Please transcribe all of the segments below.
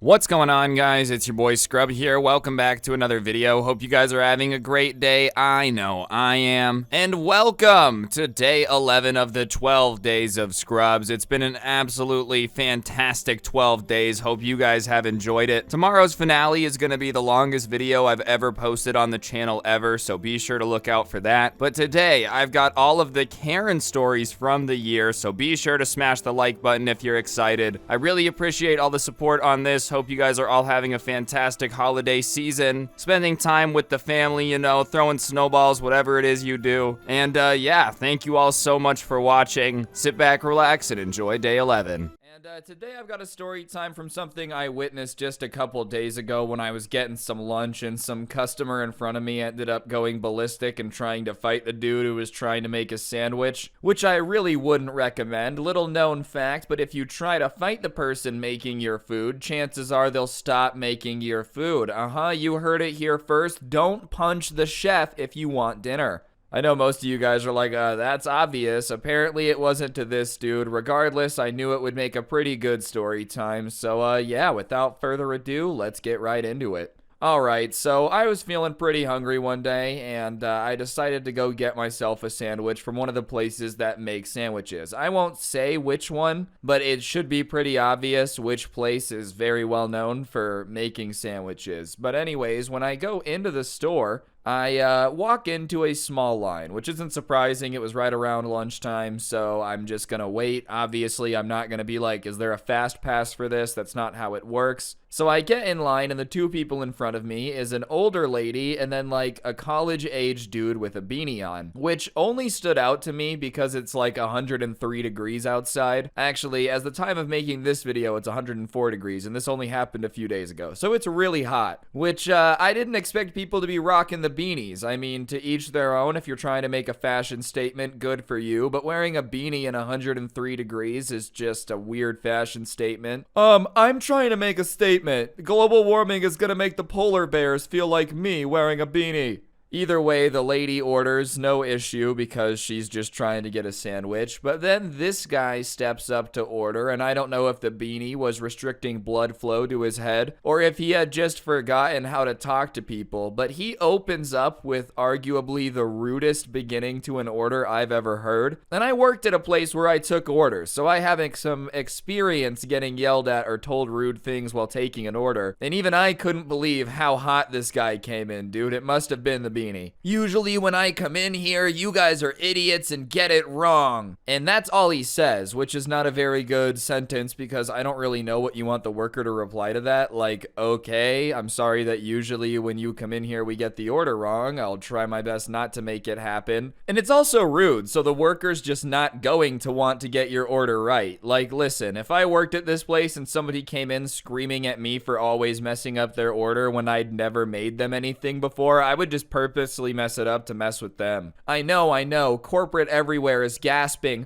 What's going on, guys? It's your boy Scrub here. Welcome back to another video. Hope you guys are having a great day. I know I am. And welcome to day 11 of the 12 days of Scrubs. It's been an absolutely fantastic 12 days. Hope you guys have enjoyed it. Tomorrow's finale is going to be the longest video I've ever posted on the channel ever, so be sure to look out for that. But today, I've got all of the Karen stories from the year, so be sure to smash the like button if you're excited. I really appreciate all the support on this. Hope you guys are all having a fantastic holiday season, spending time with the family, you know, throwing snowballs, whatever it is you do. And yeah, thank you all so much for watching. Sit back, relax, and enjoy day 11. And today I've got a story time from something I witnessed just a couple days ago when I was getting some lunch and some customer in front of me ended up going ballistic and trying to fight the dude who was trying to make a sandwich, which I really wouldn't recommend. Little known fact, but if you try to fight the person making your food, chances are they'll stop making your food. You heard it here first. Don't punch the chef if you want dinner. I know most of you guys are like, that's obvious. Apparently it wasn't to this dude. Regardless, I knew it would make a pretty good story time. So, yeah, without further ado, let's get right into it. Alright, so I was feeling pretty hungry one day, and I decided to go get myself a sandwich from one of the places that make sandwiches. I won't say which one, but it should be pretty obvious which place is very well known for making sandwiches. But anyways, when I go into the store, I walk into a small line, which isn't surprising. It was right around lunchtime, so I'm just gonna wait. Obviously, I'm not gonna be like, is there a fast pass for this? That's not how it works. So I get in line, and the two people in front of me is an older lady and then like a college-age dude with a beanie on, which only stood out to me because it's like 103 degrees outside. Actually, as the time of making this video, it's 104 degrees, and this only happened a few days ago, so it's really hot, which I didn't expect people to be rocking the beanies. I mean, to each their own. If you're trying to make a fashion statement, good for you, but wearing a beanie in 103 degrees is just a weird fashion statement. I'm trying to make a statement. Global warming is gonna make the polar bears feel like me wearing a beanie. Either way, the lady orders, no issue, because she's just trying to get a sandwich. But then this guy steps up to order, and I don't know if the beanie was restricting blood flow to his head, or if he had just forgotten how to talk to people. But he opens up with arguably the rudest beginning to an order I've ever heard. And I worked at a place where I took orders, so I have some experience getting yelled at or told rude things while taking an order. And even I couldn't believe how hot this guy came in, dude. It must have been the beanie. Usually when I come in here, you guys are idiots and get it wrong. And that's all he says, which is not a very good sentence because I don't really know what you want the worker to reply to that. Like, okay, I'm sorry that usually when you come in here, we get the order wrong. I'll try my best not to make it happen. And it's also rude, so the worker's just not going to want to get your order right. Like, listen, if I worked at this place and somebody came in screaming at me for always messing up their order when I'd never made them anything before, I would just purposely mess it up to mess with them. I know, corporate everywhere is gasping,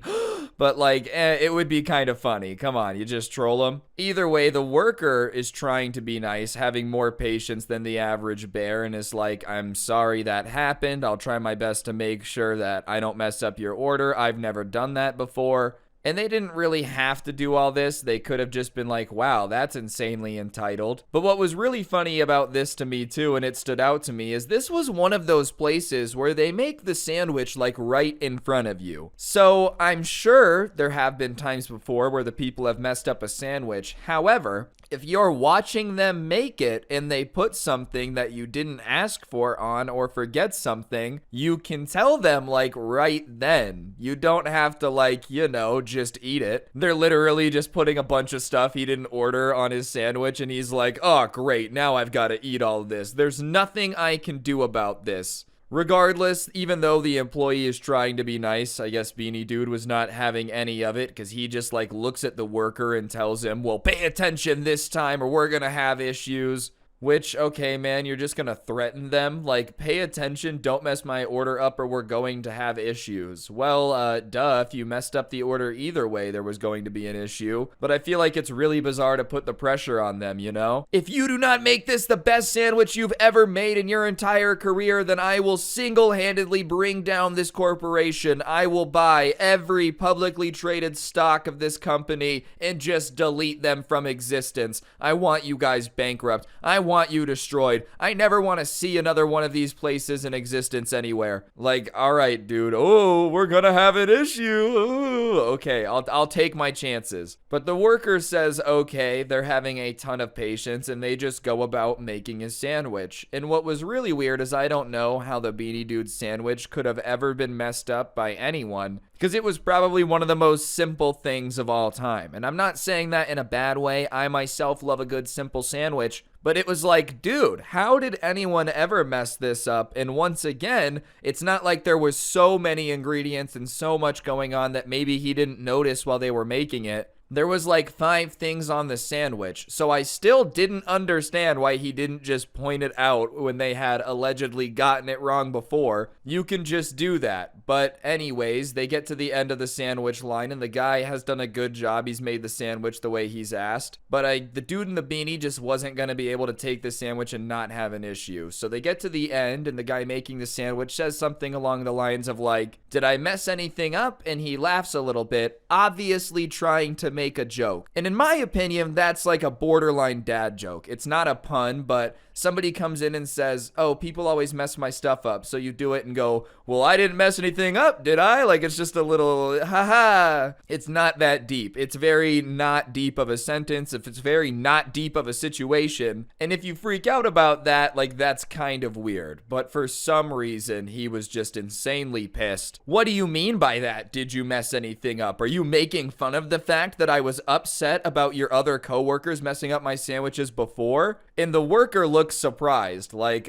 but like, it would be kind of funny. Come on, you just troll them. Either way, the worker is trying to be nice, having more patience than the average bear, and is like, I'm sorry that happened. I'll try my best to make sure that I don't mess up your order. I've never done that before. And they didn't really have to do all this. They could have just been like, wow, that's insanely entitled. But what was really funny about this to me too, and it stood out to me, is this was one of those places where they make the sandwich like right in front of you. So I'm sure there have been times before where the people have messed up a sandwich. However, if you're watching them make it and they put something that you didn't ask for on or forget something, you can tell them like right then. You don't have to like, you know, just eat it. They're literally just putting a bunch of stuff he didn't order on his sandwich and he's like, oh great, now I've got to eat all of this. There's nothing I can do about this. Regardless, even though the employee is trying to be nice, I guess Beanie Dude was not having any of it because he just like looks at the worker and tells him, well, pay attention this time or we're gonna have issues. Which, okay, man, you're just gonna threaten them? Like, pay attention, don't mess my order up or we're going to have issues. Well, duh, if you messed up the order either way, there was going to be an issue. But I feel like it's really bizarre to put the pressure on them, you know? If you do not make this the best sandwich you've ever made in your entire career, then I will single-handedly bring down this corporation. I will buy every publicly traded stock of this company and just delete them from existence. I want you guys bankrupt. I want you destroyed. I never want to see another one of these places in existence anywhere. Like, all right, dude. Oh, we're gonna have an issue. Ooh, okay, I'll take my chances. But the worker says, okay, they're having a ton of patience and they just go about making a sandwich. And what was really weird is I don't know how the Beanie Dude's sandwich could have ever been messed up by anyone, because it was probably one of the most simple things of all time. And I'm not saying that in a bad way. I myself love a good simple sandwich. But it was like, dude, how did anyone ever mess this up? And once again, it's not like there was so many ingredients and so much going on that maybe he didn't notice while they were making it. There was like 5 things on the sandwich, so I still didn't understand why he didn't just point it out when they had allegedly gotten it wrong before. You can just do that. But anyways, they get to the end of the sandwich line and the guy has done a good job. He's made the sandwich the way he's asked. But the dude in the beanie just wasn't going to be able to take the sandwich and not have an issue. So they get to the end and the guy making the sandwich says something along the lines of like, did I mess anything up? And he laughs a little bit, obviously trying to make a joke. And in my opinion, that's like a borderline dad joke. It's not a pun, but somebody comes in and says, oh, people always mess my stuff up. So you do it and go, well, I didn't mess anything up, did I? Like, it's just a little, haha. It's not that deep. It's very not deep of a sentence. If it's very not deep of a situation. And if you freak out about that, like, that's kind of weird. But for some reason, he was just insanely pissed. What do you mean by that? Did you mess anything up? Are you making fun of the fact that I was upset about your other coworkers messing up my sandwiches before? And the worker looks surprised, like,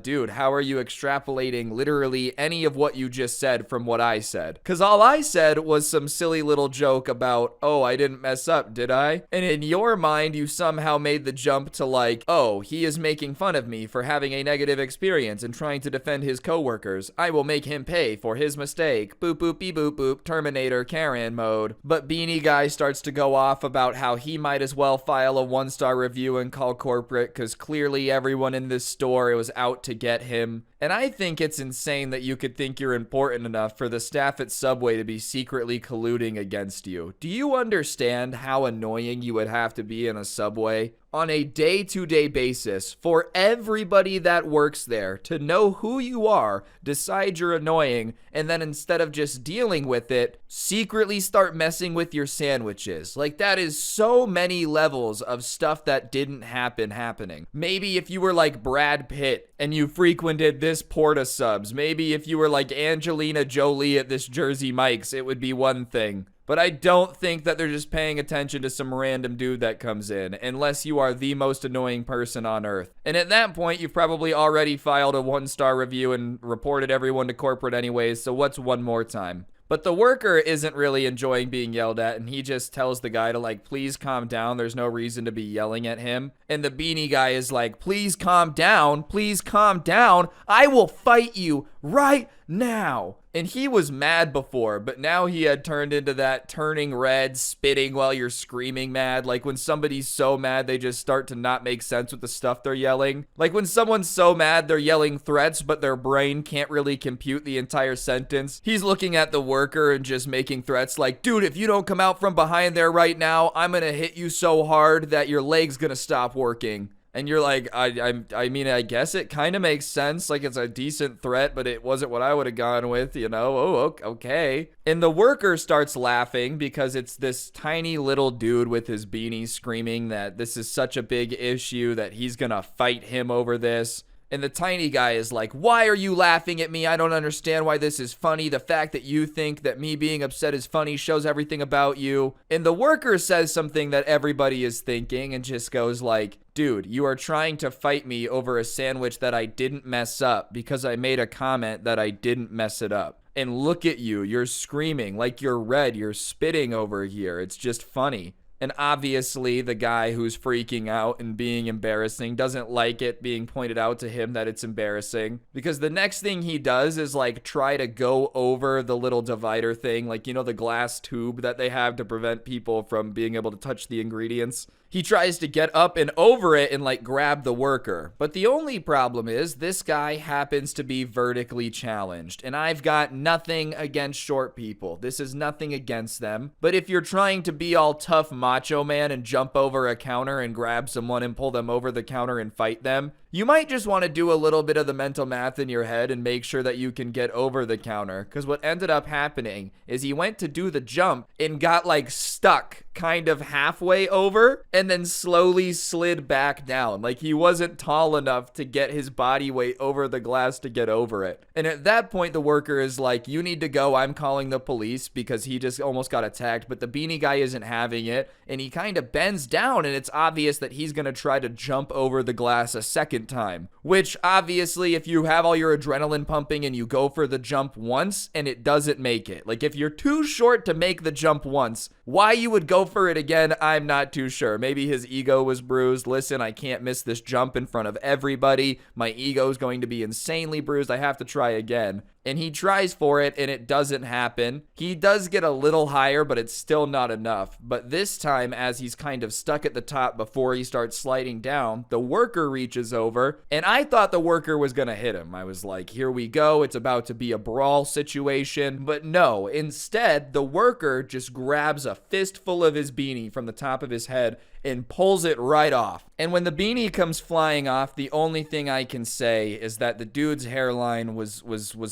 dude, how are you extrapolating literally any of what you just said from what I said? Because all I said was some silly little joke about, oh, I didn't mess up, did I? And in your mind, you somehow made the jump to like, oh, he is making fun of me for having a negative experience and trying to defend his coworkers. I will make him pay for his mistake. Boop, boop, beep, boop, boop, Terminator Karen mode. But Beanie Guy starts to go off about how he might as well file a 1-star review and call corporate because clearly everyone in this store was out to get him. And I think it's insane that you could think you're important enough for the staff at Subway to be secretly colluding against you. Do you understand how annoying you would have to be in a Subway? On a day-to-day basis, for everybody that works there to know who you are, decide you're annoying, and then instead of just dealing with it, secretly start messing with your sandwiches. Like, that is so many levels of stuff that didn't happen happening. Maybe if you were like Brad Pitt and you frequented this Porta Subs, maybe if you were like Angelina Jolie at this Jersey Mike's, it would be one thing. But I don't think that they're just paying attention to some random dude that comes in, unless you are the most annoying person on earth. And at that point, you've probably already filed a 1-star review and reported everyone to corporate anyways, so what's one more time? But the worker isn't really enjoying being yelled at, and he just tells the guy to like, please calm down. There's no reason to be yelling at him. And the beanie guy is like, please calm down. Please calm down. I will fight you right now. And he was mad before, but now he had turned into that turning red, spitting while you're screaming mad. Like when somebody's so mad, they just start to not make sense with the stuff they're yelling. Like when someone's so mad, they're yelling threats, but their brain can't really compute the entire sentence. He's looking at the worker and just making threats like, dude, if you don't come out from behind there right now, I'm gonna hit you so hard that your leg's gonna stop working. And you're like, I mean, I guess it kind of makes sense. Like, it's a decent threat, but it wasn't what I would have gone with, you know? Oh, okay. And the worker starts laughing because it's this tiny little dude with his beanie screaming that this is such a big issue that he's gonna fight him over this. And the tiny guy is like, why are you laughing at me? I don't understand why this is funny. The fact that you think that me being upset is funny shows everything about you. And the worker says something that everybody is thinking and just goes like, dude, you are trying to fight me over a sandwich that I didn't mess up because I made a comment that I didn't mess it up. And look at you, you're screaming like you're red, you're spitting over here. It's just funny. And obviously, the guy who's freaking out and being embarrassing doesn't like it being pointed out to him that it's embarrassing. Because the next thing he does is like try to go over the little divider thing, like, you know, the glass tube that they have to prevent people from being able to touch the ingredients. He tries to get up and over it and like grab the worker. But the only problem is this guy happens to be vertically challenged. And I've got nothing against short people. This is nothing against them. But if you're trying to be all tough macho man and jump over a counter and grab someone and pull them over the counter and fight them, you might just want to do a little bit of the mental math in your head and make sure that you can get over the counter. Because what ended up happening is he went to do the jump and got like stuck kind of halfway over and then slowly slid back down. Like he wasn't tall enough to get his body weight over the glass to get over it. And at that point, the worker is like, you need to go. I'm calling the police, because he just almost got attacked. But the beanie guy isn't having it. And he kind of bends down, and it's obvious that he's going to try to jump over the glass a second time, which obviously, if you have all your adrenaline pumping and you go for the jump once and it doesn't make it, like if you're too short to make the jump once, why you would go for it again, I'm not too sure. Maybe his ego was bruised. Listen, I can't miss this jump in front of everybody. My ego is going to be insanely bruised. I have to try again. And he tries for it, and it doesn't happen. He does get a little higher, but it's still not enough. But this time, as he's kind of stuck at the top before he starts sliding down, the worker reaches over, and I thought the worker was going to hit him. I was like, here we go. It's about to be a brawl situation. But no, instead, the worker just grabs a fistful of his beanie from the top of his head and pulls it right off. And when the beanie comes flying off, the only thing I can say is that the dude's hairline was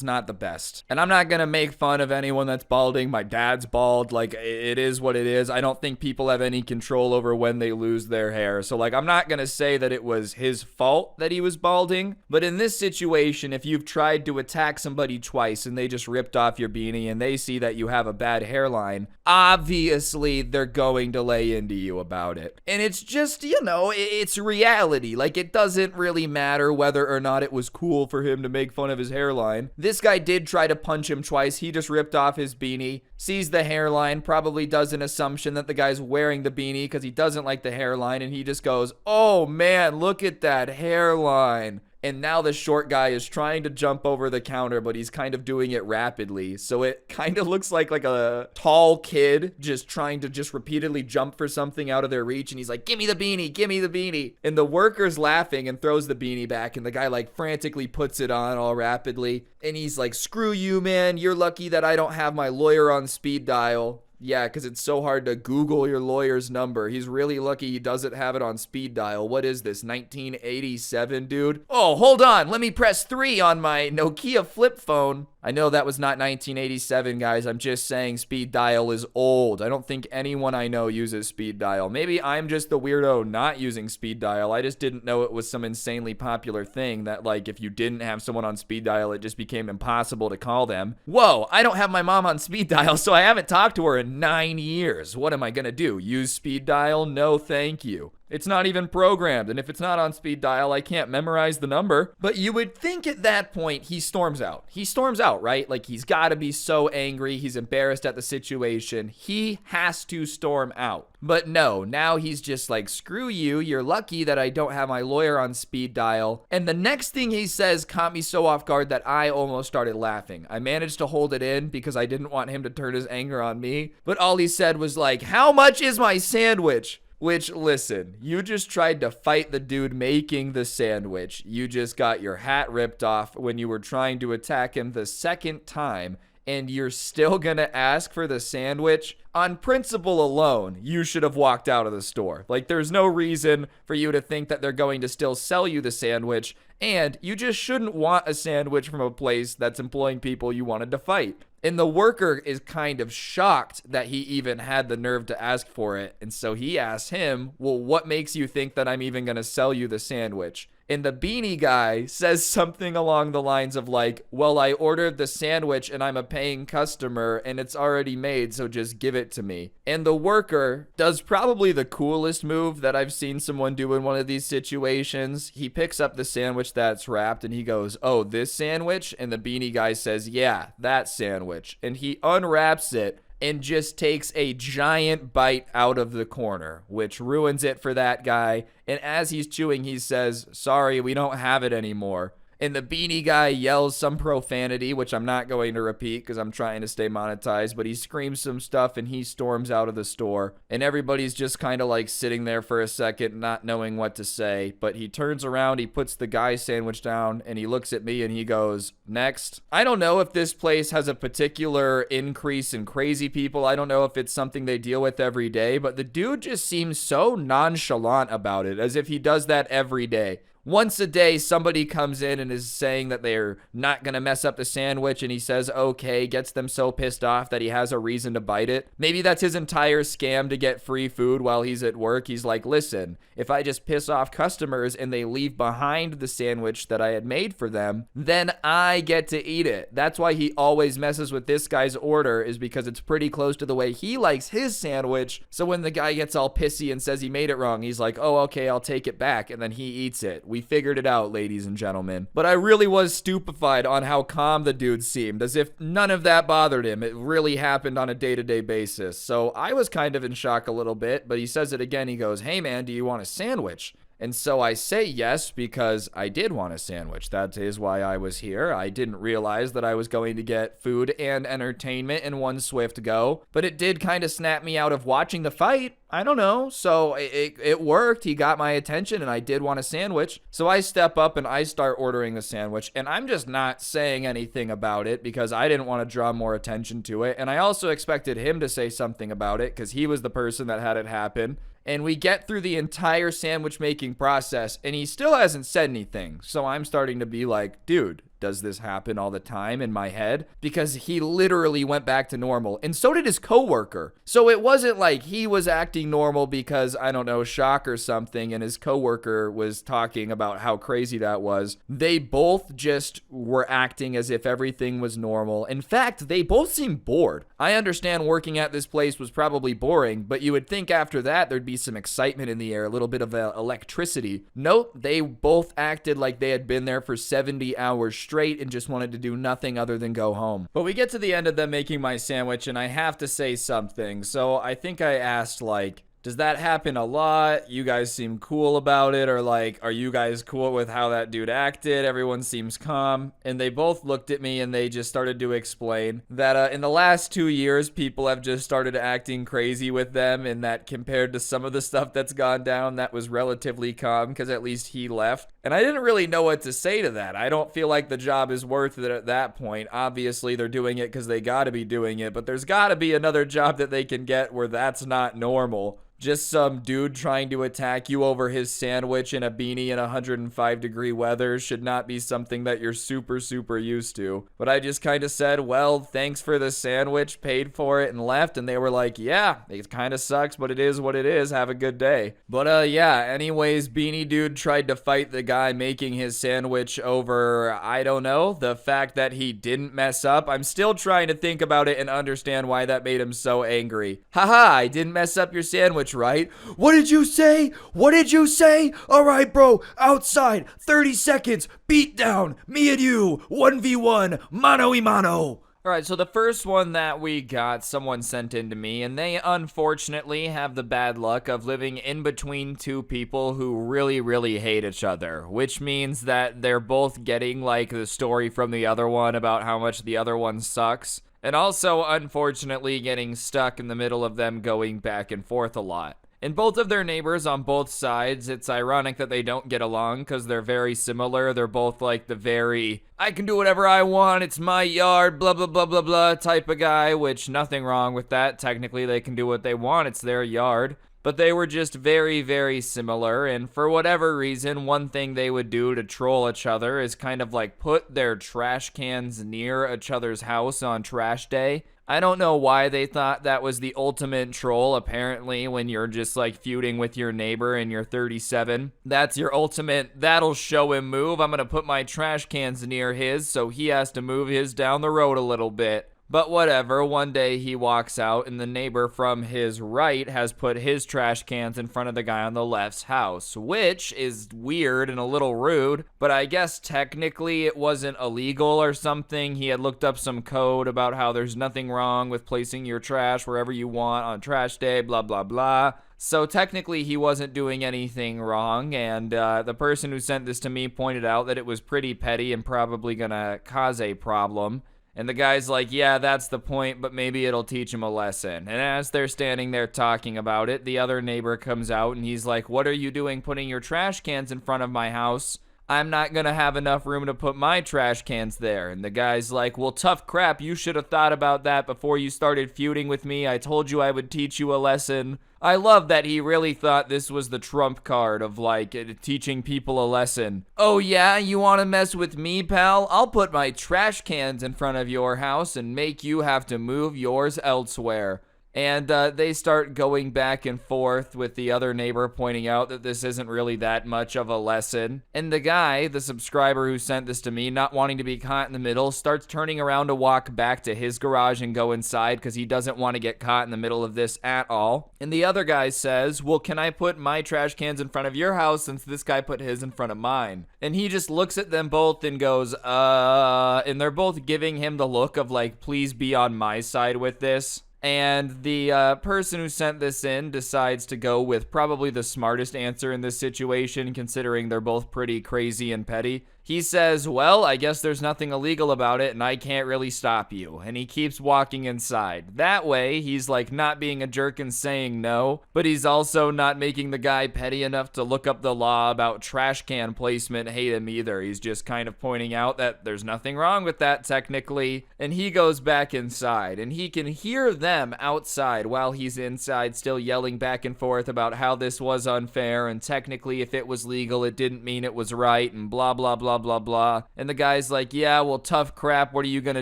not the best. And I'm not gonna make fun of anyone that's balding. My dad's bald. Like, it is what it is. I don't think people have any control over when they lose their hair. So like, I'm not gonna say that it was his fault that he was balding. But in this situation, if you've tried to attack somebody twice and they just ripped off your beanie and they see that you have a bad hairline, obviously they're going to lay into you about it. And it's just, you know, it's reality. Like, it doesn't really matter whether or not it was cool for him to make fun of his hairline. This guy did try to punch him twice. He just ripped off his beanie, sees the hairline, probably does an assumption that the guy's wearing the beanie because he doesn't like the hairline, and he just goes, oh man, look at that hairline. And now the short guy is trying to jump over the counter, but he's kind of doing it rapidly. So it kind of looks like a tall kid just trying to just repeatedly jump for something out of their reach. And he's like, give me the beanie, give me the beanie. And the worker's laughing and throws the beanie back. And the guy like frantically puts it on all rapidly. And he's like, screw you, man. You're lucky that I don't have my lawyer on speed dial. Yeah, because it's so hard to Google your lawyer's number. He's really lucky he doesn't have it on speed dial. What is this, 1987, dude? Oh, hold on. Let me press 3 on my Nokia flip phone. I know that was not 1987, guys. I'm just saying speed dial is old. I don't think anyone I know uses speed dial. Maybe I'm just the weirdo not using speed dial. I just didn't know it was some insanely popular thing that, like, if you didn't have someone on speed dial, it just became impossible to call them. Whoa, I don't have my mom on speed dial, so I haven't talked to her in 9 years. What am I gonna do? Use speed dial? No, thank you. It's not even programmed, and if it's not on speed dial, I can't memorize the number. But you would think at that point, he storms out. He storms out, right? Like, he's gotta be so angry, he's embarrassed at the situation. He has to storm out. But no, now he's just like, screw you, you're lucky that I don't have my lawyer on speed dial. And the next thing he says caught me so off guard that I almost started laughing. I managed to hold it in because I didn't want him to turn his anger on me. But all he said was like, how much is my sandwich? Which, listen, you just tried to fight the dude making the sandwich. You just got your hat ripped off when you were trying to attack him the second time, and you're still gonna ask for the sandwich? On principle alone, you should have walked out of the store. Like, there's no reason for you to think that they're going to still sell you the sandwich, and you just shouldn't want a sandwich from a place that's employing people you wanted to fight. And the worker is kind of shocked that he even had the nerve to ask for it. And so he asks him, well, what makes you think that I'm even going to sell you the sandwich? And the beanie guy says something along the lines of like, well, I ordered the sandwich and I'm a paying customer and it's already made, so just give it to me. And the worker does probably the coolest move that I've seen someone do in one of these situations. He picks up the sandwich that's wrapped and he goes, oh, this sandwich? And the beanie guy says, yeah, that sandwich. And he unwraps it. and just takes a giant bite out of the corner, which ruins it for that guy. And as he's chewing, he says, "Sorry, we don't have it anymore." And the beanie guy yells some profanity, which I'm not going to repeat because I'm trying to stay monetized, but he screams some stuff and he storms out of the store. And everybody's just kind of like sitting there for a second, not knowing what to say. But he turns around, he puts the guy's sandwich down, and he looks at me and he goes, "Next." I don't know if this place has a particular increase in crazy people. I don't know if it's something they deal with every day, but the dude just seems so nonchalant about it, as if he does that every day. Once a day, somebody comes in and is saying that they're not going to mess up the sandwich, and he says, okay, gets them so pissed off that he has a reason to bite it. Maybe that's his entire scam to get free food while he's at work. He's like, listen, if I just piss off customers and they leave behind the sandwich that I had made for them, then I get to eat it. That's why he always messes with this guy's order, is because it's pretty close to the way he likes his sandwich. So when the guy gets all pissy and says he made it wrong, he's like, oh, okay, I'll take it back. And then he eats it. We figured it out, ladies and gentlemen. But I really was stupefied on how calm the dude seemed, as if none of that bothered him. It really happened on a day-to-day basis. So I was kind of in shock a little bit, but he says it again. He goes, "Hey man, do you want a sandwich?" And so I say yes, because I did want a sandwich. That is why I was here. I didn't realize that I was going to get food and entertainment in one swift go, but it did kind of snap me out of watching the fight. I don't know. So it worked. He got my attention and I did want a sandwich. So I step up and I start ordering the sandwich, and I'm just not saying anything about it because I didn't want to draw more attention to it. And I also expected him to say something about it because he was the person that had it happen. And we get through the entire sandwich making process and he still hasn't said anything. So I'm starting to be like, dude, does this happen all the time in my head? Because he literally went back to normal, and so did his coworker. So it wasn't like he was acting normal because, I don't know, shock or something, and his coworker was talking about how crazy that was. They both just were acting as if everything was normal. In fact, they both seemed bored. I understand working at this place was probably boring, but you would think after that there'd be some excitement in the air, a little bit of electricity. Nope, they both acted like they had been there for 70 hours straight and just wanted to do nothing other than go home. But we get to the end of them making my sandwich and I have to say something. So I think I asked, like, does that happen a lot? You guys seem cool about it, or like, are you guys cool with how that dude acted? Everyone seems calm. And they both looked at me and they just started to explain that in the last 2 years, people have just started acting crazy with them, and that compared to some of the stuff that's gone down, that was relatively calm because at least he left. And I didn't really know what to say to that. I don't feel like the job is worth it at that point. Obviously, they're doing it because they got to be doing it, but there's got to be another job that they can get where that's not normal. Just some dude trying to attack you over his sandwich in a beanie in 105-degree weather should not be something that you're super used to. But I just kind of said, well, thanks for the sandwich, paid for it, and left. And they were like, yeah, it kind of sucks, but it is what it is. Have a good day. But yeah, anyways, beanie dude tried to fight the guy making his sandwich over, I don't know, the fact that he didn't mess up. I'm still trying to think about it and understand why that made him so angry. Haha, I didn't mess up your sandwich, right? What did you say? What did you say? All right, bro, outside, 30 seconds, beat down, me and you, 1v1, mano y mano. All right, so the first one that we got, someone sent in to me, and they unfortunately have the bad luck of living in between two people who really hate each other, which means that they're both getting like the story from the other one about how much the other one sucks. And also, unfortunately, getting stuck in the middle of them going back and forth a lot. And both of their neighbors on both sides, it's ironic that they don't get along because they're very similar. They're both like the very, I can do whatever I want, it's my yard, blah, blah, blah, blah, blah type of guy, which nothing wrong with that. Technically, they can do what they want. It's their yard. But they were just very similar, and for whatever reason, one thing they would do to troll each other is kind of like put their trash cans near each other's house on trash day. I don't know why they thought that was the ultimate troll. Apparently, when you're just like feuding with your neighbor and you're 37, that's your ultimate, that'll show him move. I'm gonna put my trash cans near his, so he has to move his down the road a little bit. But whatever, one day he walks out and the neighbor from his right has put his trash cans in front of the guy on the left's house, which is weird and a little rude, but I guess technically it wasn't illegal or something. He had looked up some code about how there's nothing wrong with placing your trash wherever you want on trash day, blah, blah, blah. So technically he wasn't doing anything wrong, and the person who sent this to me pointed out that it was pretty petty and probably gonna cause a problem. And the guy's like, yeah, that's the point, but maybe it'll teach him a lesson. And as they're standing there talking about it, the other neighbor comes out and he's like, what are you doing putting your trash cans in front of my house? I'm not gonna have enough room to put my trash cans there. And the guy's like, well, tough crap, you should have thought about that before you started feuding with me. I told you I would teach you a lesson. I love that he really thought this was the trump card of, like, teaching people a lesson. Oh yeah, you wanna mess with me, pal? I'll put my trash cans in front of your house and make you have to move yours elsewhere. And they start going back and forth with the other neighbor pointing out that this isn't really that much of a lesson. And the guy, the subscriber who sent this to me, not wanting to be caught in the middle, starts turning around to walk back to his garage and go inside because he doesn't want to get caught in the middle of this at all. And the other guy says, well, can I put my trash cans in front of your house since this guy put his in front of mine? And he just looks at them both and goes, and they're both giving him the look of like, please be on my side with this. And the person who sent this in decides to go with probably the smartest answer in this situation, considering they're both pretty crazy and petty. He says, well, I guess there's nothing illegal about it and I can't really stop you. And he keeps walking inside. That way, he's like not being a jerk and saying no, but he's also not making the guy petty enough to look up the law about trash can placement hate him either. He's just kind of pointing out that there's nothing wrong with that technically. And he goes back inside and he can hear them outside while he's inside still yelling back and forth about how this was unfair and technically if it was legal it didn't mean it was right and blah blah blah blah blah. And the guy's like, yeah, well, tough crap, what are you gonna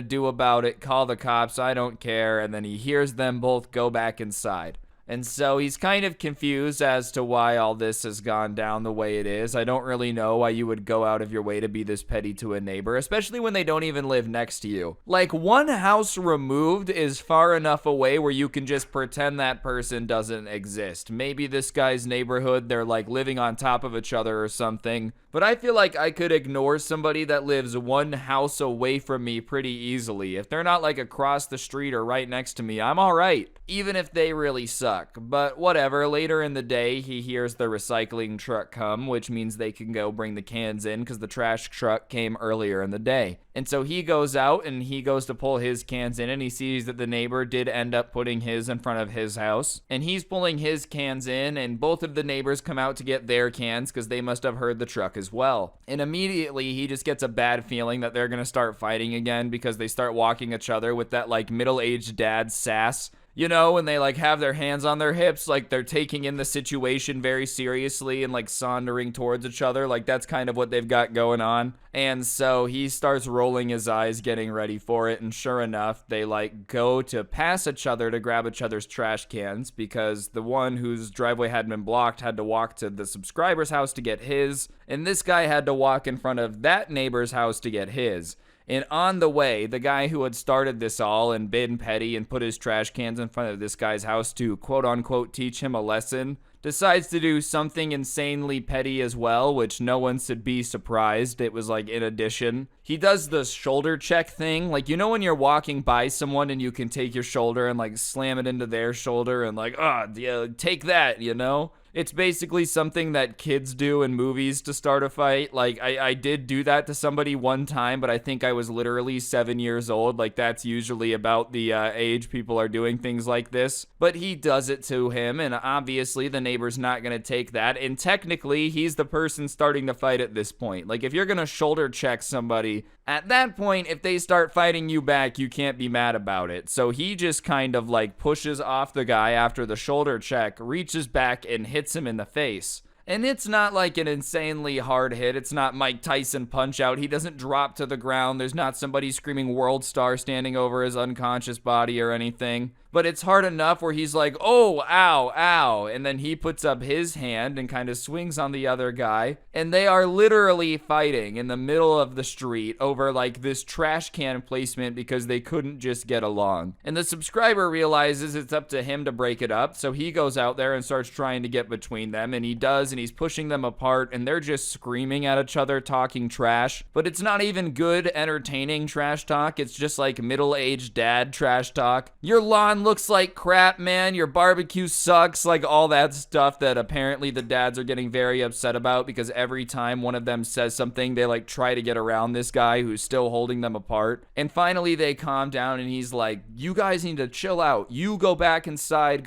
do about it? Call the cops, I don't care. And then he hears them both go back inside. And so he's kind of confused as to why all this has gone down the way it is. I don't really know why you would go out of your way to be this petty to a neighbor, especially when they don't even live next to you. Like, one house removed is far enough away where you can just pretend that person doesn't exist. Maybe this guy's neighborhood, they're like living on top of each other or something. But I feel like I could ignore somebody that lives one house away from me pretty easily. If they're not like across the street or right next to me, I'm alright. Even if they really suck. But whatever, later in the day, he hears the recycling truck come, which means they can go bring the cans in because the trash truck came earlier in the day. And so he goes out and he goes to pull his cans in and he sees that the neighbor did end up putting his in front of his house. And he's pulling his cans in and both of the neighbors come out to get their cans because they must have heard the truck as well. And immediately he just gets a bad feeling that they're gonna start fighting again because they start walking each other with that like middle-aged dad sass. You know, when they like have their hands on their hips, like they're taking in the situation very seriously and like sauntering towards each other. Like that's kind of what they've got going on. And so he starts rolling his eyes, getting ready for it. And sure enough, they like go to pass each other to grab each other's trash cans because the one whose driveway had been blocked had to walk to the subscriber's house to get his. And this guy had to walk in front of that neighbor's house to get his. And on the way, the guy who had started this all and been petty and put his trash cans in front of this guy's house to quote-unquote teach him a lesson, decides to do something insanely petty as well, which no one should be surprised. It was like in addition. He does the shoulder check thing. Like, you know when you're walking by someone and you can take your shoulder and like slam it into their shoulder and like, yeah, take that, you know? It's basically something that kids do in movies to start a fight. Like, I did do that to somebody one time, but I think I was literally 7 years old. Like, that's usually about the age people are doing things like this. But he does it to him, and obviously the neighbor's not going to take that. And technically, he's the person starting the fight at this point. Like, if you're going to shoulder check somebody, at that point, if they start fighting you back, you can't be mad about it. So he just kind of like pushes off the guy after the shoulder check, reaches back and hits him in the face. And it's not like an insanely hard hit. It's not Mike Tyson punch out. He doesn't drop to the ground. There's not somebody screaming world star standing over his unconscious body or anything. but it's hard enough where he's like, oh, ow, ow. And then he puts up his hand and kind of swings on the other guy. And they are literally fighting in the middle of the street over like this trash can placement because they couldn't just get along. And the subscriber realizes it's up to him to break it up. So he goes out there and starts trying to get between them. And he does, and he's pushing them apart. And they're just screaming at each other, talking trash. But it's not even good, entertaining trash talk. It's just like middle-aged dad trash talk. Your lawn looks like crap, man. Your barbecue sucks. Like all that stuff that apparently the dads are getting very upset about because every time one of them says something, they like try to get around this guy who's still holding them apart. And finally they calm down and he's like, you guys need to chill out. You go back inside,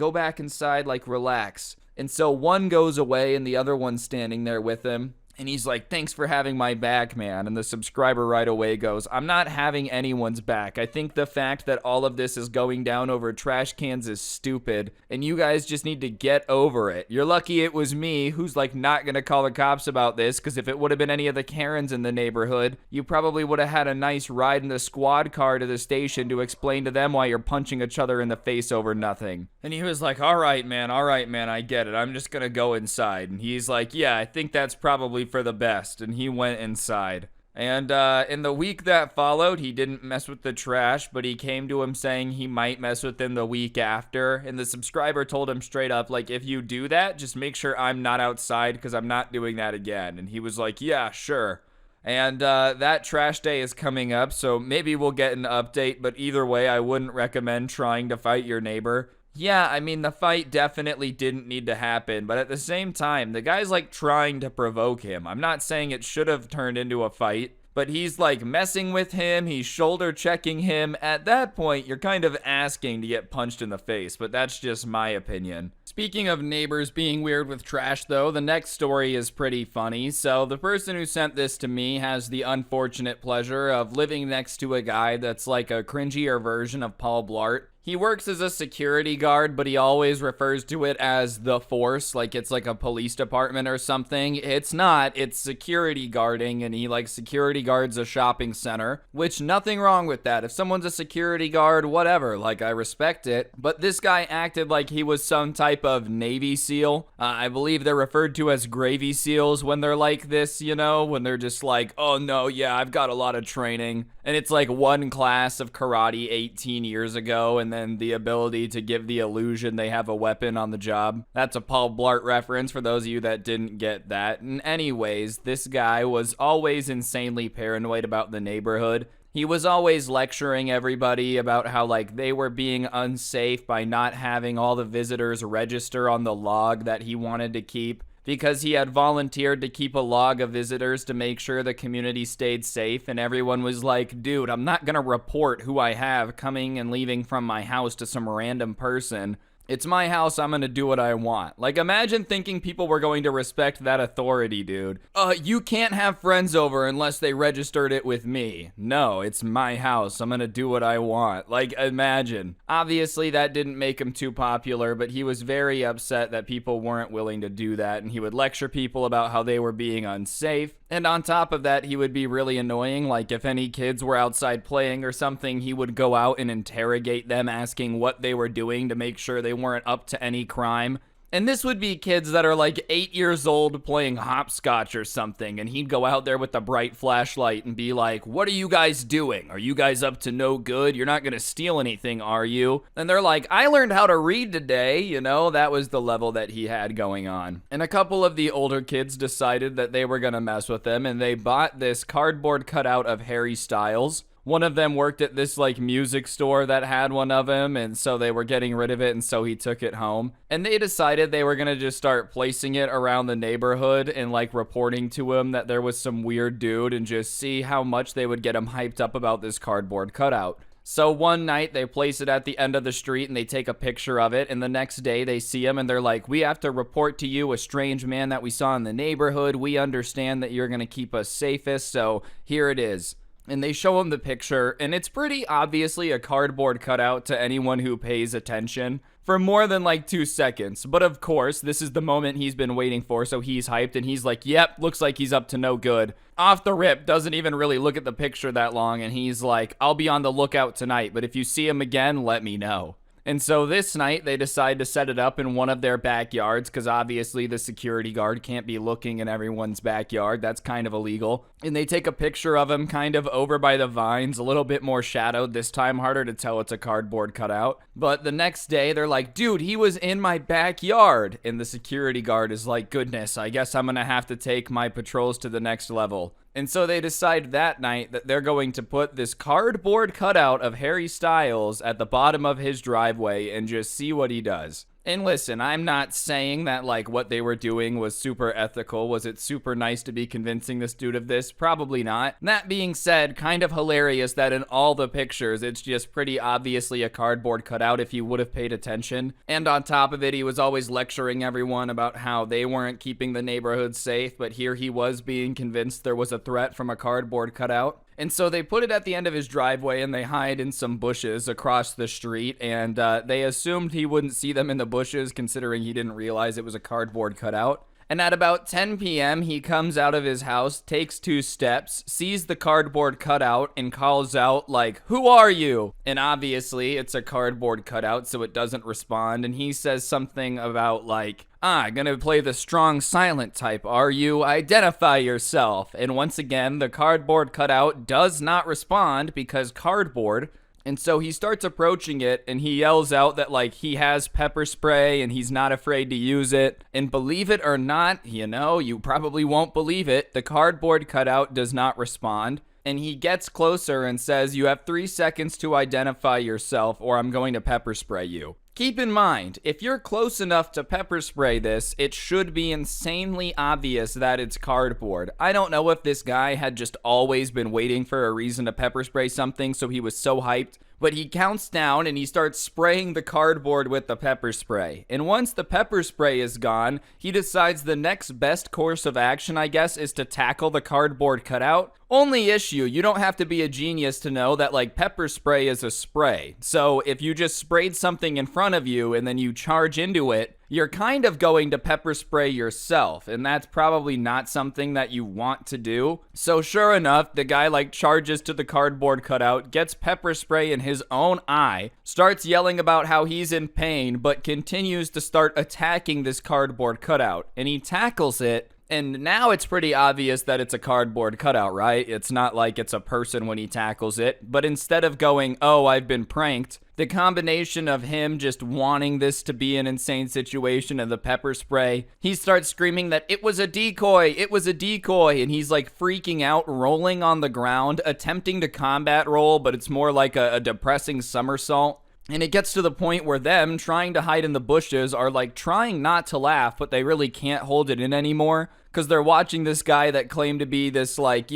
like relax. And so one goes away and the other one's standing there with him. And he's like, thanks for having my back, man. And the subscriber right away goes, I'm not having anyone's back. I think the fact that all of this is going down over trash cans is stupid. And you guys just need to get over it. You're lucky it was me who's like not going to call the cops about this. Because if it would have been any of the Karens in the neighborhood, you probably would have had a nice ride in the squad car to the station to explain to them why you're punching each other in the face over nothing. And he was like, all right, man, I get it. I'm just going to go inside. And he's like, yeah, I think that's probably for the best. And he went inside. And in the week that followed, he didn't mess with the trash, but he came to him saying he might mess with them the week after. And the subscriber told him straight up, like, if you do that, just make sure I'm not outside because I'm not doing that again. And he was like, yeah, sure. And that trash day is coming up, so maybe we'll get an update. But either way, I wouldn't recommend trying to fight your neighbor. Yeah, I mean, the fight definitely didn't need to happen, but at the same time, the guy's like trying to provoke him. I'm not saying it should have turned into a fight, but he's like messing with him, he's shoulder checking him. At that point, you're kind of asking to get punched in the face, but that's just my opinion. Speaking of neighbors being weird with trash though, the next story is pretty funny. So the person who sent this to me has the unfortunate pleasure of living next to a guy that's like a cringier version of Paul Blart. He works as a security guard, but he always refers to it as the force, like it's like a police department or something. It's not, it's security guarding, and he like security guards a shopping center, which nothing wrong with that. If someone's a security guard, whatever, like I respect it. But this guy acted like he was some type of Navy SEAL. I believe they're referred to as gravy seals when they're like this, you know, when they're just like, oh no, yeah, I've got a lot of training. And it's like one class of karate 18 years ago, and then the ability to give the illusion they have a weapon on the job. That's a Paul Blart reference for those of you that didn't get that. And anyways, this guy was always insanely paranoid about the neighborhood. He was always lecturing everybody about how like they were being unsafe by not having all the visitors register on the log that he wanted to keep, because he had volunteered to keep a log of visitors to make sure the community stayed safe, and everyone was like, dude, I'm not gonna report who I have coming and leaving from my house to some random person. It's my house, I'm gonna do what I want. Like, imagine thinking people were going to respect that authority, dude. You can't have friends over unless they registered it with me. No, it's my house, I'm gonna do what I want. Like, imagine. Obviously, that didn't make him too popular, but he was very upset that people weren't willing to do that, and he would lecture people about how they were being unsafe. And on top of that, he would be really annoying. Like, if any kids were outside playing or something, he would go out and interrogate them, asking what they were doing to make sure they weren't up to any crime. And this would be kids that are like 8 years old playing hopscotch or something, and he'd go out there with a bright flashlight and be like, what are you guys doing? Are you guys up to no good? You're not gonna steal anything, are you? And they're like, I learned how to read today, you know? That was the level that he had going on. And a couple of the older kids decided that they were gonna mess with him, and they bought this cardboard cutout of Harry Styles. One of them worked at this like music store that had one of him, and so they were getting rid of it, and so he took it home. And they decided they were gonna just start placing it around the neighborhood and like reporting to him that there was some weird dude, and just see how much they would get him hyped up about this cardboard cutout. So one night they place it at the end of the street and they take a picture of it, and the next day they see him and they're like, we have to report to you a strange man that we saw in the neighborhood. We understand that you're gonna keep us safest, so here it is. And they show him the picture, and it's pretty obviously a cardboard cutout to anyone who pays attention for more than like 2 seconds. But of course, this is the moment he's been waiting for, so he's hyped, and he's like, yep, looks like he's up to no good. Off the rip, doesn't even really look at the picture that long, and he's like, I'll be on the lookout tonight, but if you see him again, let me know. And so this night, they decide to set it up in one of their backyards, because obviously the security guard can't be looking in everyone's backyard. That's kind of illegal. And they take a picture of him kind of over by the vines, a little bit more shadowed this time, harder to tell it's a cardboard cutout. But the next day, they're like, dude, he was in my backyard. And the security guard is like, goodness, I guess I'm gonna have to take my patrols to the next level. And so they decide that night that they're going to put this cardboard cutout of Harry Styles at the bottom of his driveway and just see what he does. And listen, I'm not saying that like what they were doing was super ethical. Was it super nice to be convincing this dude of this? Probably not. That being said, kind of hilarious that in all the pictures, it's just pretty obviously a cardboard cutout if you would have paid attention. And on top of it, he was always lecturing everyone about how they weren't keeping the neighborhood safe, but here he was being convinced there was a threat from a cardboard cutout. And so they put it at the end of his driveway and they hide in some bushes across the street, and they assumed he wouldn't see them in the bushes considering he didn't realize it was a cardboard cutout. And at about 10 p.m., he comes out of his house, takes 2 steps, sees the cardboard cutout, and calls out, like, "Who are you?" And obviously, it's a cardboard cutout, so it doesn't respond. And he says something about, like, gonna play the strong silent type, are you? Identify yourself. And once again, the cardboard cutout does not respond because cardboard. And so he starts approaching it and he yells out that like he has pepper spray and he's not afraid to use it. And believe it or not, you probably won't believe it, the cardboard cutout does not respond. And he gets closer and says, "You have 3 seconds to identify yourself or I'm going to pepper spray you." Keep in mind, if you're close enough to pepper spray this, it should be insanely obvious that it's cardboard. I don't know if this guy had just always been waiting for a reason to pepper spray something, so he was so hyped. But he counts down and he starts spraying the cardboard with the pepper spray. And once the pepper spray is gone, he decides the next best course of action, I guess, is to tackle the cardboard cutout. Only issue, you don't have to be a genius to know that like pepper spray is a spray. So if you just sprayed something in front of you and then you charge into it, you're kind of going to pepper spray yourself, and that's probably not something that you want to do. So sure enough, the guy like charges to the cardboard cutout, gets pepper spray in his own eye, starts yelling about how he's in pain, but continues to start attacking this cardboard cutout, and he tackles it. And now it's pretty obvious that it's a cardboard cutout, right? It's not like it's a person when he tackles it. But instead of going, "Oh, I've been pranked," the combination of him just wanting this to be an insane situation and the pepper spray, he starts screaming that it was a decoy, and he's like freaking out, rolling on the ground, attempting to combat roll, but it's more like a depressing somersault. And it gets to the point where them trying to hide in the bushes are like trying not to laugh, but they really can't hold it in anymore because they're watching this guy that claimed to be this like,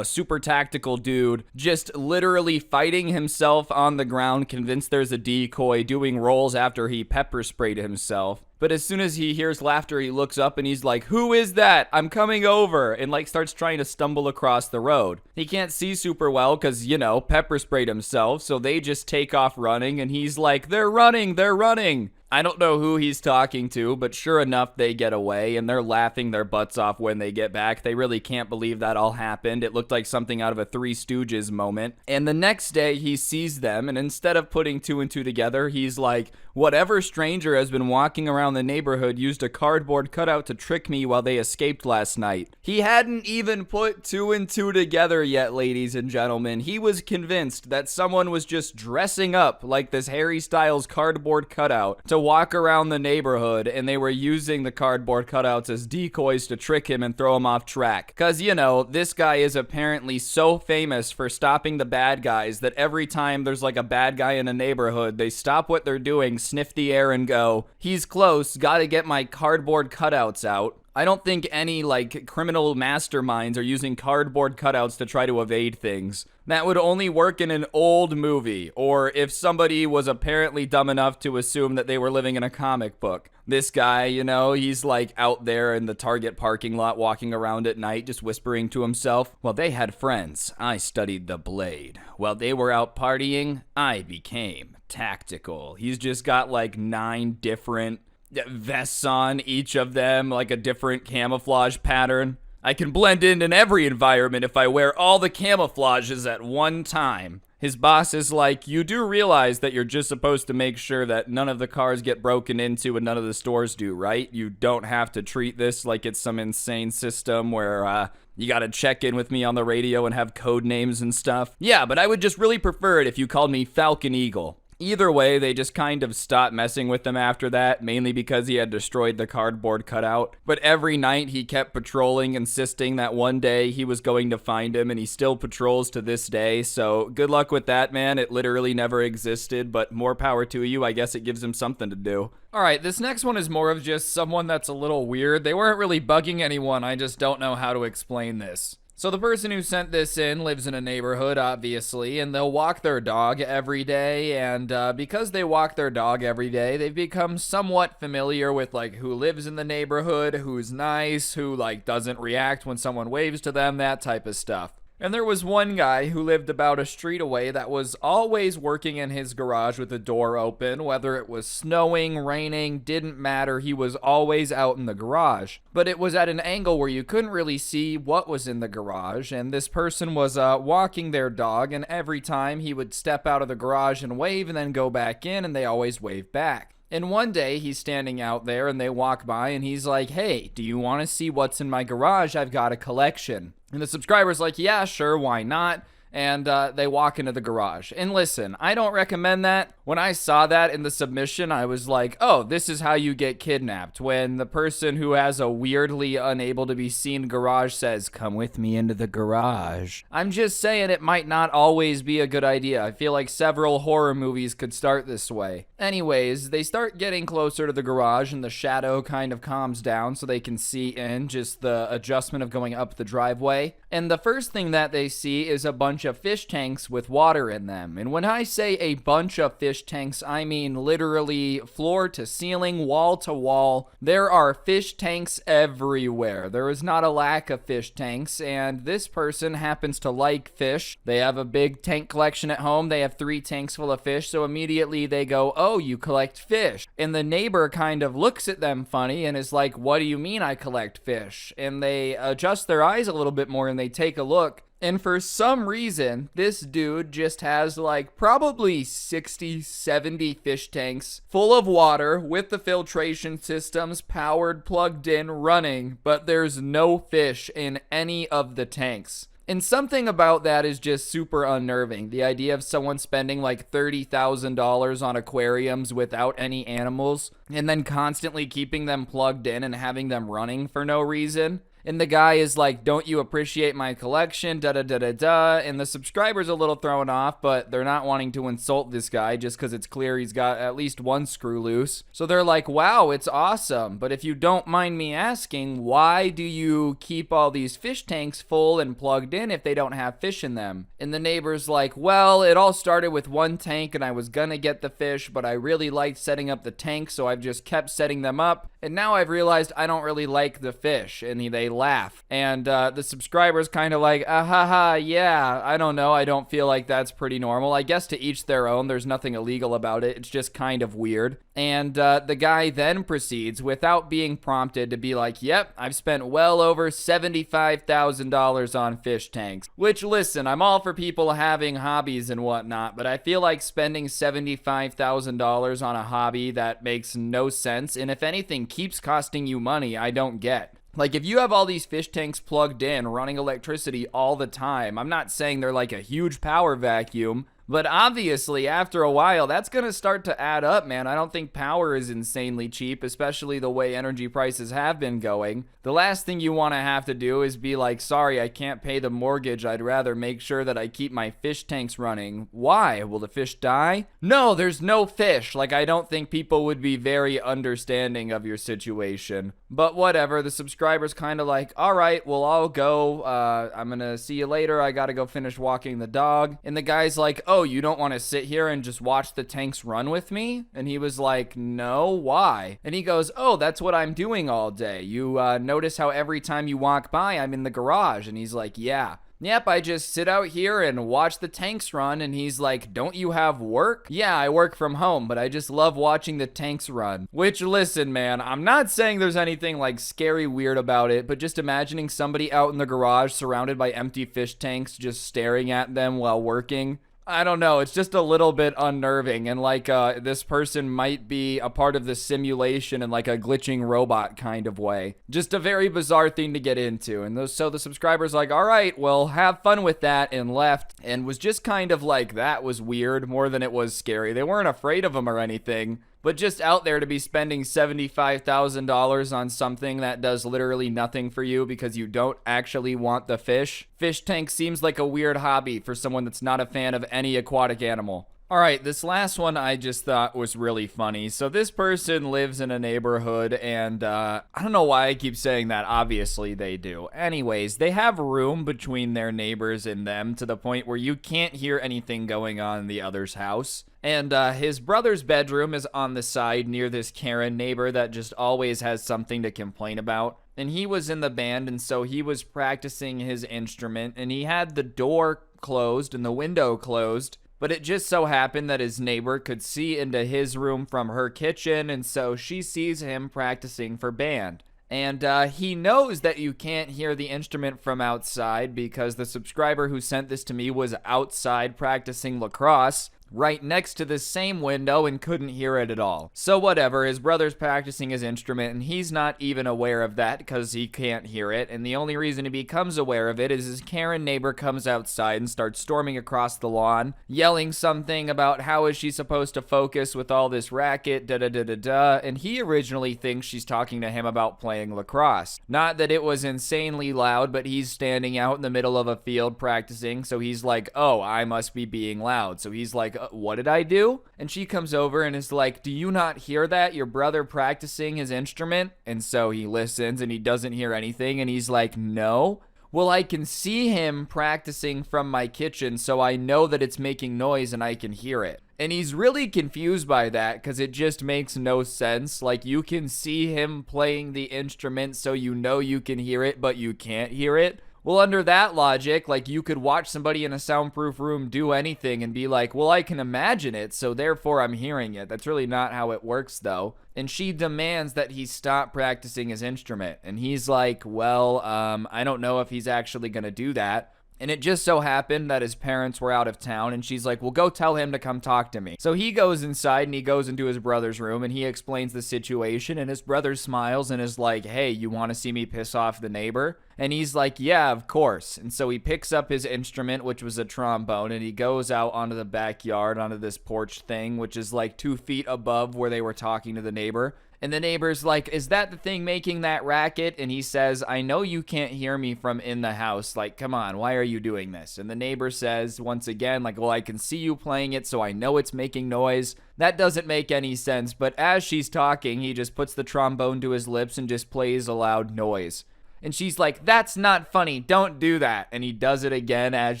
super tactical dude just literally fighting himself on the ground, convinced there's a decoy, doing rolls after he pepper sprayed himself. But as soon as he hears laughter, he looks up and he's like, "Who is that? I'm coming over," and like starts trying to stumble across the road. He can't see super well because, pepper sprayed himself, so they just take off running and he's like, they're running. I don't know who he's talking to, but sure enough, they get away, and they're laughing their butts off when they get back. They really can't believe that all happened. It looked like something out of a Three Stooges moment. And the next day, he sees them, and instead of putting 2 and 2 together, he's like, "Whatever stranger has been walking around the neighborhood used a cardboard cutout to trick me while they escaped last night." He hadn't even put 2 and 2 together yet, ladies and gentlemen. He was convinced that someone was just dressing up like this Harry Styles cardboard cutout to walk around the neighborhood, and they were using the cardboard cutouts as decoys to trick him and throw him off track. Cause this guy is apparently so famous for stopping the bad guys that every time there's like a bad guy in a neighborhood, they stop what they're doing, sniff the air and go, "He's close, gotta get my cardboard cutouts out." I don't think any like criminal masterminds are using cardboard cutouts to try to evade things. That would only work in an old movie, or if somebody was apparently dumb enough to assume that they were living in a comic book. This guy, he's like out there in the Target parking lot walking around at night just whispering to himself, "Well, they had friends. I studied the blade. While they were out partying, I became tactical." He's just got like 9 different vests on, each of them like a different camouflage pattern. "I can blend in every environment if I wear all the camouflages at one time." His boss is like, you do realize that you're just supposed to make sure that none of the cars get broken into and none of the stores do, right? You don't have to treat this like it's some insane system where you gotta check in with me on the radio and have code names and stuff. Yeah, but I would just really prefer it if you called me Falcon Eagle. Either way, they just kind of stopped messing with him after that, mainly because he had destroyed the cardboard cutout. But every night he kept patrolling, insisting that one day he was going to find him, and he still patrols to this day. So good luck with that, man. It literally never existed, but more power to you. I guess it gives him something to do. Alright, this next one is more of just someone that's a little weird. They weren't really bugging anyone, I just don't know how to explain this. So the person who sent this in lives in a neighborhood, obviously, and they'll walk their dog every day, and because they walk their dog every day, they've become somewhat familiar with, like, who lives in the neighborhood, who's nice, who, like, doesn't react when someone waves to them, that type of stuff. And there was one guy who lived about a street away that was always working in his garage with the door open. Whether it was snowing, raining, didn't matter. He was always out in the garage. But it was at an angle where you couldn't really see what was in the garage. And this person was walking their dog, and every time he would step out of the garage and wave and then go back in, and they always wave back. And one day he's standing out there and they walk by and he's like, hey, do you want to see what's in my garage? I've got a collection. And the subscriber's like, yeah, sure, why not? And they walk into the garage. And listen, I don't recommend that. When I saw that in the submission, I was like, oh, this is how you get kidnapped. When the person who has a weirdly unable to be seen garage says, come with me into the garage. I'm just saying it might not always be a good idea. I feel like several horror movies could start this way. Anyways, they start getting closer to the garage and the shadow kind of calms down so they can see in, just the adjustment of going up the driveway. And the first thing that they see is a bunch of fish tanks with water in them. And when I say a bunch of fish tanks, I mean literally floor to ceiling, wall to wall. There are fish tanks everywhere. There is not a lack of fish tanks, and this person happens to like fish. They have a big tank collection at home. They have 3 tanks full of fish, so immediately they go, oh, you collect fish. And the neighbor kind of looks at them funny and is like, what do you mean I collect fish? And they adjust their eyes a little bit more and they take a look. And for some reason, this dude just has like probably 60, 70 fish tanks full of water with the filtration systems powered, plugged in, running, but there's no fish in any of the tanks. And something about that is just super unnerving. The idea of someone spending like $30,000 on aquariums without any animals and then constantly keeping them plugged in and having them running for no reason. And the guy is like, don't you appreciate my collection, da-da-da-da-da. And the subscriber's a little thrown off, but they're not wanting to insult this guy just because it's clear he's got at least one screw loose. So they're like, wow, it's awesome. But if you don't mind me asking, why do you keep all these fish tanks full and plugged in if they don't have fish in them? And the neighbor's like, well, it all started with one tank and I was gonna get the fish, but I really liked setting up the tank, so I've just kept setting them up. And now I've realized I don't really like the fish. And they laugh. And the subscriber's kind of like, ha, yeah, I don't know. I don't feel like that's pretty normal. I guess to each their own. There's nothing illegal about it. It's just kind of weird. And the guy then proceeds, without being prompted, to be like, yep, I've spent well over $75,000 on fish tanks. Which, listen, I'm all for people having hobbies and whatnot, but I feel like spending $75,000 on a hobby that makes no sense, and if anything keeps costing you money, I don't get. Like, if you have all these fish tanks plugged in, running electricity all the time, I'm not saying they're like a huge power vacuum, but obviously, after a while, that's going to start to add up, man. I don't think power is insanely cheap, especially the way energy prices have been going. The last thing you want to have to do is be like, sorry, I can't pay the mortgage. I'd rather make sure that I keep my fish tanks running. Why? Will the fish die? No, there's no fish. Like, I don't think people would be very understanding of your situation. But whatever, the subscriber's kind of like, all right, well, I'll go. I'm going to see you later. I got to go finish walking the dog. And the guy's like, oh, you don't want to sit here and just watch the tanks run with me? And he was like, no, why? And he goes, oh, that's what I'm doing all day. You notice how every time you walk by, I'm in the garage? And he's like, yeah. Yep, I just sit out here and watch the tanks run. And he's like, don't you have work? Yeah, I work from home, but I just love watching the tanks run. Which, listen, man, I'm not saying there's anything like scary weird about it, but just imagining somebody out in the garage surrounded by empty fish tanks just staring at them while working. I don't know. It's just a little bit unnerving. And like this person might be a part of the simulation in like a glitching robot kind of way. Just a very bizarre thing to get into. And so the subscriber's like, all right, well, have fun with that, and left. And was just kind of like, that was weird more than it was scary. They weren't afraid of him or anything. But just out there to be spending $75,000 on something that does literally nothing for you because you don't actually want the fish. Fish tank seems like a weird hobby for someone that's not a fan of any aquatic animal. All right, this last one I just thought was really funny. So this person lives in a neighborhood, and I don't know why I keep saying that. Obviously they do. Anyways, they have room between their neighbors and them to the point where you can't hear anything going on in the other's house. And his brother's bedroom is on the side near this Karen neighbor that just always has something to complain about. And he was in the band, and so he was practicing his instrument, and he had the door closed and the window closed. But it just so happened that his neighbor could see into his room from her kitchen, and so she sees him practicing for band. And he knows that you can't hear the instrument from outside because the subscriber who sent this to me was outside practicing lacrosse right next to the same window and couldn't hear it at all. So whatever, his brother's practicing his instrument and he's not even aware of that because he can't hear it, and the only reason he becomes aware of it is his Karen neighbor comes outside and starts storming across the lawn, yelling something about how is she supposed to focus with all this racket, da-da-da-da-da, and he originally thinks she's talking to him about playing lacrosse. Not that it was insanely loud, but he's standing out in the middle of a field practicing, so he's like, oh, I must be being loud. So he's like, what did I do? And she comes over and is like, do you not hear that? Your brother practicing his instrument? And so he listens and he doesn't hear anything, and he's like, no. Well, I can see him practicing from my kitchen, so I know that it's making noise and I can hear it. And he's really confused by that because it just makes no sense. Like, you can see him playing the instrument, so you know you can hear it, but you can't hear it. Well, under that logic, like, you could watch somebody in a soundproof room do anything and be like, well, I can imagine it, so therefore I'm hearing it. That's really not how it works, though. And she demands that he stop practicing his instrument. And he's like, well, I don't know if he's actually going to do that. And it just so happened that his parents were out of town, and she's like, well, go tell him to come talk to me. So he goes inside and he goes into his brother's room and he explains the situation, and his brother smiles and is like, hey, you want to see me piss off the neighbor? And he's like, yeah, of course. And so he picks up his instrument, which was a trombone, and he goes out onto the backyard, onto this porch thing, which is like 2 feet above where they were talking to the neighbor. And the neighbor's like, is that the thing making that racket? And he says, I know you can't hear me from in the house. Like, come on, why are you doing this? And the neighbor says, once again, like, well, I can see you playing it, so I know it's making noise. That doesn't make any sense. But as she's talking, he just puts the trombone to his lips and just plays a loud noise. And she's like, that's not funny, don't do that. And he does it again as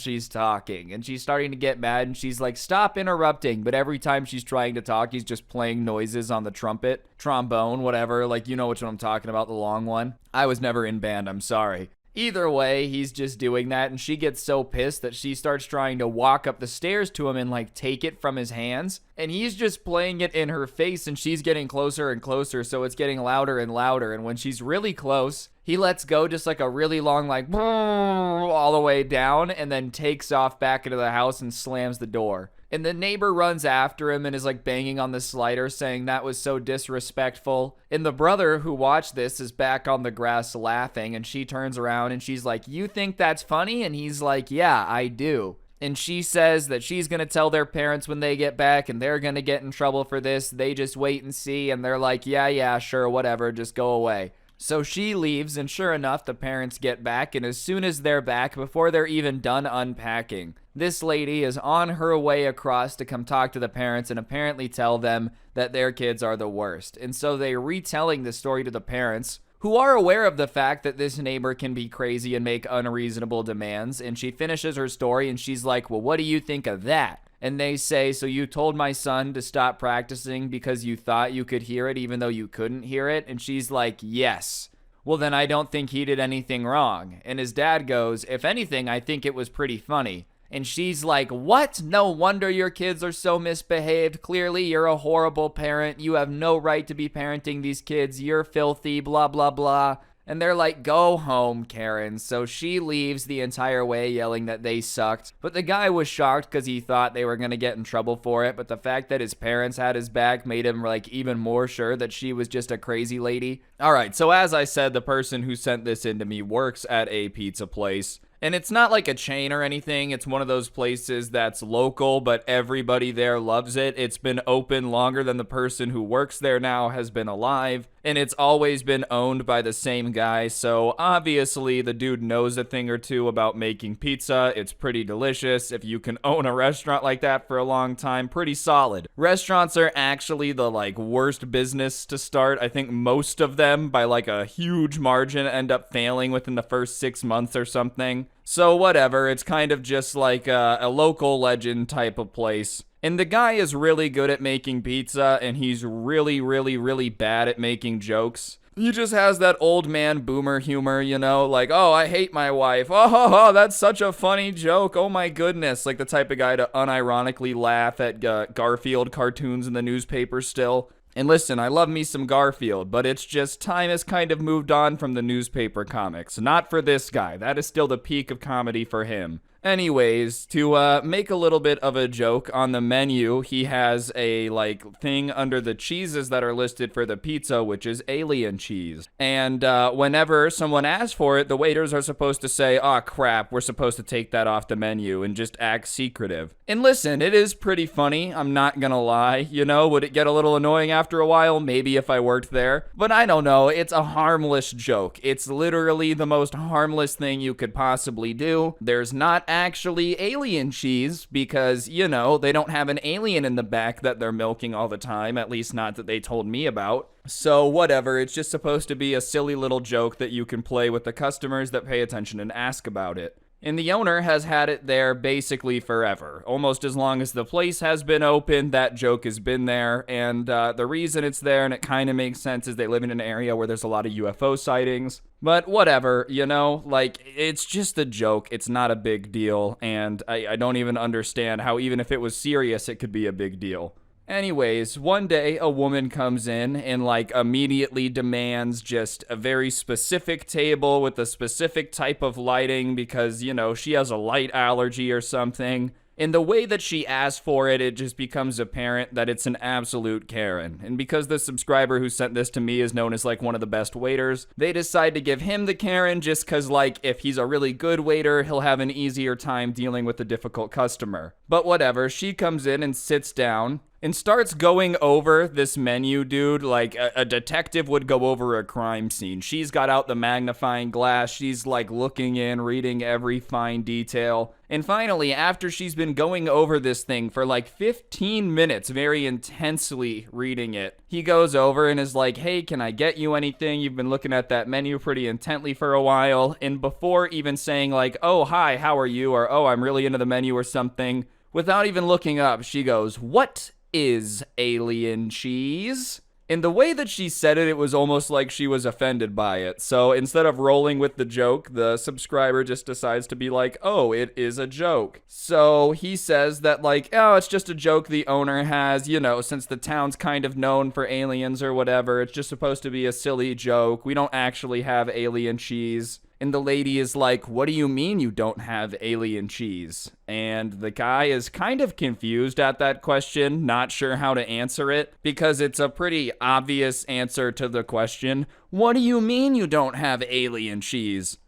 she's talking. And she's starting to get mad, and she's like, stop interrupting. But every time she's trying to talk, he's just playing noises on the trumpet, trombone, whatever. Like, you know which one I'm talking about, the long one. I was never in band, I'm sorry. Either way, he's just doing that, and she gets so pissed that she starts trying to walk up the stairs to him and, like, take it from his hands. And he's just playing it in her face, and she's getting closer and closer, so it's getting louder and louder. And when she's really close, he lets go just like a really long, like, all the way down, and then takes off back into the house and slams the door. And the neighbor runs after him and is like banging on the slider, saying that was so disrespectful. And the brother who watched this is back on the grass laughing, and she turns around and she's like, you think that's funny? And he's like, yeah, I do. And she says that she's going to tell their parents when they get back, and they're going to get in trouble for this. They just wait and see. And they're like, yeah, sure, whatever, just go away. So she leaves, and sure enough, the parents get back, and as soon as they're back, before they're even done unpacking, this lady is on her way across to come talk to the parents and apparently tell them that their kids are the worst. And so they're retelling the story to the parents, who are aware of the fact that this neighbor can be crazy and make unreasonable demands. And she finishes her story, and she's like, well, what do you think of that? And they say, so you told my son to stop practicing because you thought you could hear it even though you couldn't hear it? And she's like, yes. Well, then I don't think he did anything wrong. And his dad goes, if anything, I think it was pretty funny. And she's like, what? No wonder your kids are so misbehaved. Clearly, you're a horrible parent. You have no right to be parenting these kids. You're filthy, blah, blah, blah. And they're like, go home, Karen. So she leaves the entire way yelling that they sucked. But the guy was shocked because he thought they were going to get in trouble for it. But the fact that his parents had his back made him like even more sure that she was just a crazy lady. All right, so as I said, the person who sent this in to me works at a pizza place. And it's not like a chain or anything. It's one of those places that's local, but everybody there loves it. It's been open longer than the person who works there now has been alive. And it's always been owned by the same guy. So obviously the dude knows a thing or two about making pizza. It's pretty delicious. If you can own a restaurant like that for a long time, pretty solid. Restaurants are actually the like worst business to start. I think most of them by like a huge margin end up failing within the first 6 months or something. So whatever, it's kind of just like a local legend type of place. And the guy is really good at making pizza, and he's really, really, really bad at making jokes. He just has that old man boomer humor, you know, like, oh, I hate my wife. Oh, that's such a funny joke. Oh my goodness. Like the type of guy to unironically laugh at Garfield cartoons in the newspaper still. And listen, I love me some Garfield, but it's just time has kind of moved on from the newspaper comics. Not for this guy. That is still the peak of comedy for him. Anyways, to make a little bit of a joke, on the menu, he has a, like, thing under the cheeses that are listed for the pizza, which is alien cheese. And whenever someone asks for it, the waiters are supposed to say, "Aw, crap, we're supposed to take that off the menu," and just act secretive. And listen, it is pretty funny, I'm not gonna lie. You know, would it get a little annoying after a while? Maybe if I worked there. But I don't know, it's a harmless joke. It's literally the most harmless thing you could possibly do. There's not actually alien cheese because, you know, they don't have an alien in the back that they're milking all the time, at least not that they told me about. So whatever, it's just supposed to be a silly little joke that you can play with the customers that pay attention and ask about it. And the owner has had it there basically forever. Almost as long as the place has been open, that joke has been there. And the reason it's there, and it kind of makes sense, is they live in an area where there's a lot of UFO sightings. But whatever, you know, like, it's just a joke. It's not a big deal. And I don't even understand how even if it was serious, it could be a big deal. Anyways, one day a woman comes in and like immediately demands just a very specific table with a specific type of lighting because, you know, she has a light allergy or something. In the way that she asks for it, it just becomes apparent that it's an absolute Karen. And because the subscriber who sent this to me is known as like one of the best waiters, they decide to give him the Karen just because like if he's a really good waiter, he'll have an easier time dealing with a difficult customer. But whatever, she comes in and sits down and starts going over this menu, dude, like a detective would go over a crime scene. She's got out the magnifying glass. She's like looking in, reading every fine detail. And finally, after she's been going over this thing for like 15 minutes, very intensely reading it, he goes over and is like, "Hey, can I get you anything? You've been looking at that menu pretty intently for a while." And before even saying like, "Oh, hi, how are you?" or "Oh, I'm really into the menu," or something, without even looking up, she goes, "What is alien cheese?" In the way that she said it, it was almost like she was offended by it. So instead of rolling with the joke, the subscriber just decides to be like, "Oh, it is a joke." So he says that like, "Oh, it's just a joke the owner has, you know, since the town's kind of known for aliens or whatever. It's just supposed to be a silly joke. We don't actually have alien cheese." And the lady is like, "What do you mean you don't have alien cheese?" And the guy is kind of confused at that question, not sure how to answer it, because it's a pretty obvious answer to the question. What do you mean you don't have alien cheese?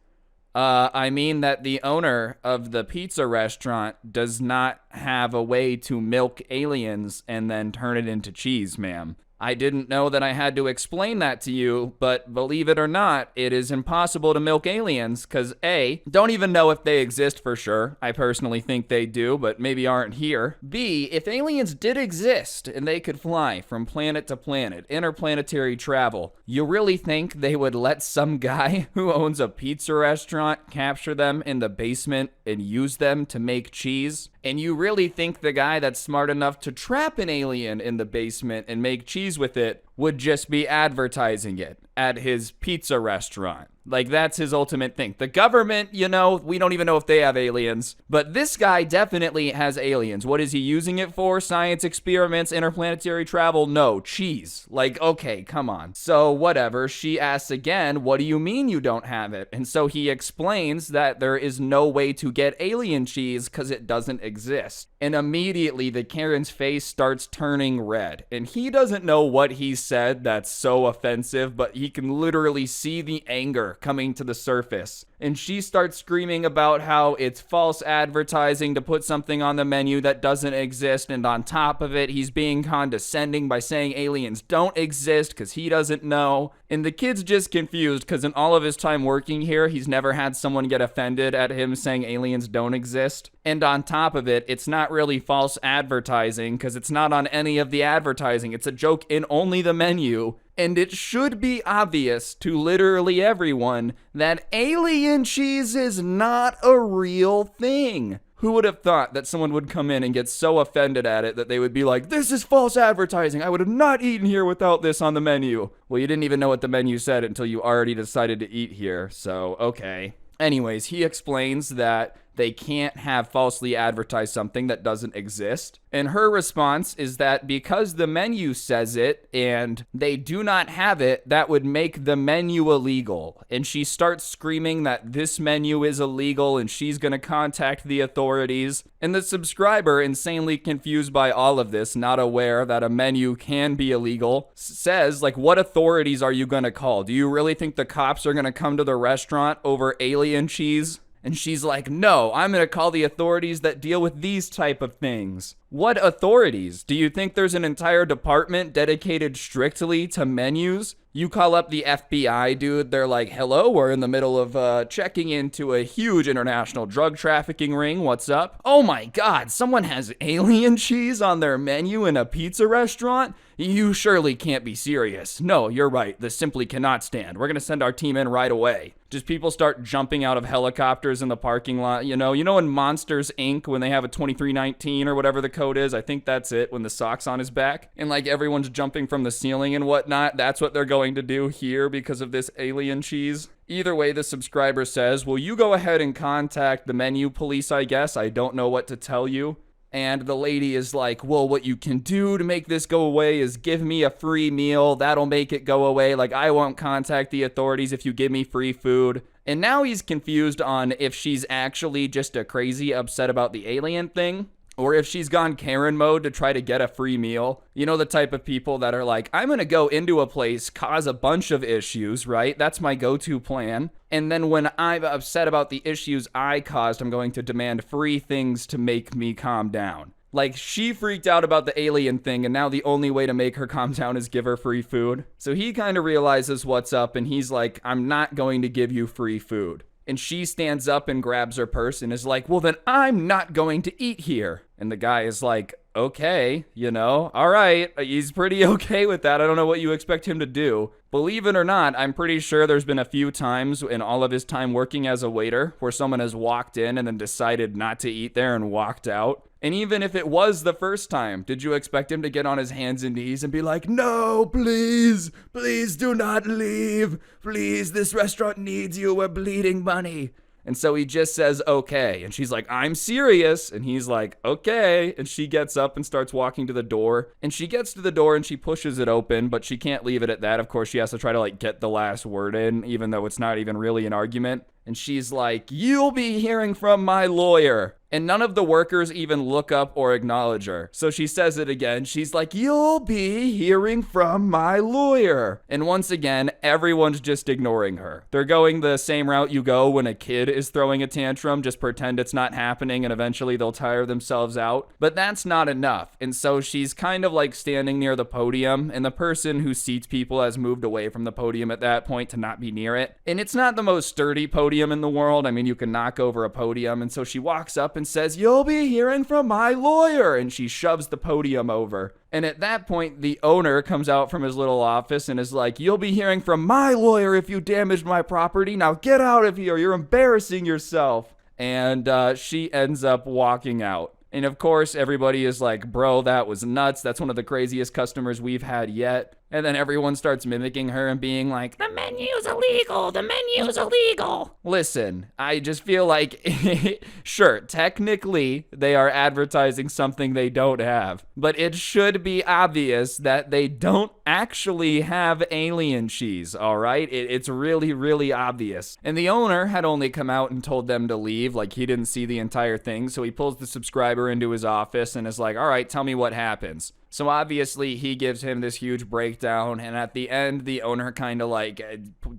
I mean that the owner of the pizza restaurant does not have a way to milk aliens and then turn it into cheese, ma'am. I didn't know that I had to explain that to you, but believe it or not, it is impossible to milk aliens, because A, don't even know if they exist for sure. I personally think they do, but maybe aren't here. B, if aliens did exist and they could fly from planet to planet, interplanetary travel, you really think they would let some guy who owns a pizza restaurant capture them in the basement and use them to make cheese? And you really think the guy that's smart enough to trap an alien in the basement and make cheese with it would just be advertising it at his pizza restaurant. Like, that's his ultimate thing. The government, we don't even know if they have aliens. But this guy definitely has aliens. What is he using it for? Science experiments, interplanetary travel? No, cheese. Like, okay, come on. So, whatever. She asks again, what do you mean you don't have it? And so he explains that there is no way to get alien cheese because it doesn't exist. And immediately the Karen's face starts turning red. And he doesn't know what he said that's so offensive, but he can literally see the anger coming to the surface. And she starts screaming about how it's false advertising to put something on the menu that doesn't exist, and on top of it, he's being condescending by saying aliens don't exist because he doesn't know. And the kid's just confused because in all of his time working here, he's never had someone get offended at him saying aliens don't exist. And on top of it, it's not really false advertising because it's not on any of the advertising. It's a joke in only the menu. And it should be obvious to literally everyone that alien cheese is not a real thing. Who would have thought that someone would come in and get so offended at it that they would be like, this is false advertising. I would have not eaten here without this on the menu. Well, you didn't even know what the menu said until you already decided to eat here, so okay. Anyways, he explains that they can't have falsely advertised something that doesn't exist. And her response is that because the menu says it and they do not have it, that would make the menu illegal. And she starts screaming that this menu is illegal and she's going to contact the authorities. And the subscriber, insanely confused by all of this, not aware that a menu can be illegal, says, like, what authorities are you going to call? Do you really think the cops are going to come to the restaurant over alien cheese? And she's like, no, I'm going to call the authorities that deal with these type of things. What authorities? Do you think there's an entire department dedicated strictly to menus? You call up the FBI, dude, they're like, hello, we're in the middle of checking into a huge international drug trafficking ring. What's up? Oh my God, someone has alien cheese on their menu in a pizza restaurant? You surely can't be serious. No, you're right. This simply cannot stand. We're going to send our team in right away. Just people start jumping out of helicopters in the parking lot. You know in Monsters, Inc., when they have a 2319 or whatever the code is, I think that's it, when the sock's on his back, and like everyone's jumping from the ceiling and whatnot. That's what they're going to do here because of this alien cheese. Either way, the subscriber says, well, you go ahead and contact the menu police, I guess. I don't know what to tell you. And the lady is like, well, what you can do to make this go away is give me a free meal. That'll make it go away. Like, I won't contact the authorities if you give me free food. And now he's confused on if she's actually just a crazy upset about the alien thing, or if she's gone Karen mode to try to get a free meal. You know, the type of people that are like, I'm going to go into a place, cause a bunch of issues, right? That's my go-to plan. And then when I'm upset about the issues I caused, I'm going to demand free things to make me calm down. Like, she freaked out about the alien thing, and now the only way to make her calm down is give her free food. So he kind of realizes what's up, and he's like, I'm not going to give you free food. And she stands up and grabs her purse and is like, well, then I'm not going to eat here. And the guy is like, okay, all right. He's pretty okay with that. I don't know what you expect him to do. Believe it or not, I'm pretty sure there's been a few times in all of his time working as a waiter where someone has walked in and then decided not to eat there and walked out. And even if it was the first time, did you expect him to get on his hands and knees and be like, no, please, please do not leave. Please, this restaurant needs you. We're bleeding money. And so he just says, okay. And she's like, I'm serious. And he's like, okay. And she gets up and starts walking to the door. And she gets to the door and she pushes it open, but she can't leave it at that. Of course, she has to try to get the last word in, even though it's not even really an argument. And she's like, you'll be hearing from my lawyer. And none of the workers even look up or acknowledge her. So she says it again. She's like, you'll be hearing from my lawyer. And once again, everyone's just ignoring her. They're going the same route you go when a kid is throwing a tantrum. Just pretend it's not happening and eventually they'll tire themselves out. But that's not enough. And so she's kind of like standing near the podium, and the person who seats people has moved away from the podium at that point to not be near it. And it's not the most sturdy podium in the world. I mean, you can knock over a podium. And so she walks up and says, you'll be hearing from my lawyer. And she shoves the podium over. And at that point, the owner comes out from his little office and is like, you'll be hearing from my lawyer if you damaged my property. Now get out of here. You're embarrassing yourself. And she ends up walking out. And of course, everybody is like, bro, that was nuts. That's one of the craziest customers we've had yet. And then everyone starts mimicking her and being like, the menu's illegal, the menu's illegal. Listen, I just feel like, sure, technically they are advertising something they don't have, but it should be obvious that they don't actually have alien cheese, all right? It's really, really obvious. And the owner had only come out and told them to leave, like he didn't see the entire thing, so he pulls the subscriber into his office and is like, all right, tell me what happens. So obviously he gives him this huge breakdown, and at the end, the owner kind of like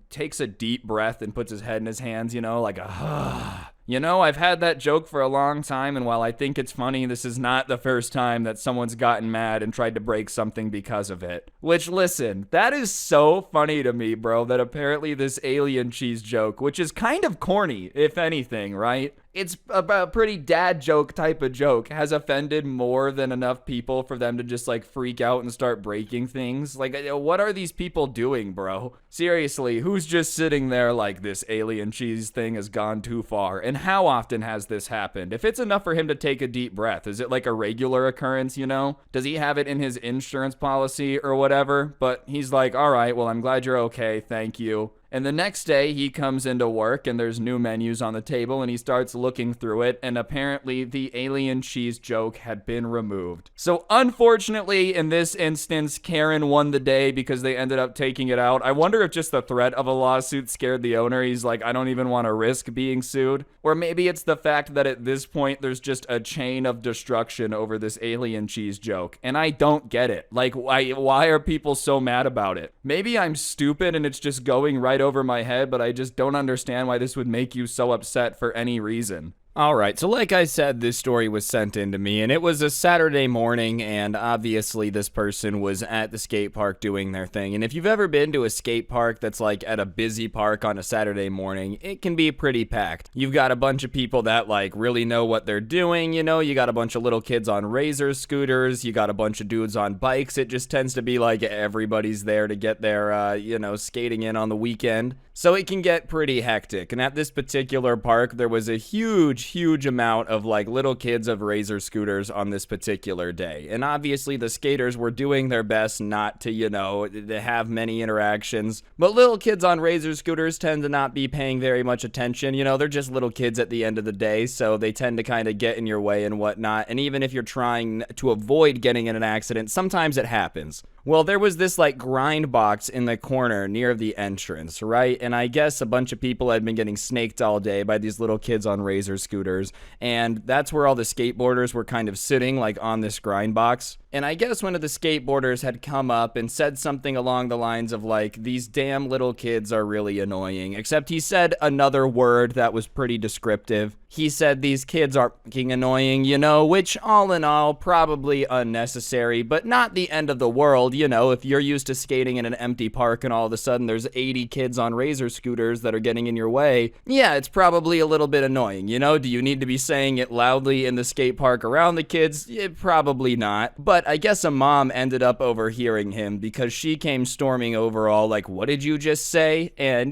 takes a deep breath and puts his head in his hands, like a You know, I've had that joke for a long time, and while I think it's funny, this is not the first time that someone's gotten mad and tried to break something because of it. Which, listen, that is so funny to me, bro, that apparently this alien cheese joke, which is kind of corny, if anything, right? It's a pretty dad joke type of joke, has offended more than enough people for them to just like freak out and start breaking things. Like, what are these people doing, bro? Seriously, who's just sitting there like, this alien cheese thing has gone too far? And how often has this happened? If it's enough for him to take a deep breath, is it like a regular occurrence, you know? Does he have it in his insurance policy or whatever? But he's like, all right, well, I'm glad you're okay, thank you. And the next day, he comes into work, and there's new menus on the table, and he starts looking through it, and apparently the alien cheese joke had been removed. So unfortunately, in this instance, Karen won the day because they ended up taking it out. I wonder if just the threat of a lawsuit scared the owner. He's like, I don't even want to risk being sued. Or maybe it's the fact that at this point, there's just a chain of destruction over this alien cheese joke, and I don't get it. Like, why are people so mad about it? Maybe I'm stupid, and it's just going right over my head, but I just don't understand why this would make you so upset for any reason. Alright, so like I said, this story was sent in to me, and it was a Saturday morning, and obviously this person was at the skate park doing their thing. And if you've ever been to a skate park that's like at a busy park on a Saturday morning, it can be pretty packed. You've got a bunch of people that like really know what they're doing, you know, you got a bunch of little kids on razor scooters, you got a bunch of dudes on bikes. It just tends to be like everybody's there to get their, skating in on the weekend. So it can get pretty hectic. And at this particular park, there was a huge amount of like little kids of razor scooters on this particular day. And obviously the skaters were doing their best not to, to have many interactions. But little kids on razor scooters tend to not be paying very much attention. You know, they're just little kids at the end of the day, so they tend to kind of get in your way and whatnot. And even if you're trying to avoid getting in an accident, sometimes it happens. Well, there was this like grind box in the corner near the entrance, right? And I guess a bunch of people had been getting snaked all day by these little kids on razor scooters, and that's where all the skateboarders were kind of sitting, like on this grind box. And I guess one of the skateboarders had come up and said something along the lines of like, these damn little kids are really annoying, except he said another word that was pretty descriptive. He said these kids are fucking annoying, which all in all, probably unnecessary, but not the end of the world. If you're used to skating in an empty park and all of a sudden there's 80 kids on razor scooters that are getting in your way, yeah, it's probably a little bit annoying, Do you need to be saying it loudly in the skate park around the kids? Probably not. But I guess a mom ended up overhearing him because she came storming over all like, what did you just say? And,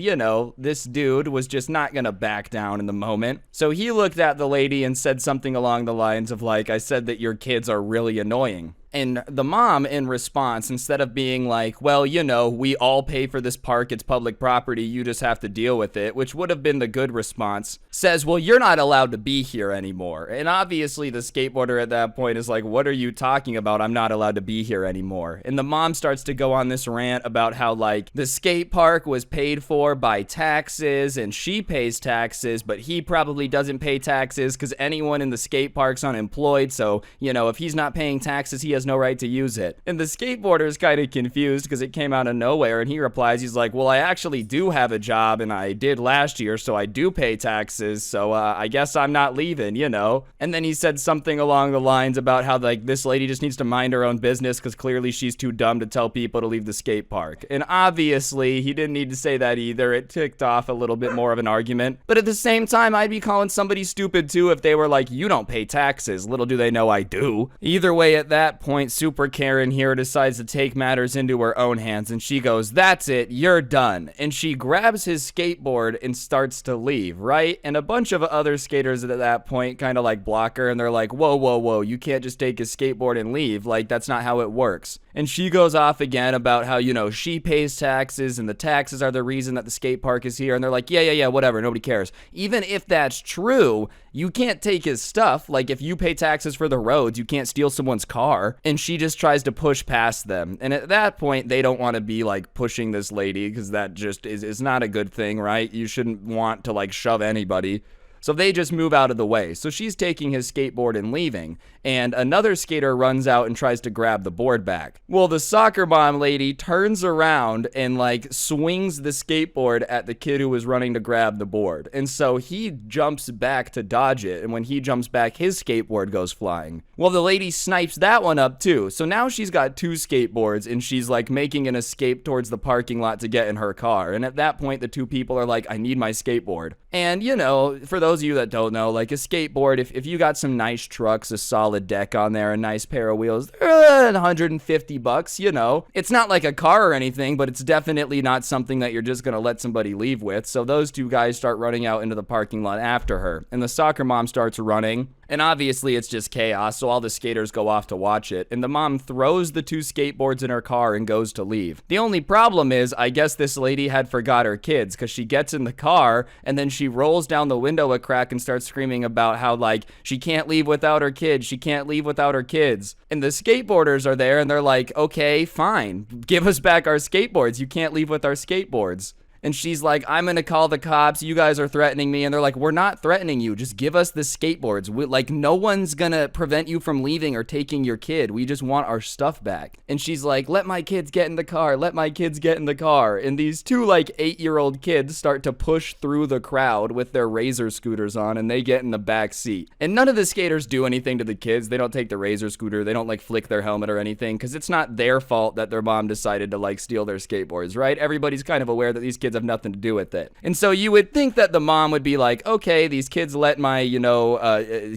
this dude was just not gonna back down in the moment. So he looked at the lady and said something along the lines of like, I said that your kids are really annoying. And the mom, in response, instead of being like, well, we all pay for this park, it's public property, you just have to deal with it, which would have been the good response, says, well, you're not allowed to be here anymore. And obviously the skateboarder at that point is like, what are you talking about? I'm not allowed to be here anymore. And the mom starts to go on this rant about how, like, the skate park was paid for by taxes, and she pays taxes, but he probably doesn't pay taxes because anyone in the skate park's unemployed, so, if he's not paying taxes, he has no right to use it. And the skateboarder is kind of confused because it came out of nowhere, and he replies, he's like, well, I actually do have a job, and I did last year, so I do pay taxes, so I guess I'm not leaving, And then he said something along the lines about how, like, this lady just needs to mind her own business because clearly she's too dumb to tell people to leave the skate park. And obviously, he didn't need to say that either. It ticked off a little bit more of an argument. But at the same time, I'd be calling somebody stupid too if they were like, you don't pay taxes. Little do they know I do. Either way, at that point, point, Super Karen here decides to take matters into her own hands, and she goes, "That's it, you're done." And she grabs his skateboard and starts to leave, right? And a bunch of other skaters at that point kind of like block her, and they're like, "Whoa, whoa, whoa, you can't just take his skateboard and leave. Like, that's not how it works." And she goes off again about how, you know, she pays taxes and the taxes are the reason that the skate park is here. And they're like, yeah, whatever, nobody cares. Even if that's true, you can't take his stuff. Like, if you pay taxes for the roads, you can't steal someone's car. And she just tries to push past them. And at that point, they don't want to be like pushing this lady, because that just is not a good thing, right? You shouldn't want to like shove anybody. So they just move out of the way. So she's taking his skateboard and leaving, and another skater runs out and tries to grab the board back. Well, the soccer mom lady turns around and like swings the skateboard at the kid who was running to grab the board. And so he jumps back to dodge it, and when he jumps back, his skateboard goes flying. Well, the lady snipes that one up too. So now she's got two skateboards, and she's like making an escape towards the parking lot to get in her car. And at that point, the two people are like, "I need my skateboard." And, you know, for those of you that don't know, like a skateboard, if you got some nice trucks, a solid deck on there, a nice pair of wheels, they're $150, you know. It's not like a car or anything, but it's definitely not something that you're just going to let somebody leave with. So those two guys start running out into the parking lot after her, and the soccer mom starts running. And obviously it's just chaos, so all the skaters go off to watch it, and the mom throws the two skateboards in her car and goes to leave. The only problem is, I guess this lady had forgot her kids, because she gets in the car, and then she rolls down the window a crack and starts screaming about how, like, she can't leave without her kids, she can't leave without her kids. And the skateboarders are there, and they're like, "Okay, fine, give us back our skateboards, you can't leave with our skateboards." And she's like, "I'm gonna call the cops, you guys are threatening me." And they're like, "We're not threatening you, just give us the skateboards. Like, no one's gonna prevent you from leaving or taking your kid, we just want our stuff back." And she's like, "Let my kids get in the car, let my kids get in the car." And these two like 8-year-old kids start to push through the crowd with their Razor scooters on, and they get in the back seat. And none of the skaters do anything to the kids. They don't take the Razor scooter, they don't like flick their helmet or anything, because it's not their fault that their mom decided to like steal their skateboards, right? Everybody's kind of aware that these kids have nothing to do with it. And so you would think that the mom would be like, "Okay, these kids let my,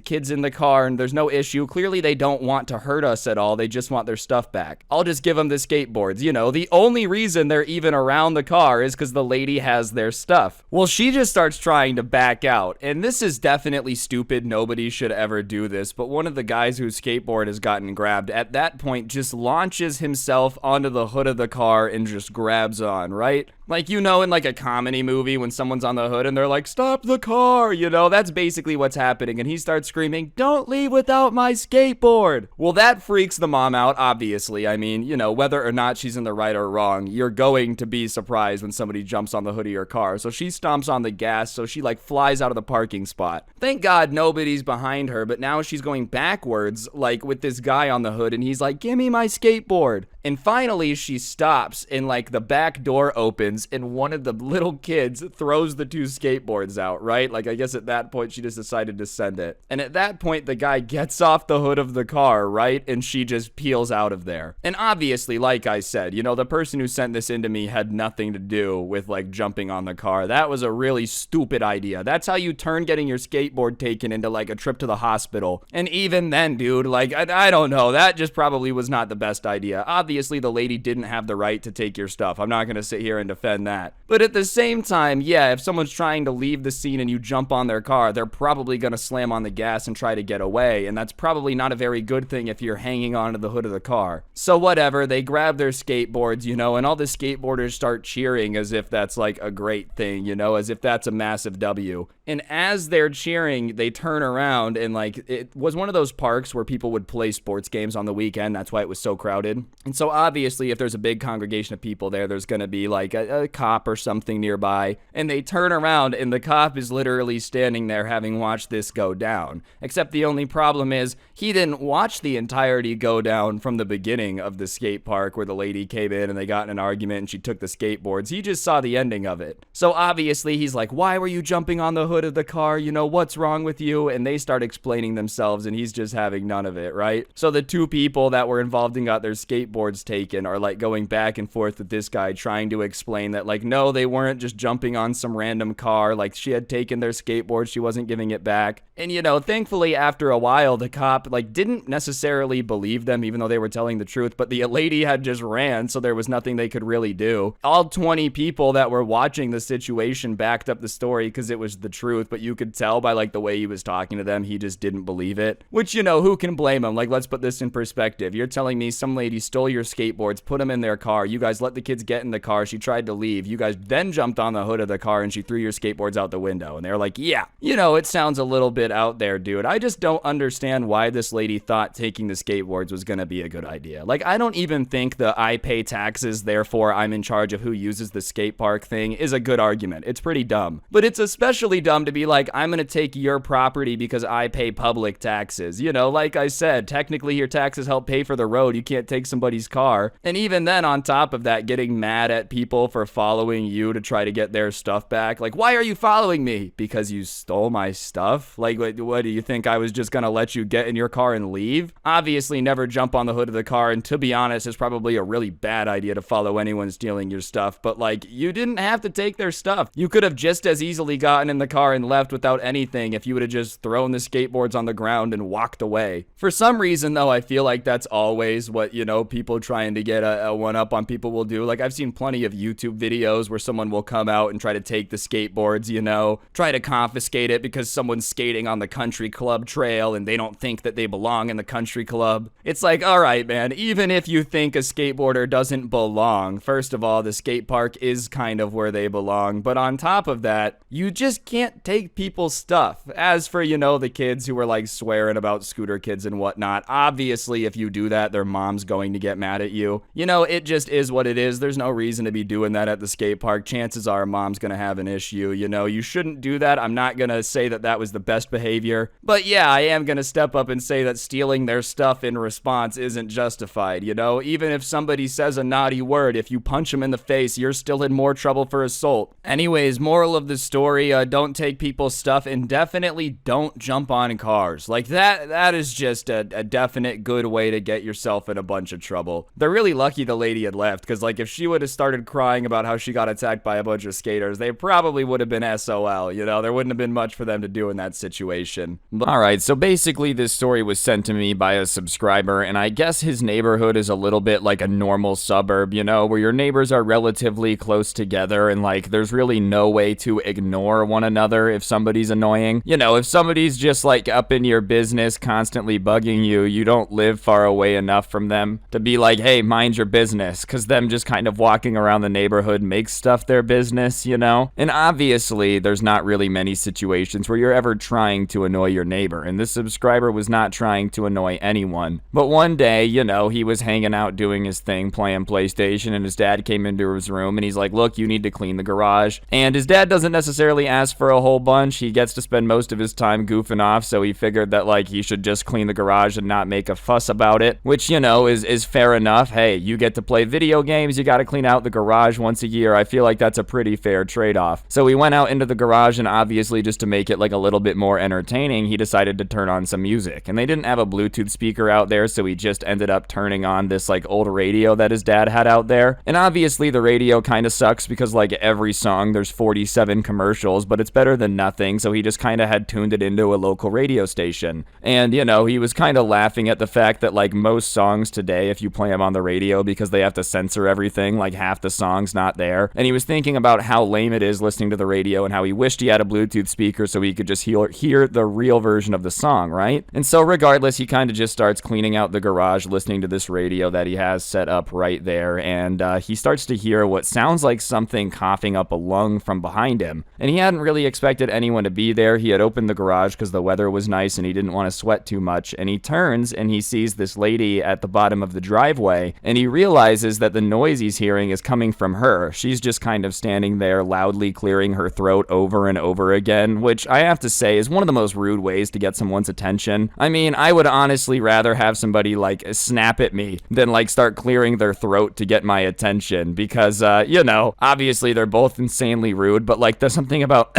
kids in the car and there's no issue. Clearly they don't want to hurt us at all. They just want their stuff back. I'll just give them the skateboards." You know, the only reason they're even around the car is because the lady has their stuff. Well, she just starts trying to back out. And this is definitely stupid. Nobody should ever do this. But one of the guys whose skateboard has gotten grabbed at that point just launches himself onto the hood of the car and just grabs on, right? Like, you know, in like a comedy movie when someone's on the hood and they're like, "Stop the car," you know, that's basically what's happening. And he starts screaming, "Don't leave without my skateboard." Well, that freaks the mom out, obviously. I mean, you know, whether or not she's in the right or wrong, you're going to be surprised when somebody jumps on the hood of your car. So she stomps on the gas, so she like flies out of the parking spot. Thank God nobody's behind her, but now she's going backwards, like with this guy on the hood, and he's like, "Give me my skateboard." And finally she stops, and like the back door opens, and one of the little kids throws the two skateboards out, right? Like, I guess at that point she just decided to send it. And at that point the guy gets off the hood of the car, right? And she just peels out of there. And obviously, like I said, you know, the person who sent this into me had nothing to do with like jumping on the car. That was a really stupid idea. That's how you turn getting your skateboard taken into like a trip to the hospital. And even then, dude, like, I don't know, that just probably was not the best idea. Obviously the lady didn't have the right to take your stuff. I'm not gonna sit here and defend that. But at the same time, yeah, if someone's trying to leave the scene and you jump on their car, they're probably gonna slam on the gas and try to get away, and that's probably not a very good thing if you're hanging onto the hood of the car. So whatever, they grab their skateboards, you know, and all the skateboarders start cheering as if that's like a great thing, you know, as if that's a massive W. And as they're cheering, they turn around, and like, it was one of those parks where people would play sports games on the weekend. That's why it was so crowded. And so obviously if there's a big congregation of people there, there's gonna be like a cop or something nearby. And they turn around, and the cop is literally standing there having watched this go down. Except the only problem is he didn't watch the entirety go down from the beginning of the skate park where the lady came in and they got in an argument and she took the skateboards. He just saw the ending of it. So obviously he's like, "Why were you jumping on the hood of the car? You know, what's wrong with you?" And they start explaining themselves, and he's just having none of it, right? So the two people that were involved and got their skateboards taken are like going back and forth with this guy trying to explain that like, no, know they weren't just jumping on some random car. Like, she had taken their skateboard, she wasn't giving it back. And, you know, thankfully, after a while, the cop, like, didn't necessarily believe them, even though they were telling the truth. But the lady had just ran, so there was nothing they could really do. All 20 people that were watching the situation backed up the story because it was the truth. But you could tell by, like, the way he was talking to them, he just didn't believe it. Which, you know, who can blame him? Like, let's put this in perspective. You're telling me some lady stole your skateboards, put them in their car. You guys let the kids get in the car. She tried to leave. You guys then jumped on the hood of the car and she threw your skateboards out the window. And they're like, yeah. You know, it sounds a little bit out there, dude. I just don't understand why this lady thought taking the skateboards was going to be a good idea. Like, I don't even think the I pay taxes, therefore I'm in charge of who uses the skate park thing is a good argument. It's pretty dumb. But it's especially dumb to be like, I'm going to take your property because I pay public taxes. You know, like I said, technically your taxes help pay for the road. You can't take somebody's car. And even then, on top of that, getting mad at people for following you to try to get their stuff back. Like, why are you following me? Because you stole my stuff? Like, what do you think I was just gonna let you get in your car and leave? Obviously, never jump on the hood of the car, and to be honest, it's probably a really bad idea to follow anyone stealing your stuff, but like, you didn't have to take their stuff. You could have just as easily gotten in the car and left without anything if you would have just thrown the skateboards on the ground and walked away. For some reason, though, I feel like that's always what, you know, people trying to get a one-up on people will do. Like, I've seen plenty of YouTube videos where someone will come out and try to take the skateboards, you know, try to confiscate it because someone's skating on the country club trail and they don't think that they belong in the country club. It's like, all right, man, even if you think a skateboarder doesn't belong, first of all, the skate park is kind of where they belong. But on top of that, you just can't take people's stuff. As for, you know, the kids who were like swearing about scooter kids and whatnot, obviously, if you do that, their mom's going to get mad at you. You know, it just is what it is. There's no reason to be doing that at the skate park. Chances are mom's gonna have an issue. You know, you shouldn't do that. I'm not gonna say that that was the best behavior, but yeah, I am gonna step up and say that stealing their stuff in response isn't justified. You know, even if somebody says a naughty word, if you punch them in the face, you're still in more trouble for assault. Anyways, moral of the story, don't take people's stuff, and definitely don't jump on cars. Like, that is just a definite good way to get yourself in a bunch of trouble. They're really lucky the lady had left, because like, if she would have started crying about how she got attacked by a bunch of skaters, they probably would have been SOL. You know, there wouldn't have been much for them to do in that situation. Alright, so basically this story was sent to me by a subscriber, and I guess his neighborhood is a little bit like a normal suburb, you know, where your neighbors are relatively close together, and like, there's really no way to ignore one another if somebody's annoying. You know, if somebody's just like up in your business constantly bugging you, you don't live far away enough from them to be like, hey, mind your business, because them just kind of walking around the neighborhood makes stuff their business, you know? And obviously, there's not really many situations where you're ever trying to annoy your neighbor, and this subscriber was not trying to annoy anyone. But one day, you know, he was hanging out doing his thing, playing PlayStation, and his dad came into his room, and he's like, look, you need to clean the garage. And his dad doesn't necessarily ask for a whole bunch. He gets to spend most of his time goofing off, so he figured that, like, he should just clean the garage and not make a fuss about it, which, you know, is fair enough. Hey, you get to play video games, you gotta clean out the garage once a year. I feel like that's a pretty fair trade-off. So he went out into the garage, and obviously, just to make it like a little bit more entertaining, he decided to turn on some music. And they didn't have a Bluetooth speaker out there, so he just ended up turning on this like old radio that his dad had out there. And obviously the radio kind of sucks because like every song there's 47 commercials, but it's better than nothing, so he just kind of had tuned it into a local radio station. And you know, he was kind of laughing at the fact that like most songs today, if you play them on the radio, because they have to censor everything, like half the song's not there. And he was thinking about how lame it is listening to the radio and how he wished he had a Bluetooth speaker so he could just hear the real version of the song, right? And so regardless, he kind of just starts cleaning out the garage, listening to this radio that he has set up right there, and he starts to hear what sounds like something coughing up a lung from behind him. And he hadn't really expected anyone to be there. He had opened the garage because the weather was nice and he didn't want to sweat too much, and he turns and he sees this lady at the bottom of the driveway, and he realizes that the noise he's hearing is coming from her. She's just kind of standing there loudly clearing her throat over and over again, which I have to say is one of the most rude ways to get someone's attention. I mean, I would honestly rather have somebody like snap at me than like start clearing their throat to get my attention, because you know, obviously they're both insanely rude, but like there's something about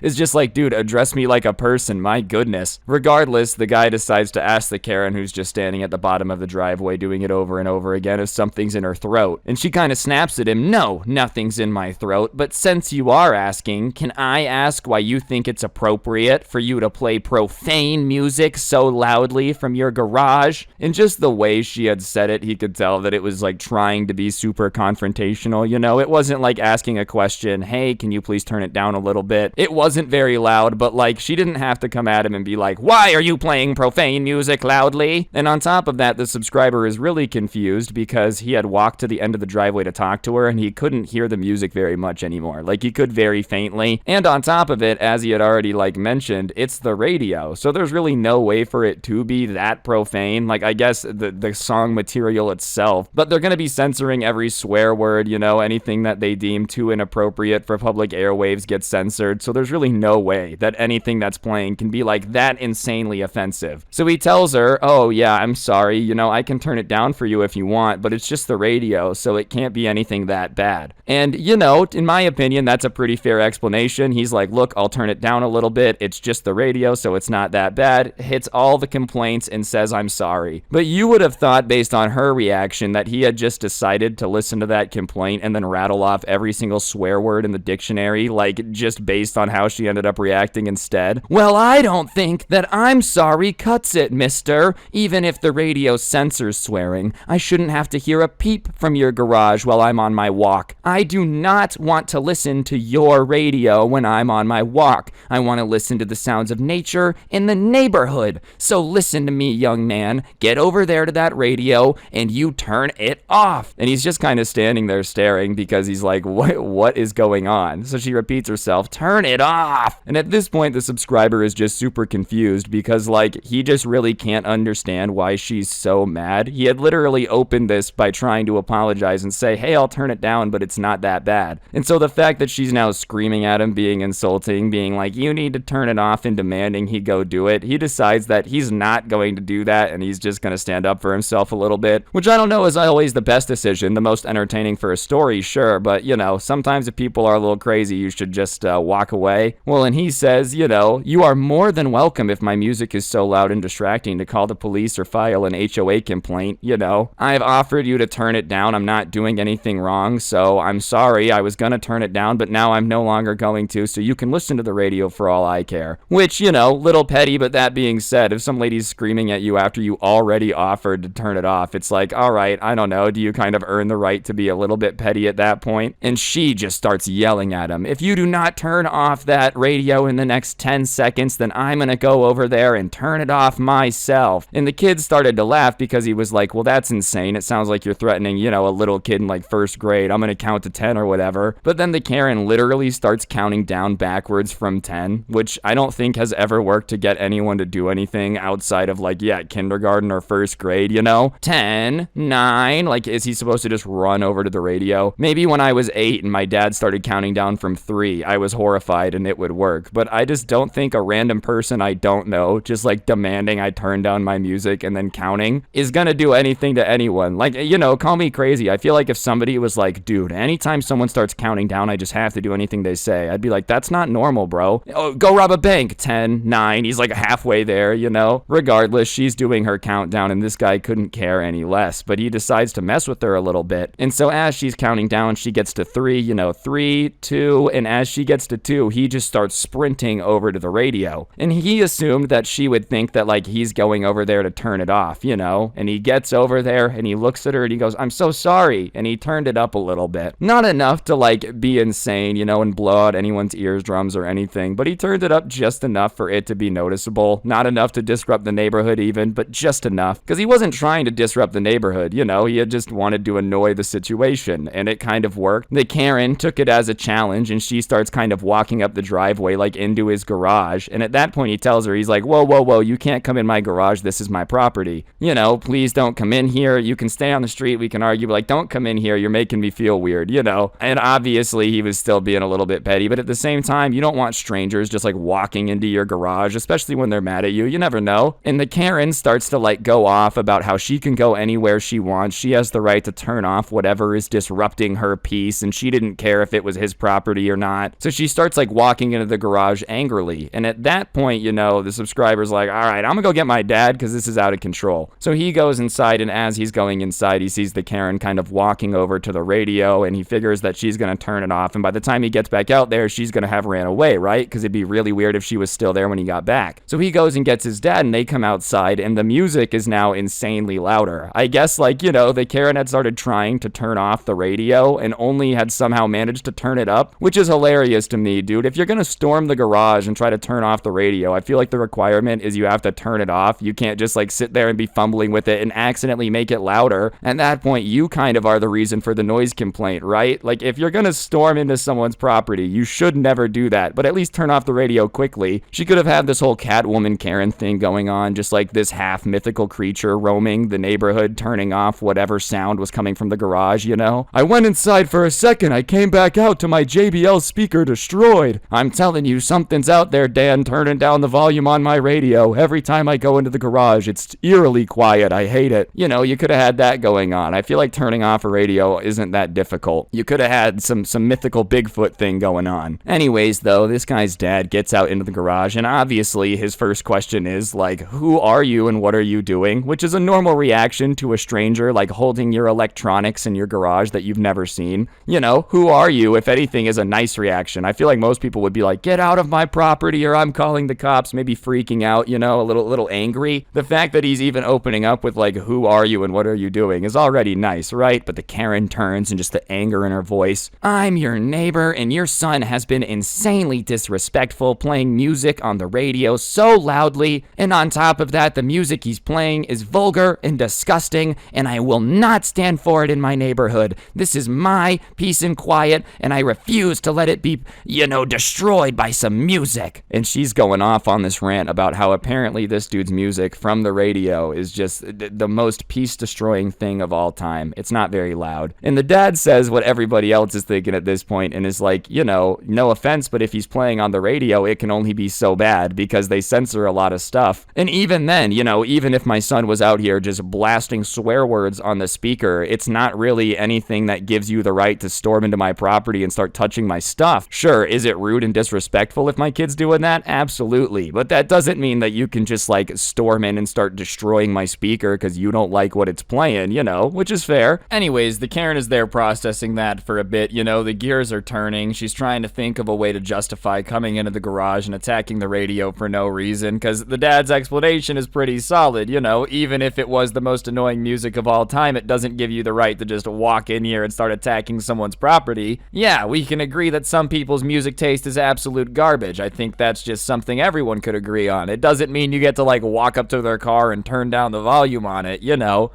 is just like, dude, address me like a person, my goodness. Regardless, the guy decides to ask the Karen who's just standing at the bottom of the driveway doing it over and over again if something's in her throat. And she kind of snaps at him, no, nothing's in my throat, but since you are asking, can I ask why you think it's appropriate for you to play profane music so loudly from your garage? And just the way she had said it, he could tell that it was like trying to be super confrontational, you know? It wasn't like asking a question, hey, can you please turn it down a little bit? It wasn't very loud, but like she didn't have to come at him and be like, why are you playing profane music loudly? And on top of that, the subscriber is really confused because he had walked to the end of the driveway to talk to her and he couldn't hear the music very much anymore. Like he could very faintly. And on top of it, as he had already like mentioned, it's the radio. So there's really no way for it to be that profane. Like I guess the song material itself, but they're going to be censoring every swear word, you know, anything that they deem too inappropriate for public airwaves gets censored. So there's really no way that anything that's playing can be like that insanely offensive. So he tells her, oh yeah, I'm sorry, you know, I can turn it down for you if you want, but it's just the radio, so it can't be anything that bad. And you know, in my opinion, that's a pretty fair explanation. He's like, look, I'll turn it down a little bit. It's just the radio, so it's not that bad. Hits all the complaints and says, I'm sorry. But you would have thought based on her reaction that he had just decided to listen to that complaint and then rattle off every single swear word in the dictionary, like just based on how she ended up reacting instead. Well, I don't think that I'm sorry cuts it, mister. Even if the radio censors swearing, I shouldn't have to hear a peep from your garage while I'm on my walk. I do not want to listen to your radio when I'm on my walk. I want to listen to the sounds of nature in the neighborhood. So listen to me, young man. Get over there to that radio and you turn it off. And he's just kind of standing there staring because he's like, what is going on? So she repeats herself, turn it off. And at this point, the subscriber is just super confused because like he just really can't understand why she's so mad. He had literally opened this by trying to apologize and say, hey, I'll turn it down, but it's not that bad. And so the fact that she's now screaming at him, being insulting, being like, you need to turn it off and demanding he go do it, he decides that he's not going to do that and he's just going to stand up for himself a little bit, which I don't know is always the best decision, the most entertaining for a story, sure, but you know, sometimes if people are a little crazy, you should just walk away. Well, and he says, you know, you are more than welcome if my music is so loud and distracting to call the police or file an HOA complaint, you know. I've offered you to turn it down. I'm not doing anything wrong, so I'm sorry. I was gonna turn it down, but now I'm no longer going to, so you can listen to the radio for all I care. Which, you know, little petty, but that being said, if some lady's screaming at you after you already offered to turn it off, it's like, all right, I don't know, do you kind of earn the right to be a little bit petty at that point? And she just starts yelling at him. If you do not turn off that radio in the next 10 seconds, then I'm gonna go over there and turn it off myself. And the kid started to laugh because he was like, well, that's insane. It sounds like you're threatening, you know, a little kid in like first grade. I'm gonna count to 10 or whatever. But then the Karen literally starts counting down backwards from 10, which I don't think has ever worked to get anyone to do anything outside of like, yeah, kindergarten or first grade, you know? 10, 9, like, is he supposed to just run over to the radio? Maybe when I was 8 and my dad started counting down from 3, I was horrified and it would work. But I just don't think a random person I don't know just like demanding I turn down my music and then counting is gonna do anything to anyone. Like, you know, call me crazy. I feel like if somebody was like, dude, anytime someone starts counting down, I just have to do anything they say, I'd be like, that's not normal, bro. Oh, go rob a bank. 10, 9, he's like halfway there, you know? Regardless, she's doing her countdown and this guy couldn't care any less, but he decides to mess with her a little bit. And so as she's counting down, she gets to 3, you know, 3, 2, and as she gets to 2, he just starts sprinting over to the radio. And he assumed that she would think that like he's going over there to turn it off, you know? And he gets over there and he looks at her and he goes, I'm so sorry. And he turned it up a little bit. Not enough to like be insane, you know, and blow out anyone's eardrums or anything, but he turned it up just enough for it to be noticeable. Not enough to disrupt the neighborhood even, but just enough. Because he wasn't trying to disrupt the neighborhood, you know? He had just wanted to annoy the situation, and it kind of worked. The Karen took it as a challenge, and she starts kind of walking up the driveway, like into his garage, and at that point he tells her, he's like, whoa, whoa, whoa, you can't come in my garage, this is my property. You know, please don't come in here, you can stay on the street, we can argue, but like, don't come in here, you're making me feel weird, you know? And obviously he was still being a little bit petty, but at the same time, you don't want strangers just like walking into your garage, especially when they're mad at you, you never know. And the Karen starts to like go off about how she can go anywhere she wants, she has the right to turn off whatever is disrupting her peace, and she didn't care if it was his property or not. So she starts like walking into the garage angrily. And at that point, the subscriber's like, all right, I'm gonna go get my dad because this is out of control. So he goes inside, and as he's going inside, he sees the Karen kind of walking over to the radio, and he figures that she's gonna turn it off. And by the time he gets back out there, she's gonna have ran away, right? Because it'd be really weird if she was still there when he got back. So he goes and gets his dad, and they come outside, and the music is now insanely louder. I guess the Karen had started trying to turn off the radio and only had somehow managed to turn it up, which is hilarious to me, dude. If you're gonna storm the garage and try to turn off the radio, I feel like the requirement is you have to turn it off. You can't just sit there and be fumbling with it and accidentally make it louder. At that point, you kind of are the reason for the noise complaint, right? If you're gonna storm into someone's property, you should never do that, but at least turn off the radio quickly. She could have had this whole Catwoman Karen thing going on, just this half mythical creature roaming the neighborhood, turning off whatever sound was coming from the garage, I went inside for a second, I came back out to my JBL speaker destroyed. I'm telling you, something's out there, Dan, turning down the volume on my radio. Every time I go into the garage, it's eerily quiet. I hate it. You could have had that going on. I feel like turning off a radio isn't that difficult. You could have had some mythical Bigfoot thing going on. Anyways, though, this guy's dad gets out into the garage, and obviously his first question is who are you and what are you doing? Which is a normal reaction to a stranger holding your electronics in your garage that you've never seen. Who are you, if anything, is a nice reaction. I feel like most people would be like, get out of my property, or I'm calling the cops, maybe freaking out, a little angry. The fact that he's even opening up with who are you and what are you doing is already nice, right? But the Karen turns, and just the anger in her voice. I'm your neighbor, and your son has been insanely disrespectful, playing music on the radio so loudly, and on top of that, the music he's playing is vulgar and disgusting, and I will not stand for it in my neighborhood. This is my peace and quiet, and I refuse to let it be, destroyed by some music. And she's going off on this rant about how apparently this dude's music from the radio is just the most peace-destroying thing of all time. It's not very loud. And the dad says what everybody else is thinking at this point, and is like, no offense, but if he's playing on the radio, it can only be so bad because they censor a lot of stuff. And even then, even if my son was out here just blasting swear words on the speaker, it's not really anything that gives you the right to storm into my property and start touching my stuff. Sure, is it rude and disrespectful if my kid's doing that? Absolutely. But that doesn't mean that you can just storm in and start destroying my speaker because you don't like what it's playing, which is fair. Anyways, the Karen is there processing that for a bit, the gears are turning. She's trying to think of a way to justify coming into the garage and attacking the radio for no reason, because the dad's explanation is pretty solid, even if it was the most annoying music of all time, it doesn't give you the right to just walk in here and start attacking someone's property. Yeah, we can agree that some people's music taste is absolute garbage. I think that's just something everyone could agree on. It doesn't mean you get to walk up to their car and turn down the volume on it,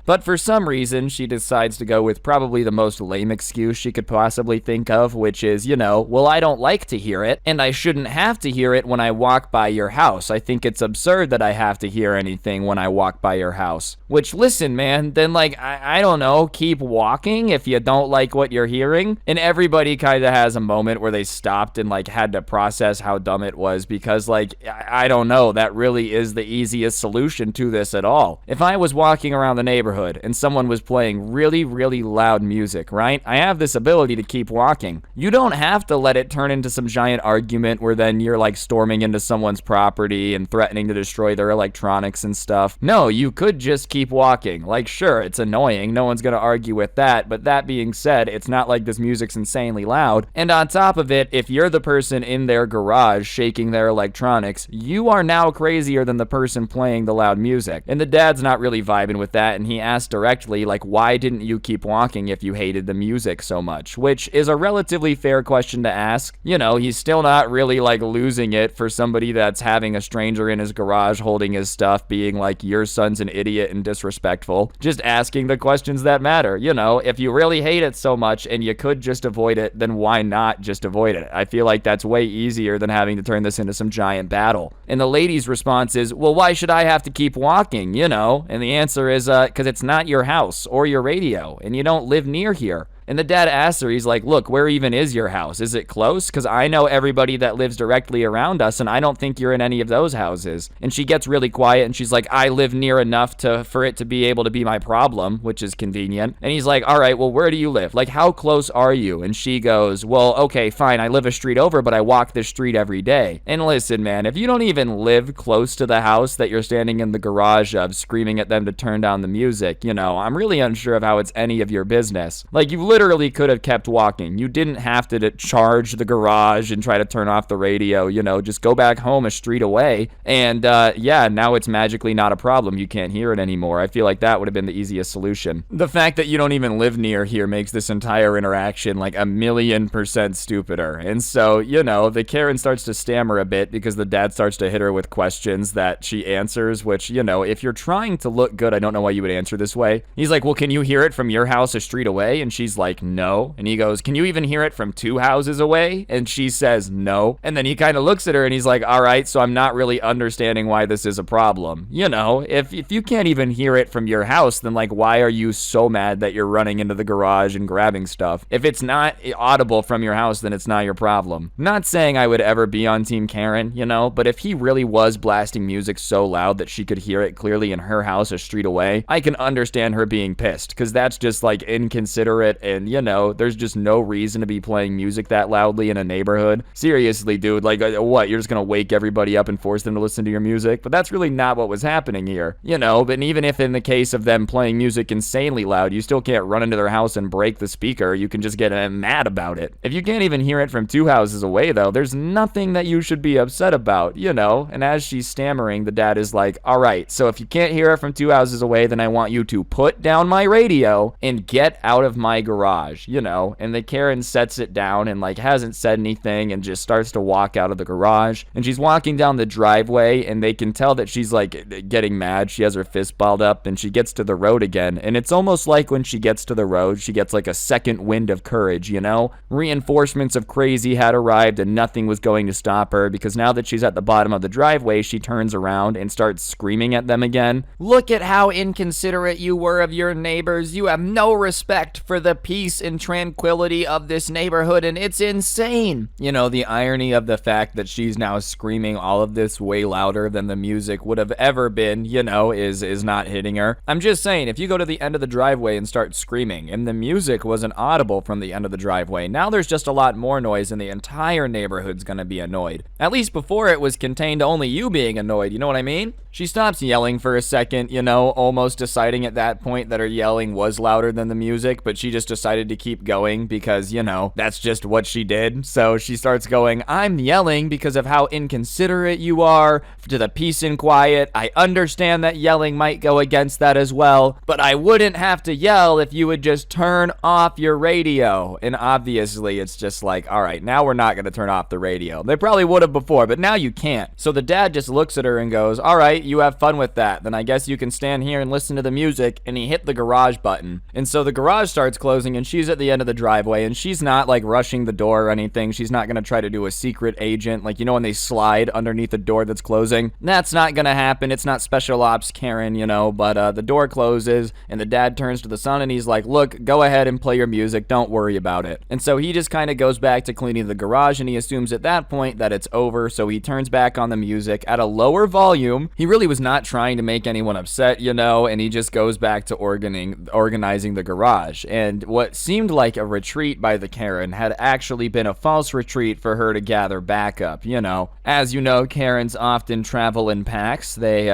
But for some reason, she decides to go with probably the most lame excuse she could possibly think of, which is, well, I don't like to hear it, and I shouldn't have to hear it when I walk by your house. I think it's absurd that I have to hear anything when I walk by your house. Which, listen, man, then I don't know, keep walking if you don't like what you're hearing. And everybody kind of has a moment where they stopped and had to process how dumb it was, because I don't know, that really is the easiest solution to this at all. If I was walking around the neighborhood and someone was playing really, really loud music, right? I have this ability to keep walking. You don't have to let it turn into some giant argument where then you're storming into someone's property and threatening to destroy their electronics and stuff. No, you could just keep walking. Sure, it's annoying, no one's gonna argue with that, but that being said, it's not like this music's insanely loud. And on top of it, if you're the person in their garage shaking their electronics, you are now crazier than the person playing the loud music. And the dad's not really vibing with that, and he asked directly, why didn't you keep walking if you hated the music so much? Which is a relatively fair question to ask. He's still not really losing it for somebody that's having a stranger in his garage holding his stuff being your son's an idiot and disrespectful. Just asking the questions that matter. If you really hate it so much and you could just avoid it, then why not just avoid it? I feel like that's way easier than having to turn this into some giant battle. And the lady's response is, well, why should I have to keep walking, And the answer is, because it's not your house or your radio, and you don't live near here. And the dad asks her, he's like, look, where even is your house? Is it close? Because I know everybody that lives directly around us, and I don't think you're in any of those houses. And she gets really quiet, and she's like, I live near enough for it to be able to be my problem, which is convenient. And he's like, all right, well, where do you live? Like, how close are you? And she goes, well, okay, fine, I live a street over, but I walk this street every day. And listen, man, if you don't even live close to the house that you're standing in the garage of, screaming at them to turn down the music, you know, I'm really unsure of how it's any of your business. Like, you literally could have kept walking. You didn't have to charge the garage and try to turn off the radio, you know, just go back home a street away. And yeah, now it's magically not a problem. You can't hear it anymore. I feel like that would have been the easiest solution. The fact that you don't even live near here makes this entire interaction like 1,000,000% stupider. And so, you know, the Karen starts to stammer a bit because the dad starts to hit her with questions that she answers, which, you know, if you're trying to look good, I don't know why you would answer this way. He's like, well, can you hear it from your house a street away? And she's like, no. And he goes, can you even hear it from 2 houses away? And she says, no. And then he kind of looks at her and he's like, all right, so I'm not really understanding why this is a problem. You know, if you can't even hear it from your house, then like, why are you so mad that you're running into the garage and grabbing stuff? If it's not audible from your house, then it's not your problem. Not saying I would ever be on Team Karen, you know, but if he really was blasting music so loud that she could hear it clearly in her house a street away, I can understand her being pissed, because that's just like inconsiderate, and you know, there's just no reason to be playing music that loudly in a neighborhood. Seriously, dude, like what, you're just gonna wake everybody up and force them to listen to your music? But that's really not what was happening here, you know. But even if in the case of them playing music insanely loud, you still can't run into their house and break the speaker. You can just get mad about it. If you can't even hear it from 2 houses away, though, there's nothing that you should be upset about, you know. And as she's stammering, the dad is like, all right, so if you can't hear it from 2 houses away, then I want you to put down my radio and get out of my garage, you know. And the Karen sets it down and like hasn't said anything and just starts to walk out of the garage. And she's walking down the driveway, and they can tell that she's like getting mad. She has her fist balled up, and she gets to the road again. And it's almost like when she gets to the road, she gets like a second wind of courage, you know. Reinforcements of crazy had arrived, and nothing was going to stop her, because now that she's at the bottom of the driveway, she turns around and starts screaming at them again. Look at how inconsiderate you were of your neighbors. You have no respect for the peace and tranquility of this neighborhood, and it's insane. You know, the irony of the fact that she's now screaming all of this way louder than the music would have ever been, you know, is not hitting her. I'm just saying, if you go to the end of the driveway and start screaming, and the music wasn't audible from the end of the driveway, now there's just a lot more noise, and the entire neighborhood's gonna be annoyed. At least before, it was contained to only you being annoyed, you know what I mean? She stops yelling for a second, you know, almost deciding at that point that her yelling was louder than the music, but she just decided to keep going because, you know, that's just what she did. So she starts going, I'm yelling because of how inconsiderate you are to the peace and quiet. I understand that yelling might go against that as well, but I wouldn't have to yell if you would just turn off your radio. And obviously it's just like, all right, now we're not going to turn off the radio. They probably would have before, but now you can't. So the dad just looks at her and goes, all right, you have fun with that. Then I guess you can stand here and listen to the music. And he hit the garage button. And so the garage starts closing, and she's at the end of the driveway, and she's not like rushing the door or anything. She's not going to try to do a secret agent, like, you know, when they slide underneath the door that's closing. That's not going to happen. It's not special ops Karen, you know, but the door closes, and the dad turns to the son, and he's like, look, go ahead and play your music. Don't worry about it. And so he just kind of goes back to cleaning the garage, and he assumes at that point that it's over. So he turns back on the music at a lower volume. He really was not trying to make anyone upset, you know, and he just goes back to organizing the garage. And what seemed like a retreat by the Karen had actually been a false retreat for her to gather backup, you know. As you know, Karens often travel in packs. They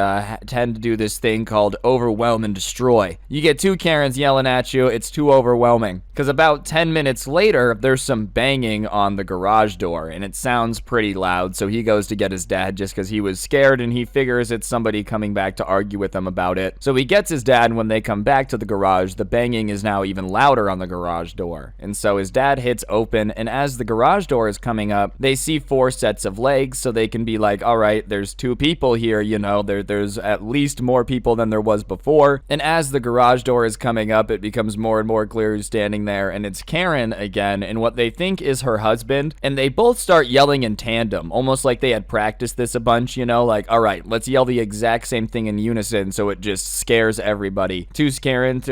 tend to do this thing called overwhelm and destroy. You get 2 Karens yelling at you, it's too overwhelming. Because about 10 minutes later, there's some banging on the garage door, and it sounds pretty loud, so he goes to get his dad just because he was scared, and he figures it's somebody coming back to argue with him about it. So he gets his dad, and when they come back to the garage, the banging is now even louder on the garage door. And so his dad hits open, and as the garage door is coming up, they see 4 sets of legs, so they can be like, all right, there's 2 people here, you know, there's at least more people than there was before. And as the garage door is coming up, it becomes more and more clear who's standing there, and it's Karen again, and what they think is her husband, and they both start yelling in tandem, almost like they had practiced this a bunch, you know, like, all right, let's yell the exact same thing in unison, so it just scares everybody. Two Karens,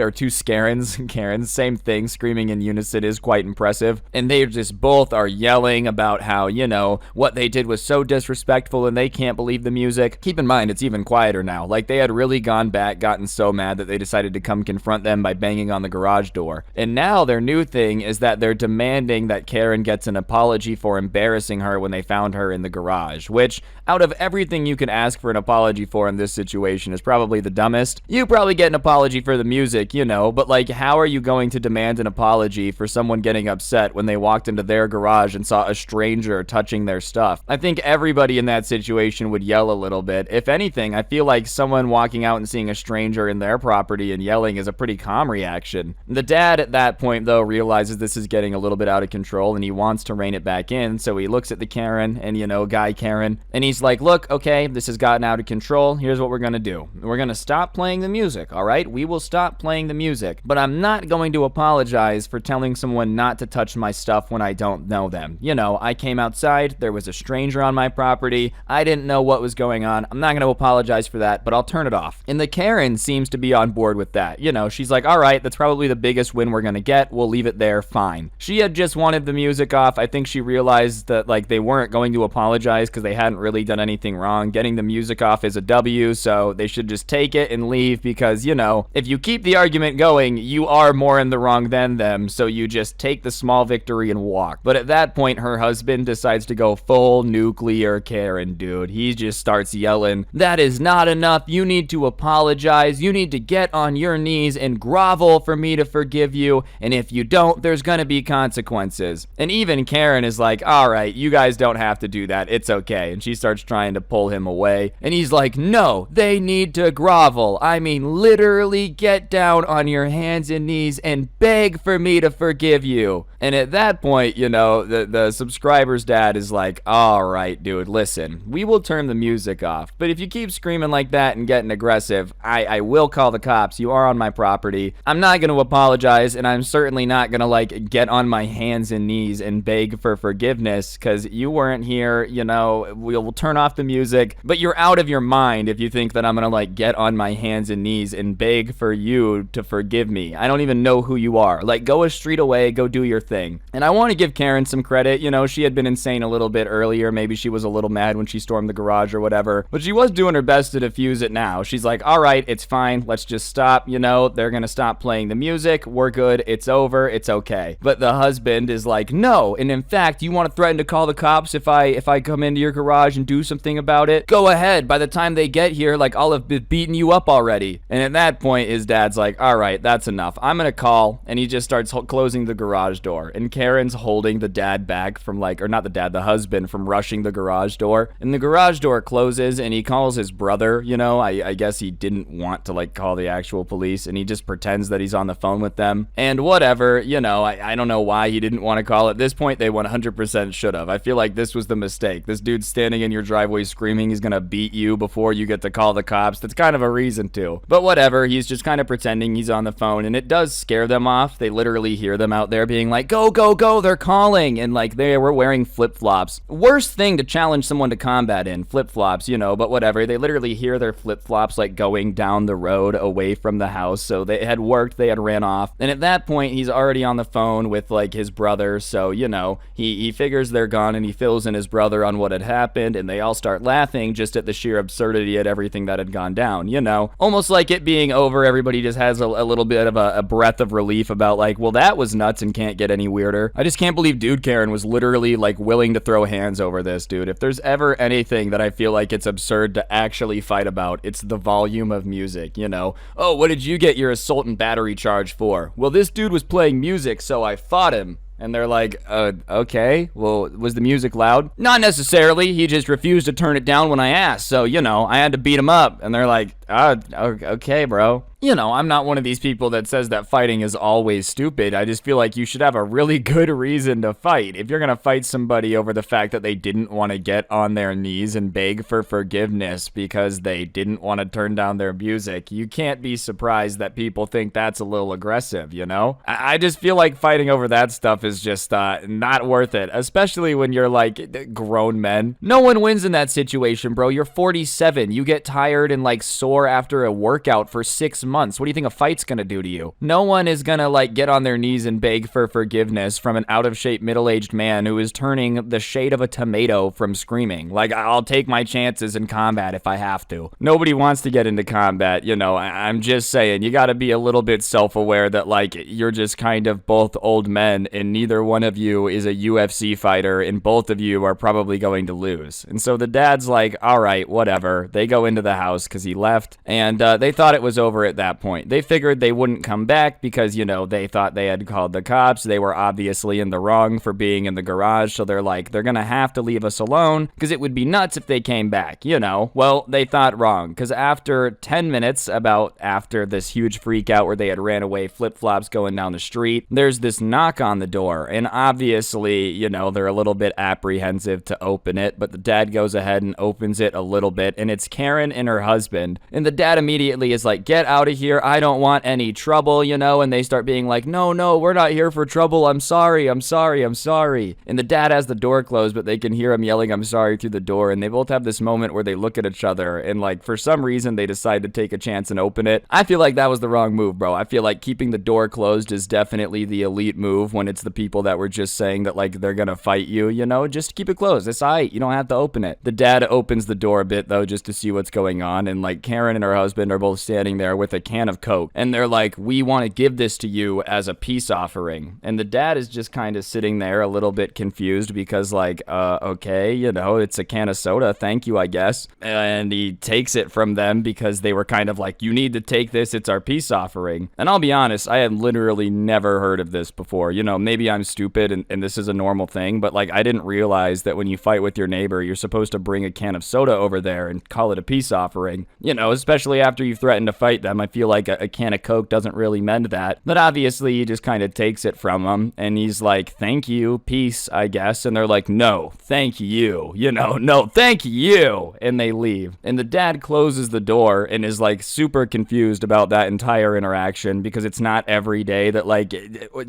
same thing, screaming in unison is quite impressive. And they just both are yelling about how, you know, what they did was so disrespectful and they can't believe the music. Keep in mind, it's even quieter now. Like, they had really gotten so mad that they decided to come confront them by banging on the garage door. And now their new thing is that they're demanding that Karen gets an apology for embarrassing her when they found her in the garage, which, out of everything you can ask for an apology for in this situation, is probably the dumbest. You probably get an apology for the music, you know, but like, how are you going to demand an apology for someone getting upset when they walked into their garage and saw a stranger touching their stuff? I think everybody in that situation would yell a little bit. If anything, I feel like someone walking out and seeing a stranger in their property and yelling is a pretty calm reaction. The dad at that point, though, realizes this is getting a little bit out of control and he wants to rein it back in, so he looks at the Karen and, you know, guy Karen, and he's like, look, okay, this has gotten out of control. Here's what we're gonna do. We're gonna stop playing the music, all right? We will stop playing the music, but I'm not going to apologize for telling someone not to touch my stuff when I don't know them. You know, I came outside, there was a stranger on my property, I didn't know what was going on. I'm not gonna apologize for that, but I'll turn it off. And the Karen seems to be on board with that. You know, she's like, all right, that's probably the biggest win we're gonna get. We'll leave it there, fine. She had just wanted the music off. I think she realized that, like, they weren't going to apologize because they hadn't really done anything wrong. Getting the music off is a W, so they should just take it and leave because, you know, if you keep the argument going, you are more in the wrong than them, so you just take the small victory and walk. But at that point, her husband decides to go full nuclear Karen, dude. He just starts yelling, that is not enough. You need to apologize. You need to get on your knees and grovel for me to forgive you, and if you don't, there's gonna be consequences. And even Karen is like, all right, you guys don't have to do that. It's okay. And she starts trying to pull him away. And he's like, no, they need to grovel. I mean, literally get down on your hands and knees and beg for me to forgive you. And at that point, you know, the subscriber's dad is like, all right, dude, listen, we will turn the music off. But if you keep screaming like that and getting aggressive, I will call the cops. You are on my property. I'm not going to apologize, and I'm certainly not going to, like, get on my hands and knees and beg for forgiveness because you weren't here. You know, we'll turn off the music, but you're out of your mind if you think that I'm going to, like, get on my hands and knees and beg for you to forgive me. I don't even know who you are. Like, go a street away, go do your thing. And I want to give Karen some credit. You know, she had been insane a little bit earlier. Maybe she was a little mad when she stormed the garage or whatever, but she was doing her best to defuse it now. She's like, all right, it's fine. Let's just stop. You know, they're going to stop playing the music. We're good. It's over. It's okay. But the husband is like, no. And in fact, you want to threaten to call the cops if I come into your garage and do something about it? Go ahead. By the time they get here, like, I'll have been beating you up already. And at that point, his dad's like, all right, that's enough. I'm going to call. And he just starts closing the garage door. And Karen's holding the dad back from, like, or not the dad, the husband from rushing the garage door. And the garage door closes and he calls his brother, you know, I guess he didn't want to, like, call the actual police, and he just pretends that he's on the phone with them. And whatever, you know, I don't know why he didn't want to call. At this point, they 100% should have. I feel like this was the mistake. This dude's standing in your driveway screaming he's gonna beat you before you get to call the cops. That's kind of a reason to. But whatever, he's just kind of pretending he's on the phone, and it does scare them off. They literally hear them out there being like, go, go, go, they're calling, and like they were wearing flip-flops. Worst thing to challenge someone to combat in, flip-flops, you know, but whatever. They literally hear their flip-flops like going down the road away from the house, so they had worked, they had ran off. And at that point, he's already on the phone with like his brother, so you know, he figures they're gone, and he fills in his brother on what had happened, and they all start laughing just at the sheer absurdity at everything that had gone down, you know. Almost like it being over, everybody just has a little bit of a breath of relief about like, well, that was nuts and can't get any weirder. I just can't believe Dude Karen was literally like willing to throw hands over this, dude. If there's ever anything that I feel like it's absurd to actually fight about, it's the volume of music, you know. Oh, what did you get your assault and battery charge for? Well, this dude was playing music, so I fought him. And they're like, okay, well, was the music loud? Not necessarily, he just refused to turn it down when I asked, so, you know, I had to beat him up. And they're like, Okay, bro. You know, I'm not one of these people that says that fighting is always stupid. I just feel like you should have a really good reason to fight. If you're gonna fight somebody over the fact that they didn't want to get on their knees and beg for forgiveness because they didn't want to turn down their music, you can't be surprised that people think that's a little aggressive, you know? I just feel like fighting over that stuff is just not worth it, especially when you're like grown men. No one wins in that situation, bro. You're 47. You get tired and like sore after a workout for 6 months. What do you think a fight's gonna do to you? No one is gonna like get on their knees and beg for forgiveness from an out of shape middle-aged man who is turning the shade of a tomato from screaming. Like, I'll take my chances in combat if I have to. Nobody wants to get into combat, you know. I'm just saying, you gotta be a little bit self-aware that like you're just kind of both old men and neither one of you is a UFC fighter and both of you are probably going to lose. And so the dad's like, all right, whatever. They go into the house because he left, and they thought it was over at that point. They figured they wouldn't come back because, you know, they thought they had called the cops. They were obviously in the wrong for being in the garage, so they're like, they're gonna have to leave us alone because it would be nuts if they came back, you know. Well, they thought wrong because after 10 minutes, after this huge freak out where they had ran away flip-flops going down the street, there's this knock on the door, and obviously, you know, they're a little bit apprehensive to open it, but the dad goes ahead and opens it a little bit, and it's Karen and her husband, and the dad immediately is like, get out of here, I don't want any trouble, you know, and they start being like, no, we're not here for trouble, I'm sorry, and the dad has the door closed, but they can hear him yelling, I'm sorry, through the door, and they both have this moment where they look at each other, and like, for some reason, they decide to take a chance and open it. I feel like that was the wrong move, bro. I feel like keeping the door closed is definitely the elite move when it's the people that were just saying that like they're gonna fight you, you know, just keep it closed. It's alright, you don't have to open it. The dad opens the door a bit though, just to see what's going on, and like Karen and her husband are both standing there with a can of Coke, and they're like, we want to give this to you as a peace offering. And the dad is just kind of sitting there a little bit confused because like, okay, you know, it's a can of soda, thank you, I guess. And he takes it from them because they were kind of like, you need to take this, it's our peace offering. And I'll be honest, I had literally never heard of this before. You know, maybe I'm stupid and this is a normal thing, but like I didn't realize that when you fight with your neighbor, you're supposed to bring a can of soda over there and call it a peace offering. You know, especially after you threaten to fight them, I feel like a can of Coke doesn't really mend that. But obviously he just kind of takes it from them and he's like, thank you, peace, I guess. And they're like, no, thank you, you know, no, thank you. And they leave. And the dad closes the door and is like super confused about that entire interaction because it's not every day that like,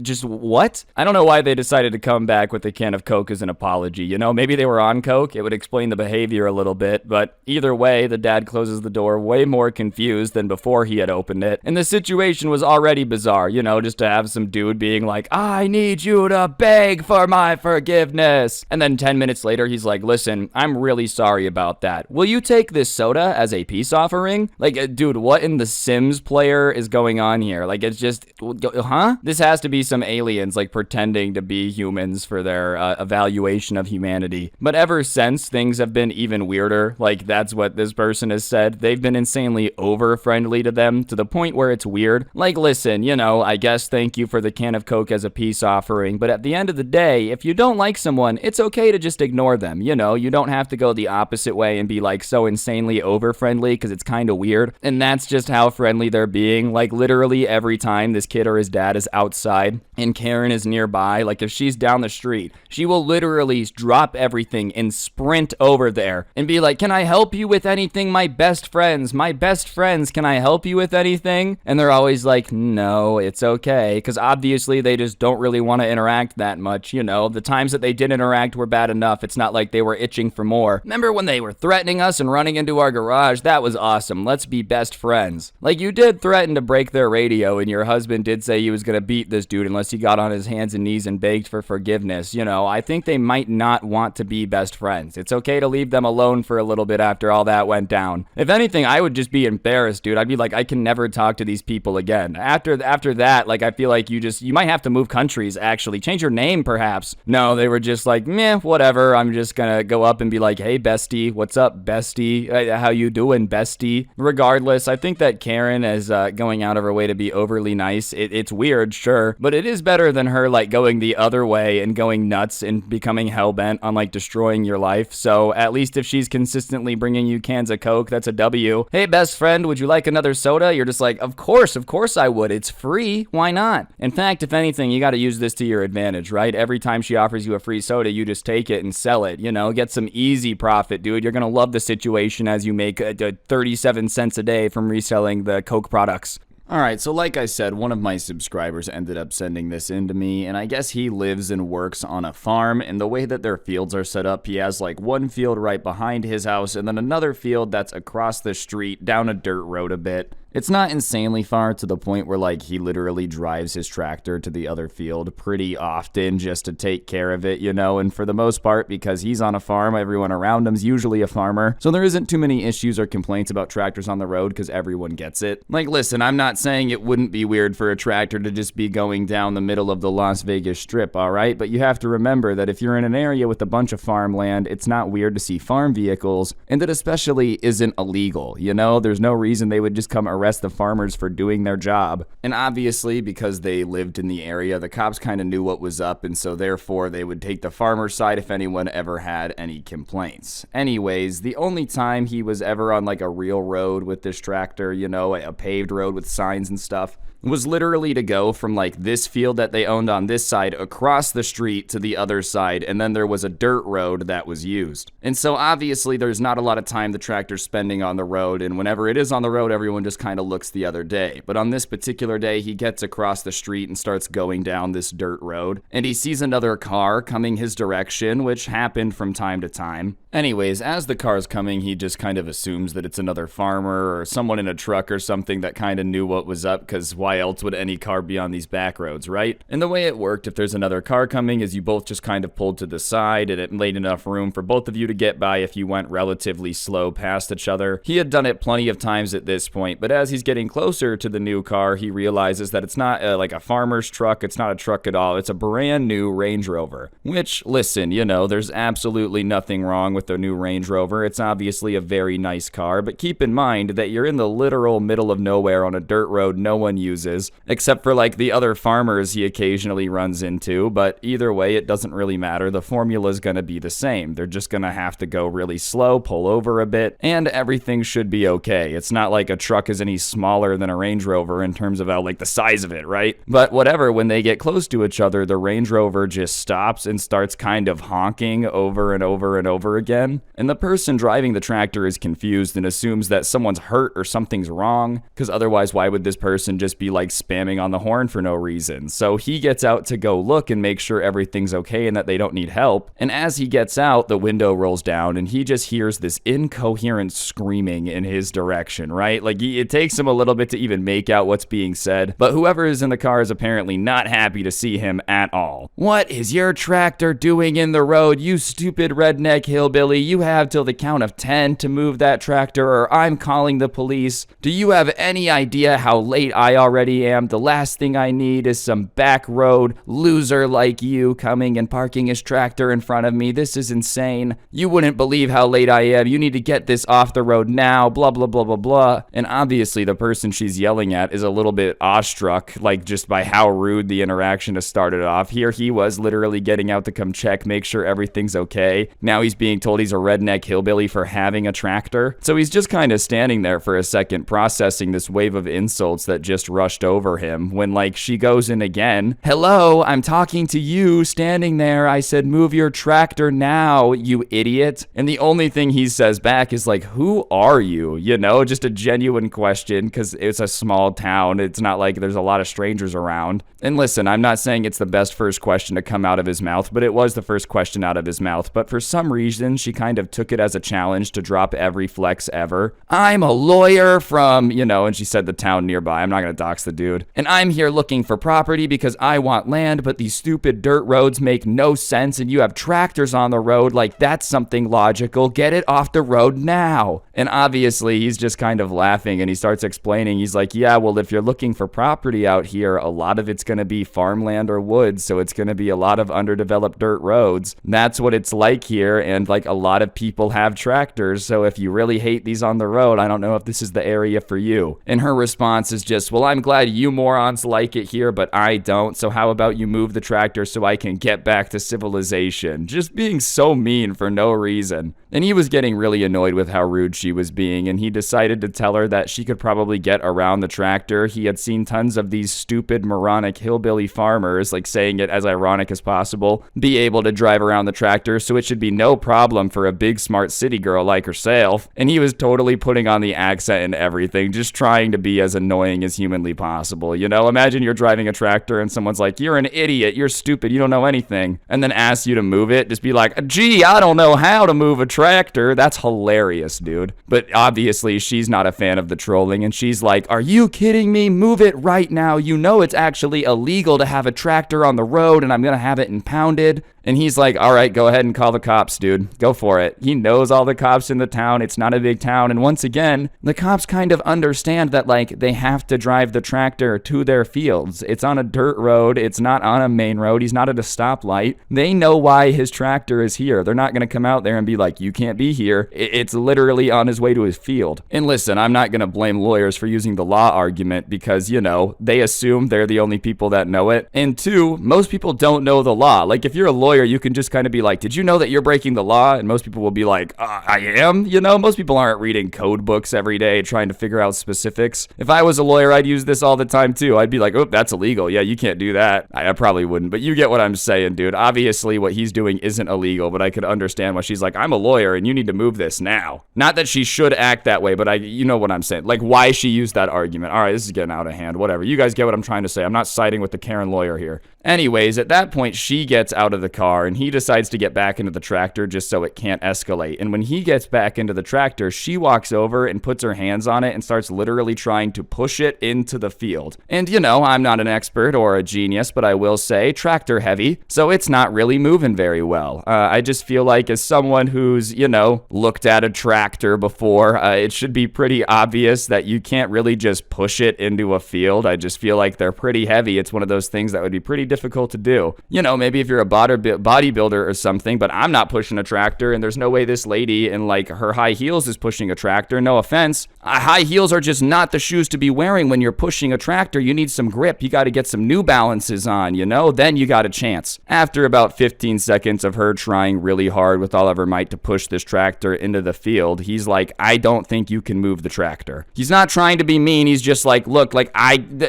just what? I don't know why they decided to come back with a can of Coke as an apology, you know, maybe they were on Coke, it would explain the behavior a little bit, but either way, the dad closes the door way more confused than before he had opened it, and the situation was already bizarre, you know, just to have some dude being like, I need you to beg for my forgiveness, and then 10 minutes later, he's like, listen, I'm really sorry about that. Will you take this soda as a peace offering? Like, dude, what in the Sims player is going on here? Like, it's just, huh? This has to be some aliens, like, pretending to be humans for their evaluation of humanity. But ever since, things have been even weirder. Like, that's what this person has said. They've been insanely over-friendly to them, to the point where it's weird. Like, listen, you know, I guess thank you for the can of Coke as a peace offering, but at the end of the day, if you don't like someone, it's okay to just ignore them, you know? You don't have to go the opposite way and be, like, so insanely over-friendly, because it's kind of weird. And that's just how friendly they're being. Like, literally every time this kid or his dad is outside and Karen is nearby, like, if she's down the street, she will literally drop everything and sprint over there and be like, can I help you with anything, my best friends, can I help you with anything? And they're always like, no, it's okay, because obviously they just don't really want to interact that much, you know? The times that they did interact were bad enough. It's not like they were itching for more. Remember when they were threatening us and running into our garage? That was awesome. Let's be best friends. Like, you did threaten to break their radio, and your husband did say he was gonna beat this dude unless he got on his hands and knees and begged for forgiveness. You know, I think they might not want to be best friends. It's okay to leave them alone for a little bit after all that went down. If anything, I would just be embarrassed, dude. I'd be like, I can never talk to these people again. After that, like, I feel like you might have to move countries, actually. Change your name, perhaps. No, they were just like, meh, whatever. I'm just gonna go up and be like, hey, bestie, what's up, bestie? How you doing, bestie? Regardless, I think that Karen is going out of her way to be overly nice. It's weird, sure, but it is better than her, like, going the other way and going nuts and becoming hellbent on, like, destroying your life. So at least if she's consistently bringing you cans of Coke, that's a W. hey, best friend, would you like another soda? You're just like, of course I would. It's free. Why not? In fact, if anything, you got to use this to your advantage, right? Every time she offers you a free soda, you just take it and sell it. Get some easy profit, dude. You're going to love the situation as you make 37 cents a day from reselling the Coke products. Alright, so like I said, one of my subscribers ended up sending this in to me, and I guess he lives and works on a farm, and the way that their fields are set up, he has like one field right behind his house, and then another field that's across the street, down a dirt road a bit. It's not insanely far to the point where like he literally drives his tractor to the other field pretty often just to take care of it, and for the most part, because he's on a farm, everyone around him's usually a farmer, so there isn't too many issues or complaints about tractors on the road because everyone gets it. Like, listen, I'm not saying it wouldn't be weird for a tractor to just be going down the middle of the Las Vegas Strip, alright? But you have to remember that if you're in an area with a bunch of farmland, it's not weird to see farm vehicles, and it especially isn't illegal, There's no reason they would just come arrest the farmers for doing their job. And obviously, because they lived in the area, the cops kind of knew what was up, and so therefore they would take the farmer's side if anyone ever had any complaints. Anyways, the only time he was ever on like a real road with this tractor, a paved road with signs and stuff, was literally to go from like this field that they owned on this side across the street to the other side, and then there was a dirt road that was used. And so obviously there's not a lot of time the tractor's spending on the road, and whenever it is on the road, everyone just kind of looks the other day. But on this particular day, he gets across the street and starts going down this dirt road, and he sees another car coming his direction, which happened from time to time. Anyways, as the car's coming, he just kind of assumes that it's another farmer or someone in a truck or something that kind of knew what was up, because why else would any car be on these back roads, right? And the way it worked, if there's another car coming, is you both just kind of pulled to the side, and it laid enough room for both of you to get by if you went relatively slow past each other. He had done it plenty of times at this point, but as he's getting closer to the new car, he realizes that it's not like a farmer's truck, it's not a truck at all, it's a brand new Range Rover. Which, listen, there's absolutely nothing wrong with the new Range Rover. It's obviously a very nice car, but keep in mind that you're in the literal middle of nowhere on a dirt road no one uses, except for like the other farmers he occasionally runs into, but either way, it doesn't really matter. The formula's gonna be the same. They're just gonna have to go really slow, pull over a bit, and everything should be okay. It's not like a truck is any smaller than a Range Rover in terms of how, like, the size of it, right? But whatever, when they get close to each other, the Range Rover just stops and starts kind of honking over and over and over again. And the person driving the tractor is confused and assumes that someone's hurt or something's wrong, because otherwise why would this person just be like spamming on the horn for no reason? So he gets out to go look and make sure everything's okay and that they don't need help. And as he gets out, the window rolls down and he just hears this incoherent screaming in his direction, right? Like, it takes him a little bit to even make out what's being said, but whoever is in the car is apparently not happy to see him at all. What is your tractor doing in the road, you stupid redneck hillbilly? You have till the count of 10 to move that tractor or I'm calling the police. Do you have any idea how late I already am? The last thing I need is some back road loser like you coming and parking his tractor in front of me. This is insane. You wouldn't believe how late I am. You need to get this off the road now, blah, blah, blah, blah, blah. And obviously the person she's yelling at is a little bit awestruck, like just by how rude the interaction has started off. Here he was literally getting out to come check, make sure everything's okay. Now he's being told he's a redneck hillbilly for having a tractor. So he's just kind of standing there for a second, processing this wave of insults that just rushed over him, when like she goes in again. Hello, I'm talking to you standing there. I said move your tractor now, you idiot. And the only thing he says back is like, who are you? Just a genuine question, because it's a small town. It's not like there's a lot of strangers around. And listen, I'm not saying it's the best first question to come out of his mouth, but it was the first question out of his mouth. But for some reason, she kind of took it as a challenge to drop every flex ever. I'm a lawyer from, and she said the town nearby. I'm not going to dox the dude. And I'm here looking for property because I want land, but these stupid dirt roads make no sense, and you have tractors on the road like that's something logical. Get it off the road now. And obviously, he's just kind of laughing, and he starts explaining. He's like, yeah, well, if you're looking for property out here, a lot of it's going to be farmland or woods, so it's going to be a lot of underdeveloped dirt roads. That's what it's like here, and like a lot of people have tractors, so if you really hate these on the road, I don't know if this is the area for you. And her response is just, well, I'm glad you morons like it here, but I don't, so how about you move the tractor so I can get back to civilization? Just being so mean for no reason. And he was getting really annoyed with how rude she was being, and he decided to tell her that she could probably get around the tractor. He had seen tons of these stupid moronic hillbilly farmers, like saying it as ironic as possible, be able to drive around the tractor, so it should be no problem for a big smart city girl like herself. And he was totally putting on the accent and everything, just trying to be as annoying as humanly possible. You know, imagine you're driving a tractor and someone's like, you're an idiot, you're stupid, you don't know anything, and then asks you to move it. Just be like, gee, I don't know how to move a tractor. That's hilarious, dude. But obviously she's not a fan of the trolling, and she's like, are you kidding me? Move it right now. You know it's actually illegal to have a tractor on the road, and I'm gonna have it impounded. And he's like, all right, go ahead and call the cops, dude. Go for it. He knows all the cops in the town. It's not a big town. And once again, the cops kind of understand that, like, they have to drive the tractor to their fields. It's on a dirt road. It's not on a main road. He's not at a stoplight. They know why his tractor is here. They're not going to come out there and be like, you can't be here. It's literally on his way to his field. And listen, I'm not going to blame lawyers for using the law argument because, you know, they assume they're the only people that know it. And two, most people don't know the law. Like, if you're a lawyer, you can just kind of be like, did you know that you're breaking the law? And most people will be like, I am? You know, most people aren't reading code books every day trying to figure out specifics. If I was a lawyer, I'd use this all the time too. I'd be like, oh, that's illegal. Yeah, you can't do that. I probably wouldn't, but you get what I'm saying, dude. Obviously, what he's doing isn't illegal, but I could understand why she's like, I'm a lawyer and you need to move this now. Not that she should act that way, but you know what I'm saying. Like, why she used that argument. All right, this is getting out of hand. Whatever. You guys get what I'm trying to say. I'm not siding with the Karen lawyer here. Anyways, at that point, she gets out of the car and he decides to get back into the tractor just so it can't escalate. And when he gets back into the tractor, she walks over and puts her hands on it and starts literally trying to push it into the field. And you know, I'm not an expert or a genius, but I will say tractor heavy, so it's not really moving very well. I just feel like as someone who's, you know, looked at a tractor before, it should be pretty obvious that you can't really just push it into a field. I just feel like they're pretty heavy. It's one of those things that would be pretty difficult to do. You know, maybe if you're a bodybuilder or something, but I'm not pushing a tractor, and there's no way this lady in like her high heels is pushing a tractor. No offense. High heels are just not the shoes to be wearing when you're pushing a tractor. You need some grip. You got to get some New Balances on, you know? Then you got a chance. After about 15 seconds of her trying really hard with all of her might to push this tractor into the field, he's like, I don't think you can move the tractor. He's not trying to be mean. He's just like, look, like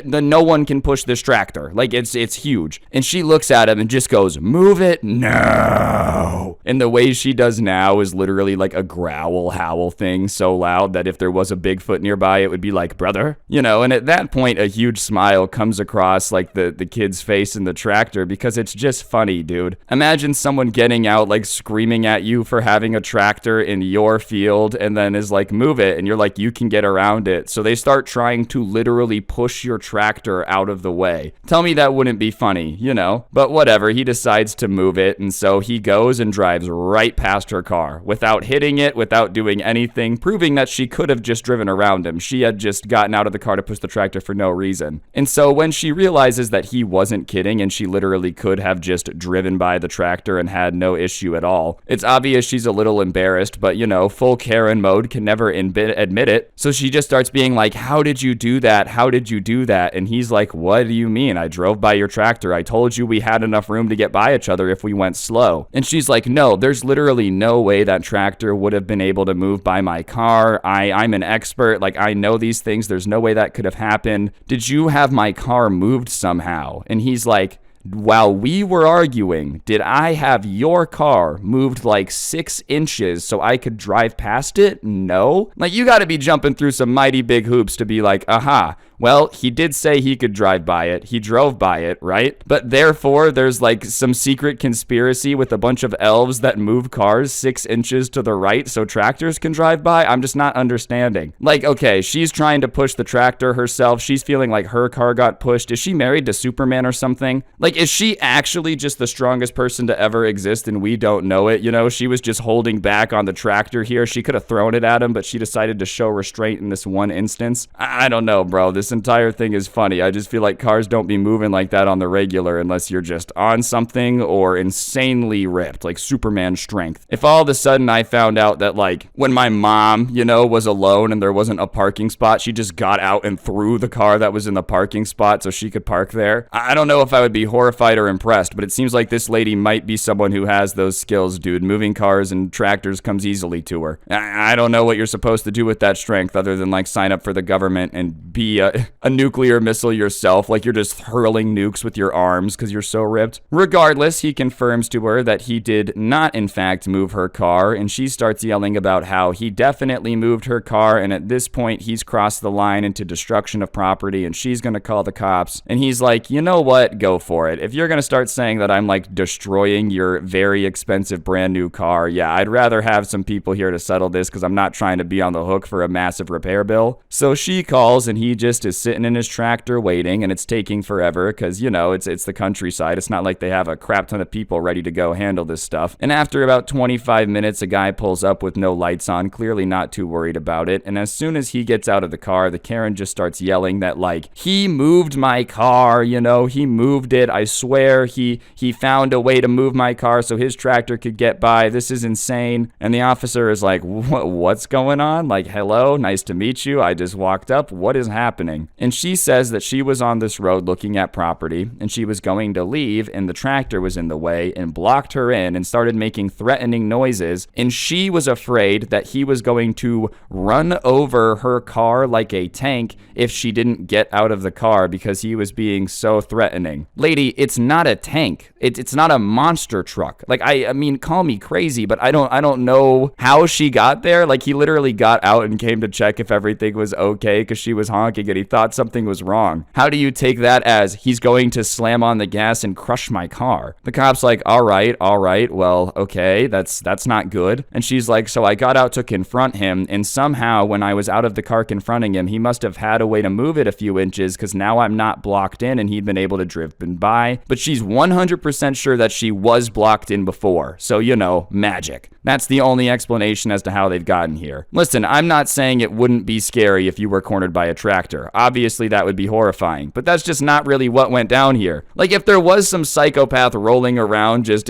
no one can push this tractor. Like it's huge. And she looks at him and just goes, move it now. And the way she does now is literally like a growl, howl thing so loud that if there was a Bigfoot nearby, it would be like, brother, you know. And at that point, a huge smile comes across like the kid's face in the tractor because it's just funny, dude. Imagine someone getting out, like screaming at you for having a tractor in your field and then is like, move it. And you're like, you can get around it. So they start trying to literally push your tractor out of the way. Tell me that wouldn't be funny, you know. But whatever, he decides to move it. And so he goes and drives right past her car without hitting it, without doing anything, proving that she could have just driven around him. She had just gotten out of the car to push the tractor for no reason. And so when she realizes that he wasn't kidding and she literally could have just driven by the tractor and had no issue at all, it's obvious she's a little embarrassed, but you know, full Karen mode can never admit it. So she just starts being like, how did you do that? How did you do that? And he's like, what do you mean? I drove by your tractor. I told you we had enough room to get by each other if we went slow. And she's like, no, there's literally no way that tractor would have been able to move by my car. I'm an expert. Like, I know these things. There's no way that could have happened. Did you have my car moved somehow? And he's like, while we were arguing, did I have your car moved like 6 inches so I could drive past it? No. Like, you got to be jumping through some mighty big hoops to be like, aha. Well, he did say he could drive by it. He drove by it, right? But therefore, there's like some secret conspiracy with a bunch of elves that move cars 6 inches to the right so tractors can drive by. I'm just not understanding. Like, okay, she's trying to push the tractor herself. She's feeling like her car got pushed. Is she married to Superman or something? Like, is she actually just the strongest person to ever exist and we don't know it? You know, she was just holding back on the tractor here. She could have thrown it at him, but she decided to show restraint in this one instance. I don't know, bro. This entire thing is funny. I just feel like cars don't be moving like that on the regular unless you're just on something or insanely ripped, like Superman strength. If all of a sudden I found out that, like, when my mom, you know, was alone and there wasn't a parking spot, she just got out and threw the car that was in the parking spot so she could park there, I don't know if I would be horrified horrified or impressed, but it seems like this lady might be someone who has those skills, dude. Moving cars and tractors comes easily to her. I don't know what you're supposed to do with that strength other than like sign up for the government and be a nuclear missile yourself, like you're just hurling nukes with your arms because you're so ripped. Regardless, he confirms to her that he did not in fact move her car, and she starts yelling about how he definitely moved her car, and at this point he's crossed the line into destruction of property, and she's gonna call the cops. And he's like, you know what, go for it. If you're gonna start saying that I'm like destroying your very expensive brand new car, yeah, I'd rather have some people here to settle this because I'm not trying to be on the hook for a massive repair bill. So she calls, and he just is sitting in his tractor waiting, and it's taking forever because, you know, it's the countryside. It's not like they have a crap ton of people ready to go handle this stuff. And after about 25 minutes, a guy pulls up with no lights on, clearly not too worried about it. And as soon as he gets out of the car, the Karen just starts yelling that like, he moved my car, you know, he moved it. I swear he found a way to move my car so his tractor could get by. This is insane. And the officer is like, what's going on? Like, hello, nice to meet you. I just walked up. What is happening? And she says that she was on this road looking at property, and she was going to leave, and the tractor was in the way and blocked her in and started making threatening noises. And she was afraid that he was going to run over her car like a tank if she didn't get out of the car because he was being so threatening. Lady, it's not a tank. It's not a monster truck. Like, I mean, call me crazy, but I don't know how she got there. Like, he literally got out and came to check if everything was okay because she was honking and he thought something was wrong. How do you take that as he's going to slam on the gas and crush my car? The cop's like, all right, well, okay, that's not good. And she's like, so I got out to confront him, and somehow when I was out of the car confronting him, he must have had a way to move it a few inches because now I'm not blocked in and he'd been able to drift by. But she's 100% sure that she was blocked in before. So, you know, magic. That's the only explanation as to how they've gotten here. Listen, I'm not saying it wouldn't be scary if you were cornered by a tractor. Obviously, that would be horrifying, but that's just not really what went down here. Like, if there was some psychopath rolling around just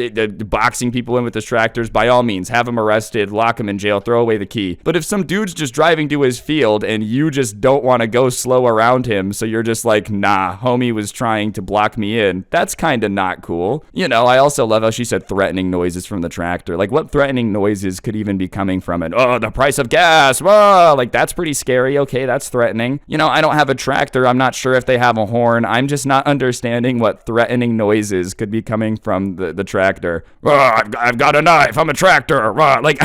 boxing people in with his tractors, by all means, have him arrested, lock him in jail, throw away the key. But if some dude's just driving to his field and you just don't want to go slow around him, so you're just like, nah, homie was trying to block me in, that's kind of not cool. You know, I also love how she said threatening noises from the tractor. Like, what threatening noises could even be coming from it? Oh, the price of gas. Whoa, like, that's pretty scary. Okay, that's threatening. You know, I don't have a tractor. I'm not sure if they have a horn. I'm just not understanding what threatening noises could be coming from the tractor. Oh, I've got a knife. I'm a tractor. Oh, like,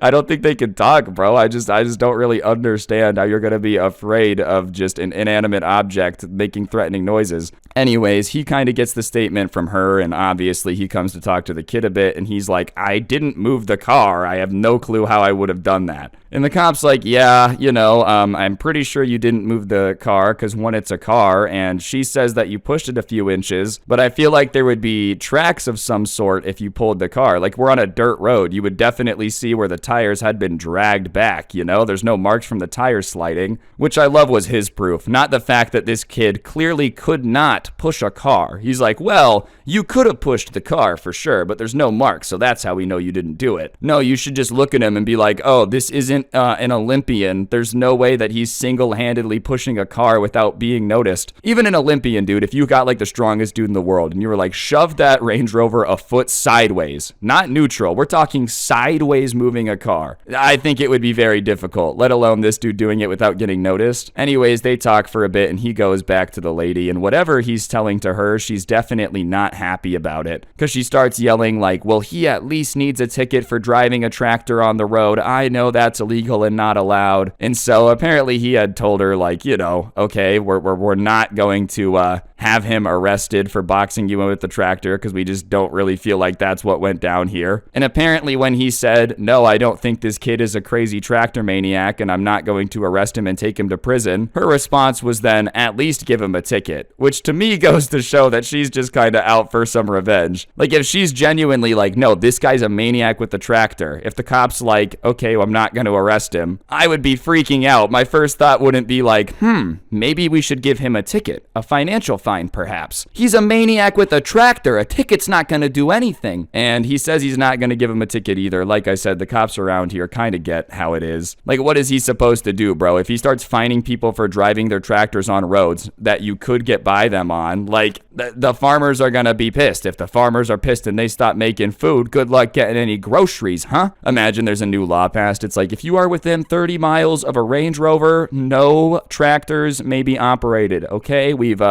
I don't think they can talk, bro. I just don't really understand how you're gonna be afraid of just an inanimate object making threatening noises. Anyways, he kind of gets the statement from her, and obviously he comes to talk to the kid a bit, and he's like, I didn't move the car. I have no clue how I would have done that. And the cop's like, yeah, you know, I'm pretty sure you didn't move the car because, one, it's a car, and she says that you pushed it a few inches, but I feel like there would be tracks of some sort if you pulled the car. Like, we're on a dirt road. You would definitely see where the tires had been dragged back, you know? There's no marks from the tires sliding, which I love was his proof, not the fact that this kid clearly could not push a car. He's like, well, you could have pushed the car for sure, but there's no marks, so that's how we know you didn't do it. No, you should just look at him and be like, oh, this isn't an Olympian. There's no way that he's single-handedly pushing a car without being noticed. Even an Olympian, dude, if you got like the strongest dude in the world and you were like, shove that Range Rover a foot sideways, not neutral, we're talking sideways moving a car, I think it would be very difficult, let alone this dude doing it without getting noticed. Anyways, they talk for a bit and he goes back to the lady, and whatever he's telling to her, she's definitely not happy about it because she starts yelling like, well, he at least needs a ticket for driving a tractor on the road. I know that's illegal and not allowed. And so apparently he had told her like, you know, okay, we're not going to have him arrested for boxing you in with the tractor because we just don't really feel like that's what went down here. And apparently when he said, no, I don't think this kid is a crazy tractor maniac and I'm not going to arrest him and take him to prison, her response was then at least give him a ticket, which to me goes to show that she's just kind of out for some revenge. Like, if she's genuinely like, no, this guy's a maniac with the tractor, if the cop's like, okay, well, I'm not going to arrest him, I would be freaking out. My first thought wouldn't be like, maybe we should give him a ticket, a financial fine perhaps. He's a maniac with a tractor. A ticket's not going to do anything. And he says he's not going to give him a ticket either. Like I said, the cops around here kind of get how it is. Like, what is he supposed to do, bro? If he starts fining people for driving their tractors on roads that you could get by them on, like, the farmers are gonna be pissed. If the farmers are pissed and they stop making food, good luck getting any groceries, huh? Imagine there's a new law passed. It's like, if you are within 30 miles of a Range Rover, no tractors may be operated, okay? We've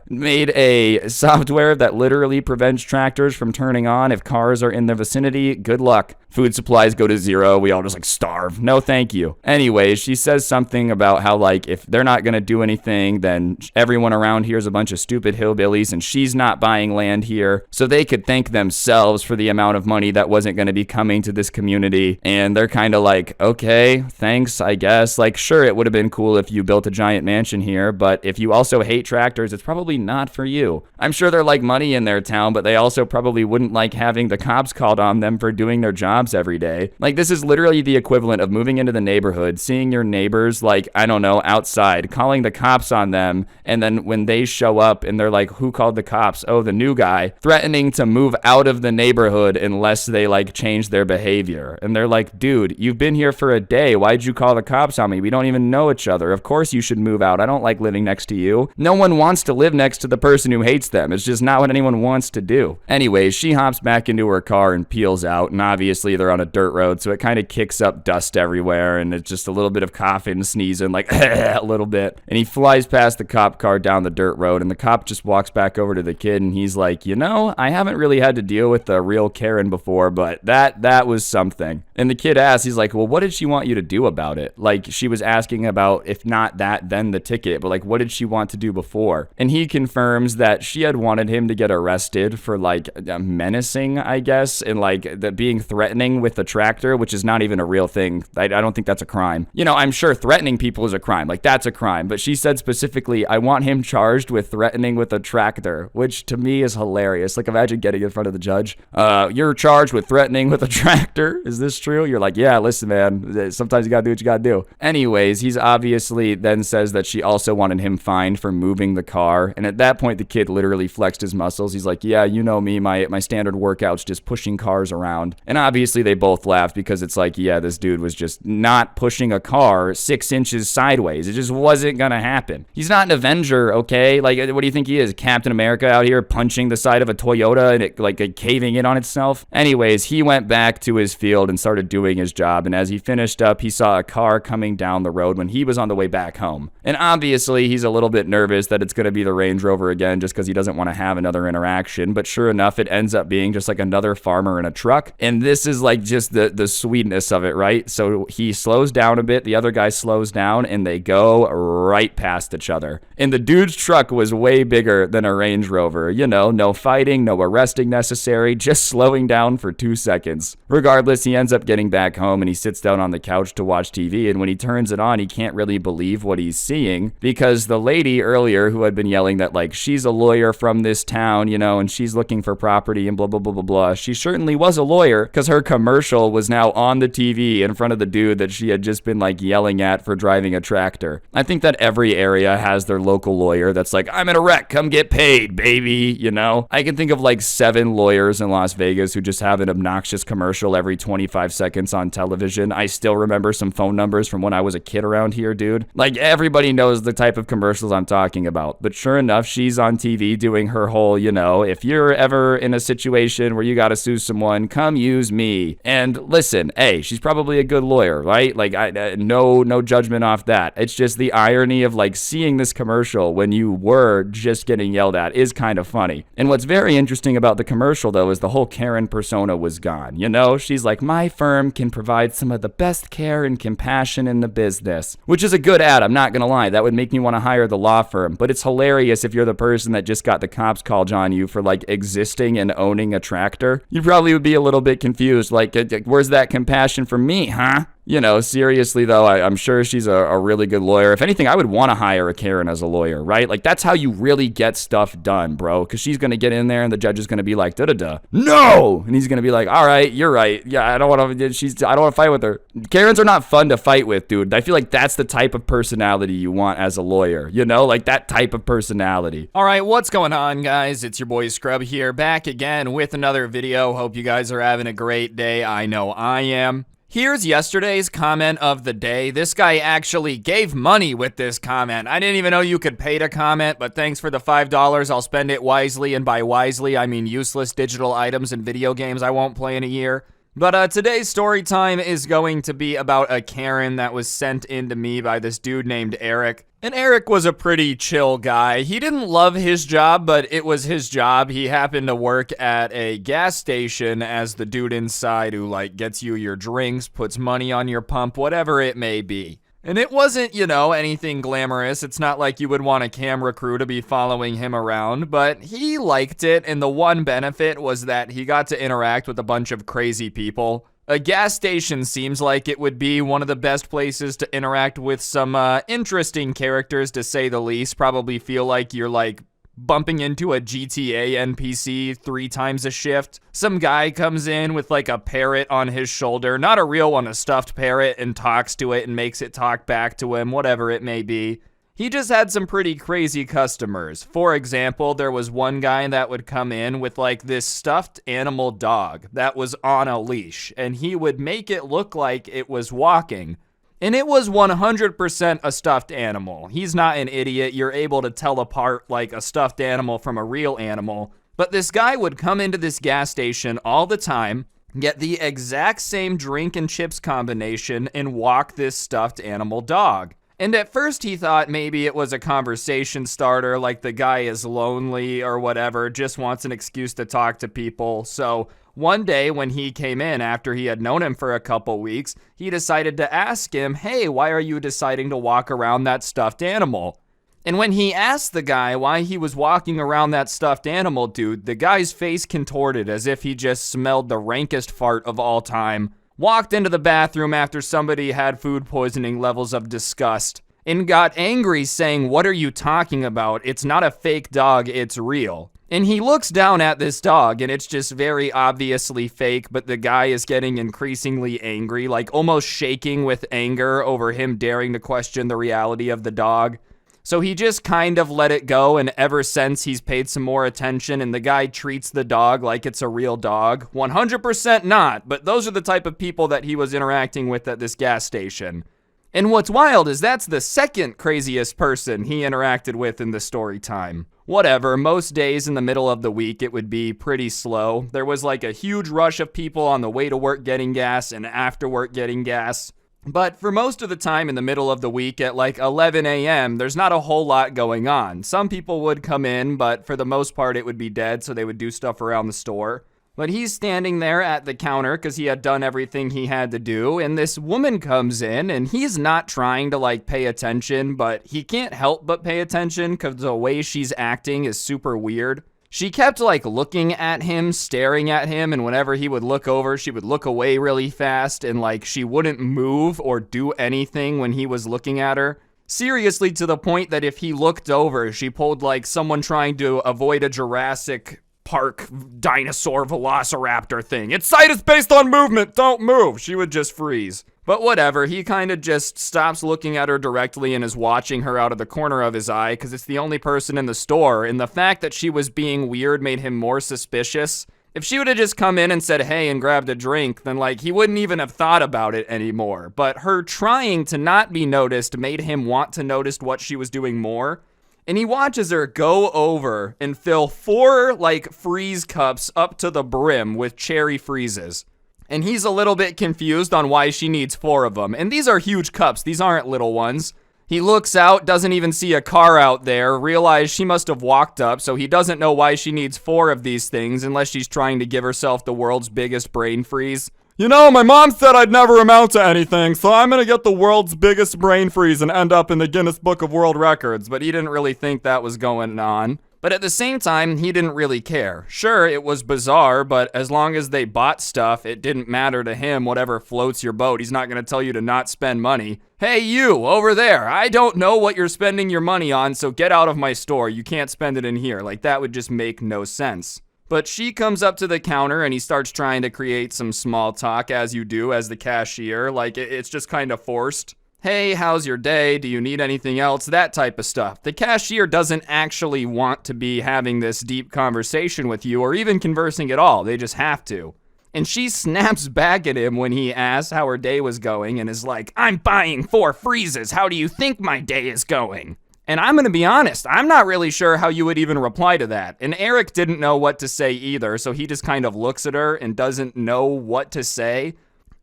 made a software that literally prevents tractors from turning on if cars are in the vicinity. Good luck. Food supplies go to zero. We all just like starve. No, thank you. Anyways, she says something about how like if they're not going to do anything, then everyone around here is a bunch of stupid hillbillies and she's not buying land here. So they could thank themselves for the amount of money that wasn't going to be coming to this community. And they're kind of like, okay, thanks, I guess. Like, sure, it would have been cool if you built a giant mansion here, but if you also hate tractors, it's probably not for you. I'm sure they're like money in their town, but they also probably wouldn't like having the cops called on them for doing their jobs every day. Like, this is literally the equivalent of moving into the neighborhood, seeing your neighbors, like, I don't know, outside, calling the cops on them, and then when they show up and they're like, who called the cops? Oh, the new guy, threatening to move out of the neighborhood unless they like change their behavior. And they're like, dude, you've been here for a day. Why'd you call the cops on me? We don't even know each other. Of course you should move out. I don't like living next to you. No one wants to live next to the person who hates them. It's just not what anyone wants to do. Anyways, she hops back into her car and peels out, and obviously they're on a dirt road, so it kind of kicks up dust everywhere, and it's just a little bit of coughing, sneezing, like a little bit. And he flies past the cop car down the dirt road, and the cop just walks back over to the kid, and he's like, you know, I haven't really had to deal with a real Karen before, but that was something. And the kid asks, he's like, well, what did she want you to do about it? Like, she was asking about, if not that, then the ticket, but like, what did she want to do before? And he confirms that she had wanted him to get arrested for like menacing, I guess, and like the being threatening with the tractor, which is not even a real thing. I don't think that's a crime. You know, I'm sure threatening people is a crime. Like, that's a crime. But she said specifically, I want him charged with threatening with a tractor, which to me is hilarious. Like, imagine getting in front of the judge. You're charged with threatening with a tractor. Is this true? You're like, yeah, listen, man. Sometimes you gotta do what you gotta do. Anyways, he's obviously then says that she also wanted him fined for moving the car. And at that point, the kid literally flexed his muscles. He's like, yeah, you know me. My standard workout's just pushing cars around. And obviously they both laughed because it's like, yeah, this dude was just not pushing a car 6 inches sideways. It just wasn't gonna happen. He's not an Avenger, okay? Like, what do you think he is? Captain America out here punching the side of a Toyota and it like caving in on itself? Anyways, he went back to his field and started doing his job. And as he finished up, he saw a car coming down the road when he was on the way back home. And obviously he's a little bit nervous that it's gonna be the Range Rover again just because he doesn't want to have another interaction. But sure enough, it ends up being just like another farmer in a truck. And this is like just the sweetness of it, right? So he slows down a bit, the other guy slows down, and they go right past each other. And the dude's truck was way bigger than a Range Rover. You know, no fighting, no arresting necessary, just slowing down for 2 seconds. Regardless, he ends up getting back home and he sits down on the couch to watch TV. And when he turns it on, he can't really believe what he's seeing because the lady earlier who had been yelling that like she's a lawyer from this town, you know, and she's looking for property and blah, blah, blah, blah, blah. She certainly was a lawyer because her commercial was now on the TV in front of the dude that she had just been like yelling at for driving a tractor. I think that every area has their local lawyer that's like, I'm in a wreck, come get paid, baby, you know? I can think of like 7 lawyers in Las Vegas who just have an obnoxious commercial every 25 seconds on television. I still remember some phone numbers from when I was a kid around here, dude. Like, everybody knows the type of commercials I'm talking about. But sure enough, she's on TV doing her whole, you know, if you're ever in a situation where you gotta sue someone, come use me. And listen, hey, she's probably a good lawyer, right? Like, no judgment off that. It's just the irony of like seeing this commercial when you were just getting yelled at is kind of funny. And what's very interesting about the commercial though is the whole Karen persona was gone. You know, she's like, my firm can provide some of the best care and compassion in the business, which is a good ad. I'm not gonna lie. That would make me want to hire the law firm, but it's hilarious if you're the person that just got the cops called on you for like existing and owning a tractor. You probably would be a little bit confused. Like, where's that compassion for me, huh? You know, seriously though, I'm sure she's a really good lawyer. If anything, I would want to hire a Karen as a lawyer, right? Like, that's how you really get stuff done, bro. Because she's going to get in there and the judge is going to be like, da-da-da, no! And he's going to be like, all right, you're right. Yeah, I don't want to fight with her. Karens are not fun to fight with, dude. I feel like that's the type of personality you want as a lawyer. You know, like that type of personality. All right, what's going on, guys? It's your boy Scrub here, back again with another video. Hope you guys are having a great day. I know I am. Here's yesterday's comment of the day. This guy actually gave money with this comment. I didn't even know you could pay to comment, but thanks for the $5. I'll spend it wisely, and by wisely, I mean useless digital items and video games I won't play in a year. But today's story time is going to be about a Karen that was sent in to me by this dude named Eric. And Eric was a pretty chill guy. He didn't love his job, but it was his job. He happened to work at a gas station as the dude inside who, like, gets you your drinks, puts money on your pump, whatever it may be. And it wasn't, anything glamorous. It's not like you would want a camera crew to be following him around, but he liked it, and the one benefit was that he got to interact with a bunch of crazy people. A gas station seems like it would be one of the best places to interact with some interesting characters, to say the least. Probably feel like you're, bumping into a GTA NPC 3 times a shift. Some guy comes in with a parrot on his shoulder, not a real one, a stuffed parrot, and talks to it and makes it talk back to him, whatever it may be. He just had some pretty crazy customers. For example, there was one guy that would come in with this stuffed animal dog that was on a leash, and he would make it look like it was walking. And it was 100% a stuffed animal. He's not an idiot. You're able to tell apart a stuffed animal from a real animal. But this guy would come into this gas station all the time, get the exact same drink and chips combination, and walk this stuffed animal dog. And at first he thought maybe it was a conversation starter, like the guy is lonely or whatever, just wants an excuse to talk to people. So one day when he came in after he had known him for a couple weeks, he decided to ask him, hey, why are you deciding to walk around that stuffed animal? And when he asked the guy why he was walking around that stuffed animal, dude, the guy's face contorted as if he just smelled the rankest fart of all time, walked into the bathroom after somebody had food poisoning levels of disgust, and got angry saying, what are you talking about? It's not a fake dog, it's real. And he looks down at this dog, and it's just very obviously fake, but the guy is getting increasingly angry, almost shaking with anger over him daring to question the reality of the dog. So he just kind of let it go, and ever since he's paid some more attention, and the guy treats the dog like it's a real dog. 100% not, but those are the type of people that he was interacting with at this gas station. And what's wild is that's the second craziest person he interacted with in the story time. Whatever, most days in the middle of the week it would be pretty slow. There was a huge rush of people on the way to work getting gas and after work getting gas. But for most of the time in the middle of the week at 11 a.m., there's not a whole lot going on. Some people would come in, but for the most part it would be dead, so they would do stuff around the store. But he's standing there at the counter because he had done everything he had to do, and this woman comes in, and he's not trying to pay attention, but he can't help but pay attention because the way she's acting is super weird. She kept looking at him, staring at him, and whenever he would look over, she would look away really fast, and she wouldn't move or do anything when he was looking at her. Seriously, to the point that if he looked over, she pulled someone trying to avoid a Jurassic Park dinosaur velociraptor thing. Its sight is based on movement, don't move. She would just freeze. But whatever, he kind of just stops looking at her directly and is watching her out of the corner of his eye because it's the only person in the store, and the fact that she was being weird made him more suspicious. If she would have just come in and said hey and grabbed a drink, then he wouldn't even have thought about it anymore. But her trying to not be noticed made him want to notice what she was doing more. And he watches her go over and fill 4 freeze cups up to the brim with cherry freezes. And he's a little bit confused on why she needs 4 of them. And these are huge cups. These aren't little ones. He looks out, doesn't even see a car out there, realizes she must have walked up, so he doesn't know why she needs 4 of these things unless she's trying to give herself the world's biggest brain freeze. My mom said I'd never amount to anything, so I'm gonna get the world's biggest brain freeze and end up in the Guinness Book of World Records, but he didn't really think that was going on. But at the same time, he didn't really care. Sure, it was bizarre, but as long as they bought stuff, it didn't matter to him whatever floats your boat. He's not gonna tell you to not spend money. Hey, you, over there, I don't know what you're spending your money on, so get out of my store. You can't spend it in here. That would just make no sense. But she comes up to the counter and he starts trying to create some small talk, as you do as the cashier. It's just kind of forced. Hey, how's your day? Do you need anything else? That type of stuff. The cashier doesn't actually want to be having this deep conversation with you or even conversing at all. They just have to. And she snaps back at him when he asks how her day was going and is like, I'm buying 4 freezes. How do you think my day is going? And I'm gonna be honest, I'm not really sure how you would even reply to that. And Eric didn't know what to say either, so he just kind of looks at her and doesn't know what to say.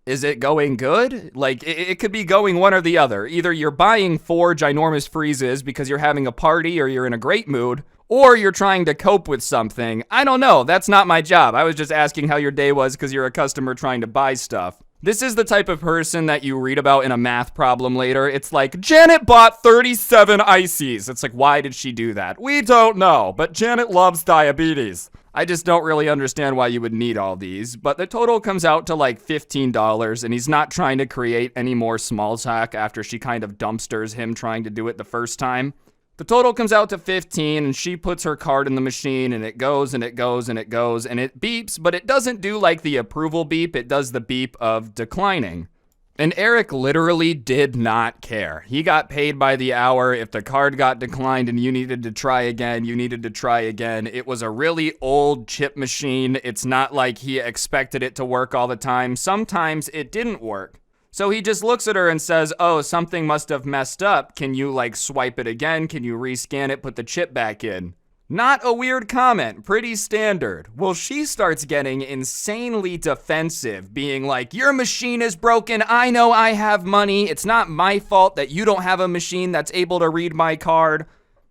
Is it going good? Like, it could be going one or the other. Either you're buying 4 ginormous freezes because you're having a party or you're in a great mood, or you're trying to cope with something. I don't know. That's not my job. I was just asking how your day was because you're a customer trying to buy stuff. This is the type of person that you read about in a math problem later. It's like, Janet bought 37 ices. It's like, why did she do that? We don't know, but Janet loves diabetes. I just don't really understand why you would need all these, but the total comes out to like $15, and he's not trying to create any more small talk after she kind of dumpsters him trying to do it the first time. The total comes out to 15, and she puts her card in the machine, and it goes, and it goes, and it goes, and it beeps, but it doesn't do like the approval beep, it does the beep of declining. And Eric literally did not care. He got paid by the hour. If the card got declined and you needed to try again, you needed to try again. It was a really old chip machine. It's not like he expected it to work all the time. Sometimes it didn't work. So he just looks at her and says, oh, something must have messed up. Can you like swipe it again? Can you rescan it, put the chip back in? Not a weird comment, pretty standard. Well, she starts getting insanely defensive, being like, your machine is broken, I know I have money, it's not my fault that you don't have a machine that's able to read my card.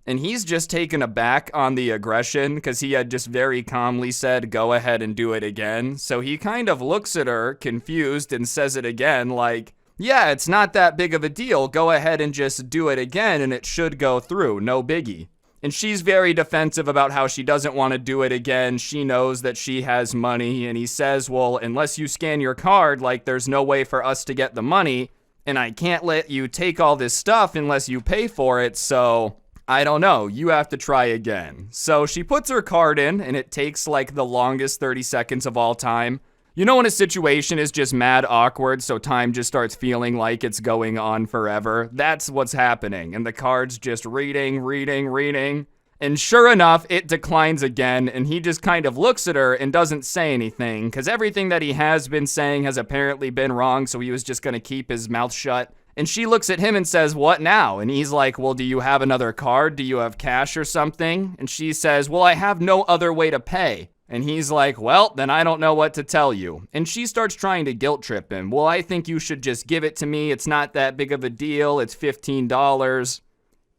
And he's just taken aback on the aggression because he had just very calmly said, go ahead and do it again. So he kind of looks at her, confused, and says it again like, yeah, it's not that big of a deal, go ahead and just do it again and it should go through, no biggie. And she's very defensive about how she doesn't want to do it again. She knows that she has money. And he says, well, unless you scan your card, like there's no way for us to get the money. And I can't let you take all this stuff unless you pay for it. So I don't know. You have to try again. So she puts her card in and it takes like the longest 30 seconds of all time. You know when a situation is just mad awkward, so time just starts feeling like it's going on forever? That's what's happening, and the card's just reading, and sure enough, it declines again, and he just kind of looks at her and doesn't say anything, because everything that he has been saying has apparently been wrong, so he was just gonna keep his mouth shut. And she looks at him and says, what now? And he's like, well, do you have another card? Do you have cash or something? And she says, well, I have no other way to pay. And he's like, well, then I don't know what to tell you. And she starts trying to guilt trip him. Well, I think you should just give it to me. It's not that big of a deal. It's $15.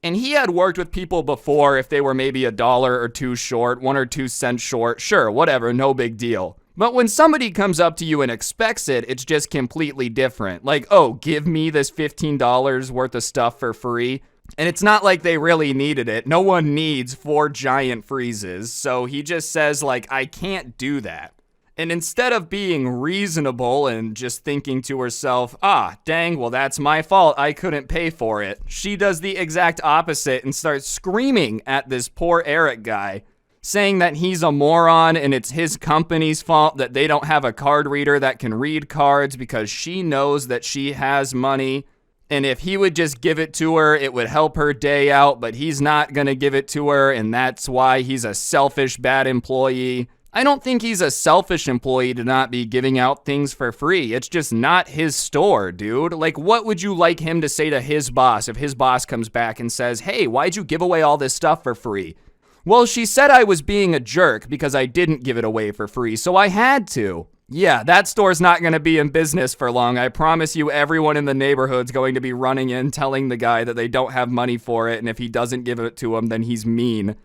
And he had worked with people before if they were maybe $1 or $2 short, 1 or 2 cents short. Sure, whatever, no big deal. But when somebody comes up to you and expects it, it's just completely different. Like, oh, give me this $15 worth of stuff for free. And it's not like they really needed it. No one needs 4 giant freezes. So he just says, like, I can't do that. And instead of being reasonable and just thinking to herself, ah, dang, well, that's my fault, I couldn't pay for it, she does the exact opposite and starts screaming at this poor Eric guy, saying that he's a moron and it's his company's fault that they don't have a card reader that can read cards because she knows that she has money. And if he would just give it to her, it would help her day out, but he's not gonna give it to her, and that's why he's a selfish, bad employee. I don't think he's a selfish employee to not be giving out things for free. It's just not his store, dude. Like, what would you like him to say to his boss if his boss comes back and says, hey, why'd you give away all this stuff for free? Well, she said I was being a jerk because I didn't give it away for free, so I had to. Yeah, that store's not going to be in business for long. I promise you everyone in the neighborhood's going to be running in telling the guy that they don't have money for it, and if he doesn't give it to him, then he's mean.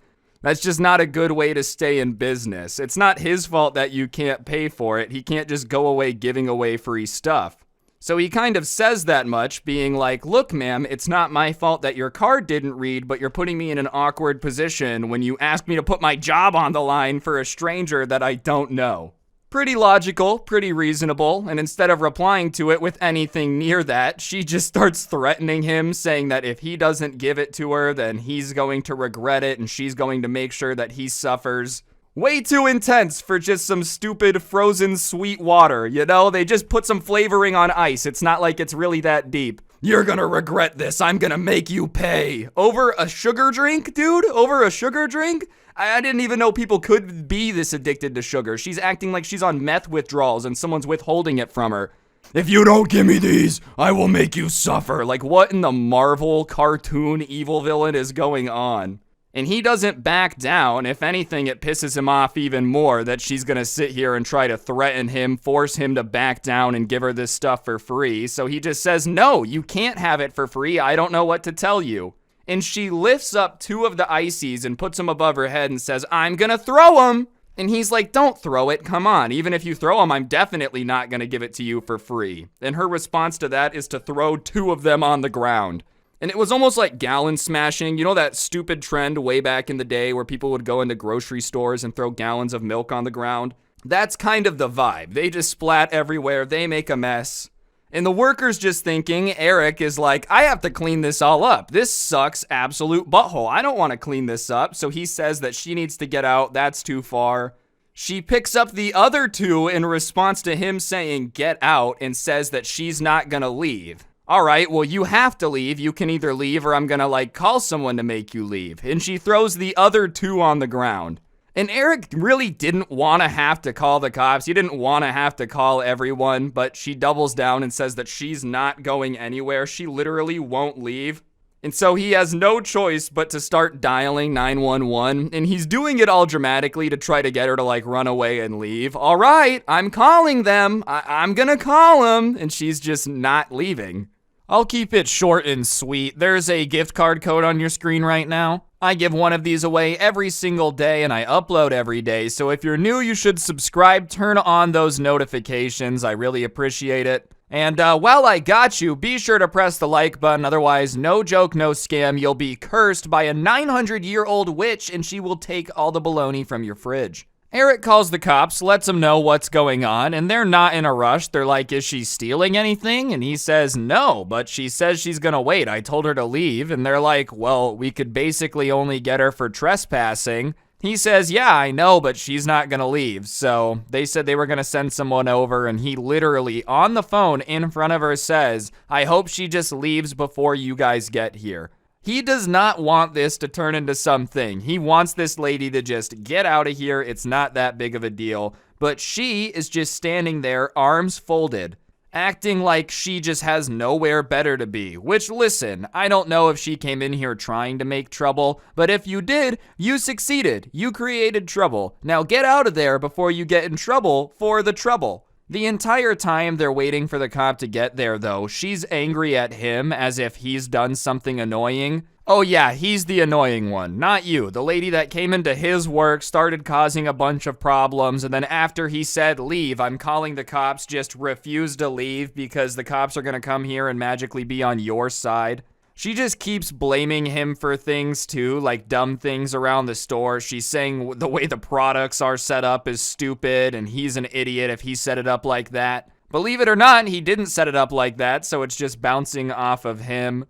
That's just not a good way to stay in business. It's not his fault that you can't pay for it. He can't just go away giving away free stuff. So he kind of says that much, being like, look, ma'am, it's not my fault that your card didn't read, but you're putting me in an awkward position when you asked me to put my job on the line for a stranger that I don't know. Pretty logical, pretty reasonable, and instead of replying to it with anything near that, she just starts threatening him, saying that if he doesn't give it to her, then he's going to regret it and she's going to make sure that he suffers. Way too intense for just some stupid frozen sweet water, you know? They just put some flavoring on ice. It's not like it's really that deep. You're gonna regret this. I'm gonna make you pay. Over a sugar drink, dude? Over a sugar drink? I didn't even know people could be this addicted to sugar. She's acting like she's on meth withdrawals and someone's withholding it from her. If you don't give me these, I will make you suffer. Like, what in the Marvel cartoon evil villain is going on? And he doesn't back down. If anything, it pisses him off even more that she's gonna sit here and try to threaten him, force him to back down and give her this stuff for free. So he just says, no, you can't have it for free. I don't know what to tell you. And she lifts up 2 of the ices and puts them above her head and says, I'm gonna throw them. And he's like, don't throw it, come on. Even if you throw them, I'm definitely not gonna give it to you for free. And her response to that is to throw 2 of them on the ground. And it was almost like gallon smashing. You know that stupid trend way back in the day where people would go into grocery stores and throw gallons of milk on the ground? That's kind of the vibe. They just splat everywhere, they make a mess. And the worker's just thinking, Eric is like, I have to clean this all up. This sucks absolute butthole. I don't want to clean this up. So he says that she needs to get out. That's too far. She picks up the other 2 in response to him saying, get out, and says that she's not gonna leave. All right, well, you have to leave. You can either leave or I'm gonna, like, call someone to make you leave. And she throws the other 2 on the ground. And Eric really didn't want to have to call the cops. He didn't want to have to call everyone, but she doubles down and says that she's not going anywhere. She literally won't leave. And so he has no choice but to start dialing 911, and he's doing it all dramatically to try to get her to, like, run away and leave. All right, I'm calling them. I'm gonna call them. And she's just not leaving. I'll keep it short and sweet. There's a gift card code on your screen right now. I give one of these away every single day and I upload every day. So if you're new, you should subscribe, turn on those notifications. I really appreciate it. And while I got you, be sure to press the like button. Otherwise, no joke, no scam. You'll be cursed by a 900-year-old witch and she will take all the baloney from your fridge. Eric calls the cops, lets them know what's going on, and they're not in a rush. They're like, is she stealing anything? And he says, no, but she says she's gonna wait. I told her to leave. And they're like, well, we could basically only get her for trespassing. He says, yeah, I know, but she's not gonna leave. So they said they were gonna send someone over, and he literally, on the phone in front of her, says, I hope she just leaves before you guys get here. He does not want this to turn into something. He wants this lady to just get out of here. It's not that big of a deal. But she is just standing there, arms folded, acting like she just has nowhere better to be. Which, listen, I don't know if she came in here trying to make trouble, but if you did, you succeeded. You created trouble. Now get out of there before you get in trouble for the trouble. The entire time they're waiting for the cop to get there, though, she's angry at him as if he's done something annoying. Oh yeah, he's the annoying one, not you. The lady that came into his work, started causing a bunch of problems, and then after he said, leave, I'm calling the cops, just refused to leave because the cops are gonna come here and magically be on your side. She just keeps blaming him for things too, like dumb things around the store. She's saying the way the products are set up is stupid and he's an idiot if he set it up like that. Believe it or not, he didn't set it up like that, so it's just bouncing off of him.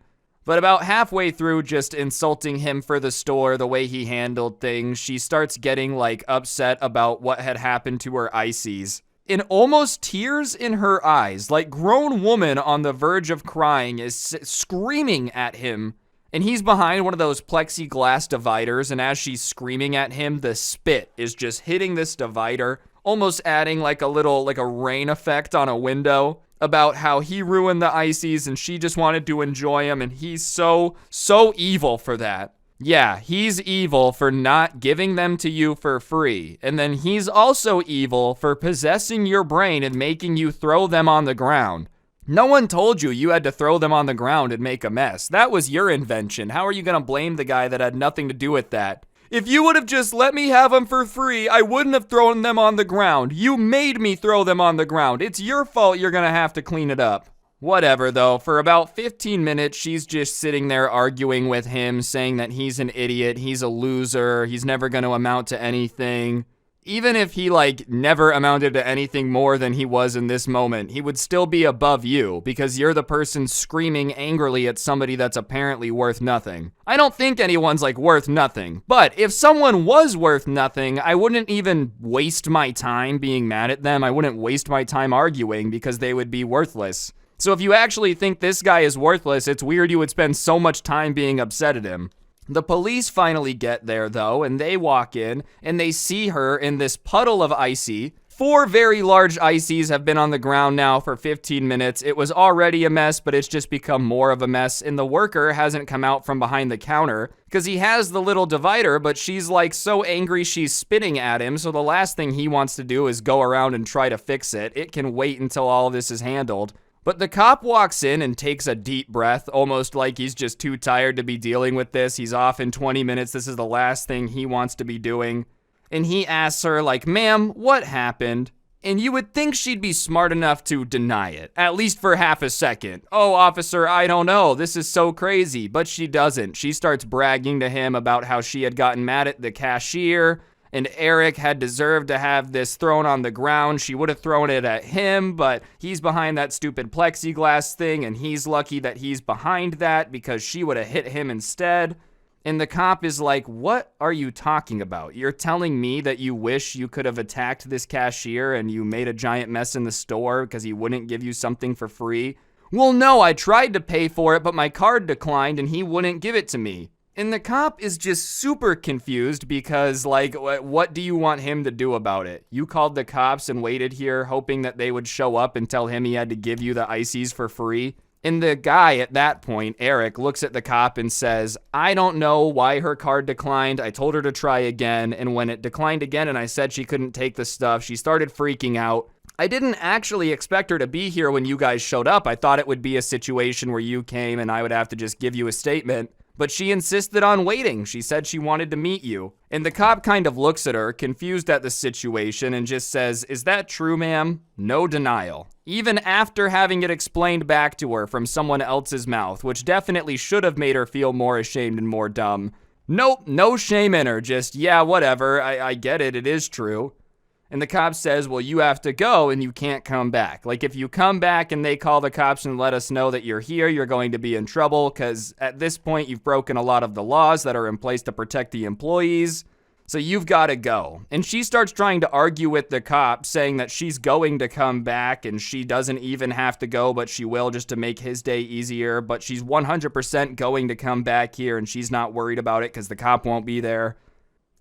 But about halfway through just insulting him for the store, the way he handled things, she starts getting like upset about what had happened to her ices. In almost tears in her eyes, like grown woman on the verge of crying is screaming at him. And he's behind one of those plexiglass dividers, and as she's screaming at him, the spit is just hitting this divider, almost adding like a little, like a rain effect on a window about how he ruined the ices and she just wanted to enjoy them, and he's so evil for that. Yeah, he's evil for not giving them to you for free. And then he's also evil for possessing your brain and making you throw them on the ground. No one told you you had to throw them on the ground and make a mess. That was your invention. How are you gonna blame the guy that had nothing to do with that? If you would have just let me have them for free, I wouldn't have thrown them on the ground. You made me throw them on the ground. It's your fault you're gonna have to clean it up. Whatever, though. For about 15 minutes, she's just sitting there arguing with him, saying that he's an idiot, he's a loser, he's never going to amount to anything. Even if he, like, never amounted to anything more than he was in this moment, he would still be above you, because you're the person screaming angrily at somebody that's apparently worth nothing. I don't think anyone's, like, worth nothing, but if someone was worth nothing, I wouldn't even waste my time being mad at them. I wouldn't waste my time arguing, because they would be worthless. So if you actually think this guy is worthless, it's weird you would spend so much time being upset at him. The police finally get there, though, and they walk in, and they see her in this puddle of icy. 4 very large ices have been on the ground now for 15 minutes. It was already a mess, but it's just become more of a mess, and the worker hasn't come out from behind the counter, because he has the little divider, but she's like so angry she's spitting at him, so the last thing he wants to do is go around and try to fix it. It can wait until all of this is handled. But the cop walks in and takes a deep breath, almost like he's just too tired to be dealing with this. He's off in 20 minutes. This is the last thing he wants to be doing. And he asks her, like, ma'am, what happened? And you would think she'd be smart enough to deny it, at least for half a second. Oh, officer, I don't know. This is so crazy. But she doesn't. She starts bragging to him about how she had gotten mad at the cashier, and Eric had deserved to have this thrown on the ground. She would have thrown it at him, but he's behind that stupid plexiglass thing, and he's lucky that he's behind that because she would have hit him instead. And the cop is like, what are you talking about? You're telling me that you wish you could have attacked this cashier and you made a giant mess in the store because he wouldn't give you something for free? Well, no, I tried to pay for it, but my card declined and he wouldn't give it to me. And the cop is just super confused because, like, what do you want him to do about it? You called the cops and waited here hoping that they would show up and tell him he had to give you the ices for free? And the guy at that point, Eric, looks at the cop and says, I don't know why her card declined. I told her to try again. And when it declined again and I said she couldn't take the stuff, she started freaking out. I didn't actually expect her to be here when you guys showed up. I thought it would be a situation where you came and I would have to just give you a statement. But she insisted on waiting. She said she wanted to meet you. And the cop kind of looks at her, confused at the situation, and just says, is that true, ma'am? No denial. Even after having it explained back to her from someone else's mouth, which definitely should have made her feel more ashamed and more dumb. Nope, no shame in her, just, yeah, whatever, I get it, it is true. And the cop says, well, you have to go and you can't come back. Like, if you come back and they call the cops and let us know that you're here, you're going to be in trouble because at this point you've broken a lot of the laws that are in place to protect the employees. So you've got to go. And she starts trying to argue with the cop, saying that she's going to come back and she doesn't even have to go, but she will just to make his day easier. But she's 100% going to come back here and she's not worried about it because the cop won't be there.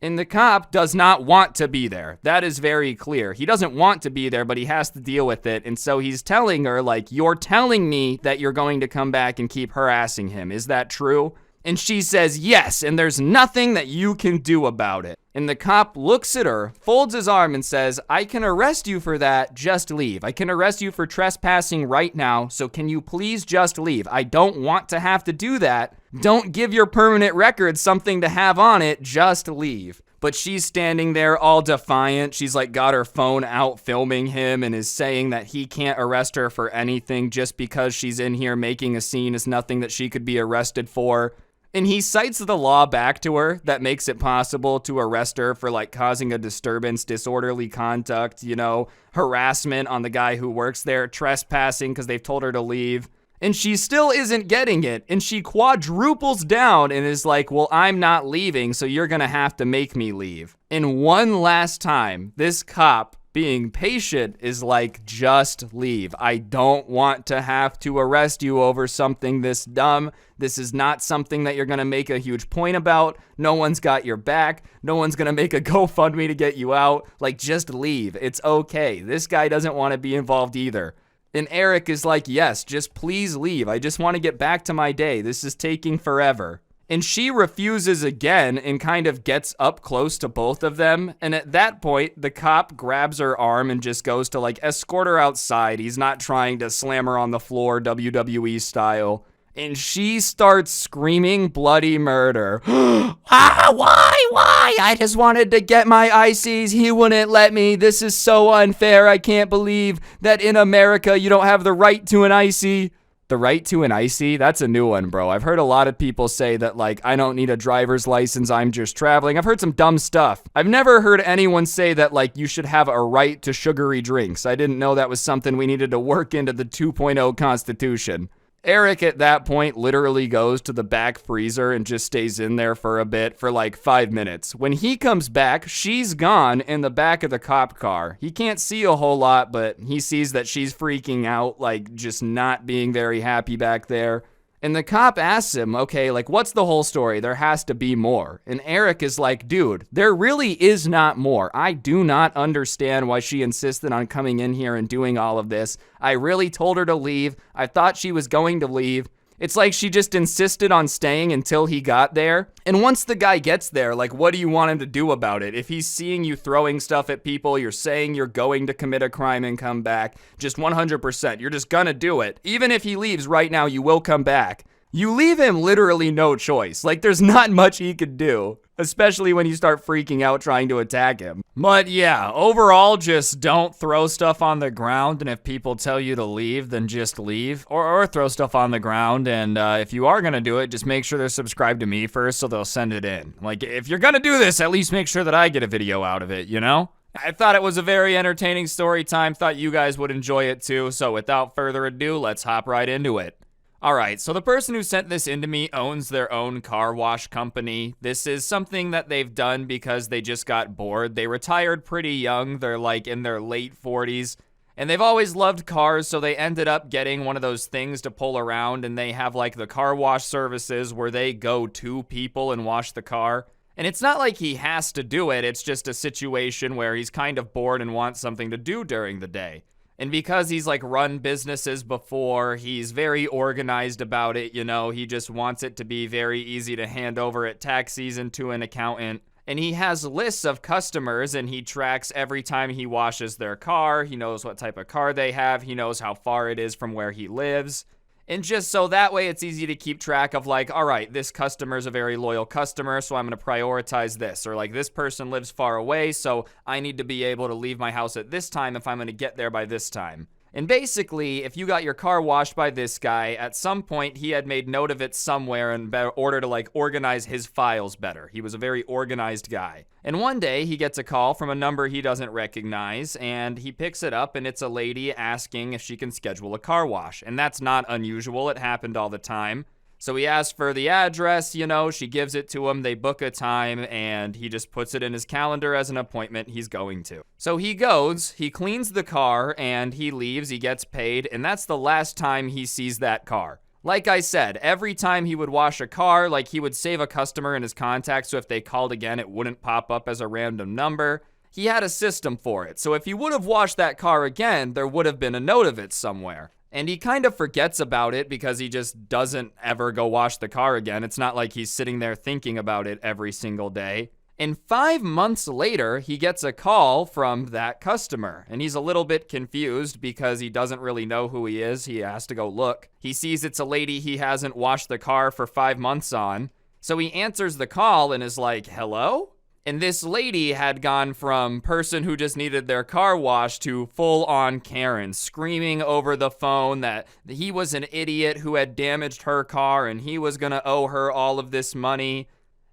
And the cop does not want to be there. That is very clear. He doesn't want to be there, but he has to deal with it. And so he's telling her, like, you're telling me that you're going to come back and keep harassing him. Is that true? And she says, yes, and there's nothing that you can do about it. And the cop looks at her, folds his arm and says, I can arrest you for that, just leave. I can arrest you for trespassing right now, so can you please just leave? I don't want to have to do that. Don't give your permanent record something to have on it, just leave. But she's standing there all defiant. She's like got her phone out filming him and is saying that he can't arrest her for anything just because she's in here making a scene is nothing that she could be arrested for. And he cites the law back to her that makes it possible to arrest her for like causing a disturbance, disorderly conduct, you know, harassment on the guy who works there, trespassing because they've told her to leave. And she still isn't getting it. And she quadruples down and is like, well, I'm not leaving, so you're going to have to make me leave. And one last time, this cop, being patient, is like, just leave. I don't want to have to arrest you over something this dumb. This is not something that you're going to make a huge point about. No one's got your back. No one's going to make a GoFundMe to get you out. Like, just leave. It's okay. This guy doesn't want to be involved either. And Eric is like, yes, just please leave. I just want to get back to my day. This is taking forever. And she refuses again and kind of gets up close to both of them. And at that point, the cop grabs her arm and just goes to like escort her outside. He's not trying to slam her on the floor, WWE style. And she starts screaming bloody murder. Why? I just wanted to get my ices. He wouldn't let me. This is so unfair. I can't believe that in America you don't have the right to an icy. The right to an icy? That's a new one, bro. I've heard a lot of people say that, like, I don't need a driver's license, I'm just traveling. I've heard some dumb stuff. I've never heard anyone say that, like, you should have a right to sugary drinks. I didn't know that was something we needed to work into the 2.0 Constitution. Eric at that point literally goes to the back freezer and just stays in there for a bit, for like 5 minutes. When he comes back, she's gone in the back of the cop car. He can't see a whole lot, but he sees that she's freaking out, like just not being very happy back there. And the cop asks him, okay, like, what's the whole story? There has to be more. And Eric is like, dude, there really is not more. I do not understand why she insisted on coming in here and doing all of this. I really told her to leave. I thought she was going to leave. It's like she just insisted on staying until he got there. And once the guy gets there, like, what do you want him to do about it? If he's seeing you throwing stuff at people, you're saying you're going to commit a crime and come back, just 100%. You're just gonna do it. Even if he leaves right now, you will come back. You leave him literally no choice. Like, there's not much he could do, especially when you start freaking out trying to attack him. But yeah, overall, just don't throw stuff on the ground, and if people tell you to leave, then just leave. Or throw stuff on the ground, and if you are gonna do it, just make sure they're subscribed to me first so they'll send it in. Like, if you're gonna do this, at least make sure that I get a video out of it, you know? I thought it was a very entertaining story time, thought you guys would enjoy it too, so without further ado, let's hop right into it. Alright, so the person who sent this into me owns their own car wash company. This is something that they've done because they just got bored. They retired pretty young, they're like in their late 40s, and they've always loved cars, so they ended up getting one of those things to pull around, and they have like the car wash services where they go to people and wash the car. And it's not like he has to do it, it's just a situation where he's kind of bored and wants something to do during the day. And because he's like run businesses before, he's very organized about it, you know, he just wants it to be very easy to hand over at tax season to an accountant. And he has lists of customers and he tracks every time he washes their car, he knows what type of car they have, he knows how far it is from where he lives. And just so that way it's easy to keep track of like, all right, this customer is a very loyal customer, so I'm going to prioritize this. Or like, this person lives far away, so I need to be able to leave my house at this time if I'm going to get there by this time. And basically, if you got your car washed by this guy, at some point he had made note of it somewhere in order to like organize his files better. He was a very organized guy. And one day he gets a call from a number he doesn't recognize, and he picks it up and it's a lady asking if she can schedule a car wash. And that's not unusual, it happened all the time. So he asks for the address, you know, she gives it to him, they book a time, and he just puts it in his calendar as an appointment he's going to. So he goes, he cleans the car, and he leaves, he gets paid, and that's the last time he sees that car. Like I said, every time he would wash a car, like he would save a customer in his contacts, so if they called again, it wouldn't pop up as a random number. He had a system for it, so if he would have washed that car again, there would have been a note of it somewhere. And he kind of forgets about it because he just doesn't ever go wash the car again. It's not like he's sitting there thinking about it every single day. And 5 months later, he gets a call from that customer. And he's a little bit confused because he doesn't really know who he is. He has to go look. He sees it's a lady he hasn't washed the car for 5 months on. So he answers the call and is like, hello? And this lady had gone from person who just needed their car washed to full-on Karen, screaming over the phone that he was an idiot who had damaged her car and he was gonna owe her all of this money.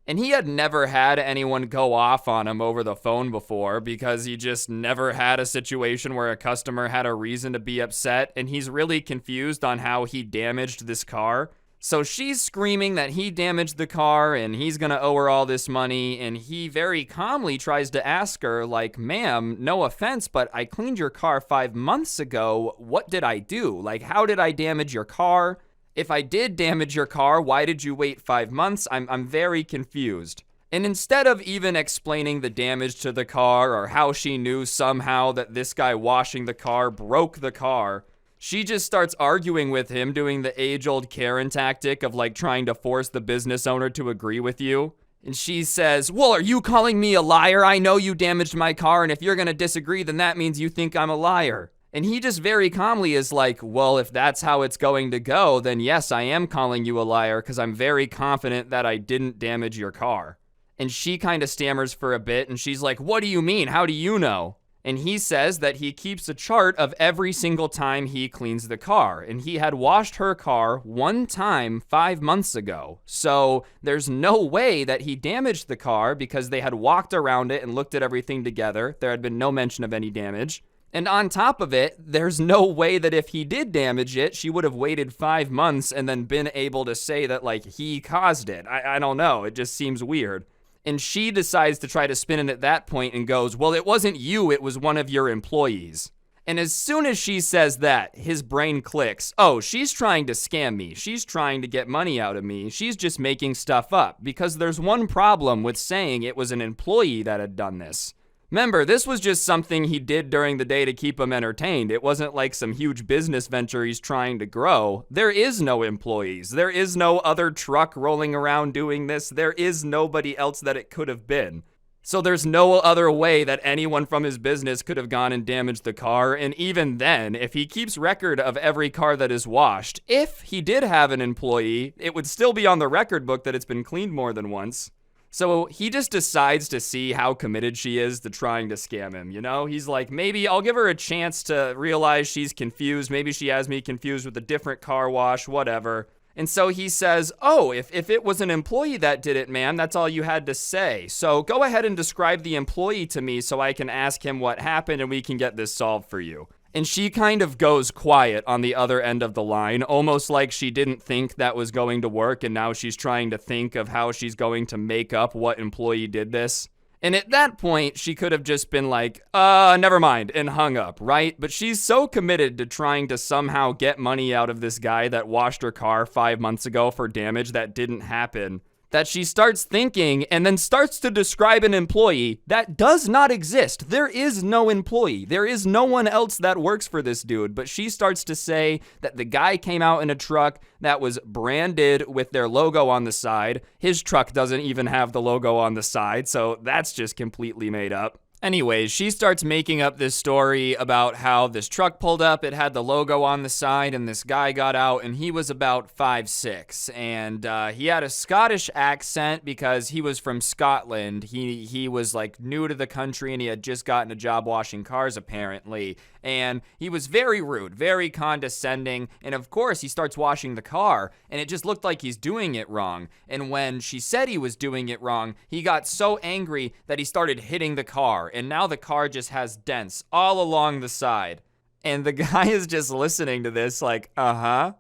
And he had never had anyone go off on him over the phone before because he just never had a situation where a customer had a reason to be upset, and he's really confused on how he damaged this car. So she's screaming that he damaged the car and he's gonna owe her all this money, and he very calmly tries to ask her, like, ma'am, no offense, but I cleaned your car 5 months ago. What did I do? Like, how did I damage your car? If I did damage your car, why did you wait 5 months? I'm very confused. And instead of even explaining the damage to the car or how she knew somehow that this guy washing the car broke the car, she just starts arguing with him, doing the age-old Karen tactic of like trying to force the business owner to agree with you. And she says, well, are you calling me a liar? I know you damaged my car, and if you're gonna disagree, then that means you think I'm a liar. And he just very calmly is like, well, if that's how it's going to go, then yes, I am calling you a liar because I'm very confident that I didn't damage your car. And she kind of stammers for a bit, and she's like, what do you mean? How do you know? And he says that he keeps a chart of every single time he cleans the car. And he had washed her car one time 5 months ago. So there's no way that he damaged the car because they had walked around it and looked at everything together. There had been no mention of any damage. And on top of it, there's no way that if he did damage it, she would have waited 5 months and then been able to say that, like, he caused it. I don't know. It just seems weird. And she decides to try to spin it at that point and goes, well, it wasn't you, it was one of your employees. And as soon as she says that, his brain clicks. Oh, she's trying to scam me. She's trying to get money out of me. She's just making stuff up. Because there's one problem with saying it was an employee that had done this. Remember, this was just something he did during the day to keep him entertained. It wasn't like some huge business venture he's trying to grow. There is no employees. There is no other truck rolling around doing this. There is nobody else that it could have been. So there's no other way that anyone from his business could have gone and damaged the car. And even then, if he keeps record of every car that is washed, if he did have an employee, it would still be on the record book that it's been cleaned more than once. So he just decides to see how committed she is to trying to scam him, you know? He's like, maybe I'll give her a chance to realize she's confused. Maybe she has me confused with a different car wash, whatever. And so he says, oh, if it was an employee that did it, ma'am, that's all you had to say. So go ahead and describe the employee to me so I can ask him what happened and we can get this solved for you. And she kind of goes quiet on the other end of the line, almost like she didn't think that was going to work and now she's trying to think of how she's going to make up what employee did this. And at that point, she could have just been like, never mind, and hung up, right? But she's so committed to trying to somehow get money out of this guy that washed her car 5 months ago for damage that didn't happen, that she starts thinking and then starts to describe an employee that does not exist. There is no employee. There is no one else that works for this dude. But she starts to say that the guy came out in a truck that was branded with their logo on the side. His truck doesn't even have the logo on the side, so that's just completely made up. Anyways, she starts making up this story about how this truck pulled up, it had the logo on the side, and this guy got out, and he was about 5'6", and he had a Scottish accent because he was from Scotland. He was like new to the country, and he had just gotten a job washing cars, apparently, and he was very rude, very condescending, and of course, he starts washing the car, and it just looked like he's doing it wrong, and when she said he was doing it wrong, he got so angry that he started hitting the car, and now the car just has dents all along the side. And the guy is just listening to this like, there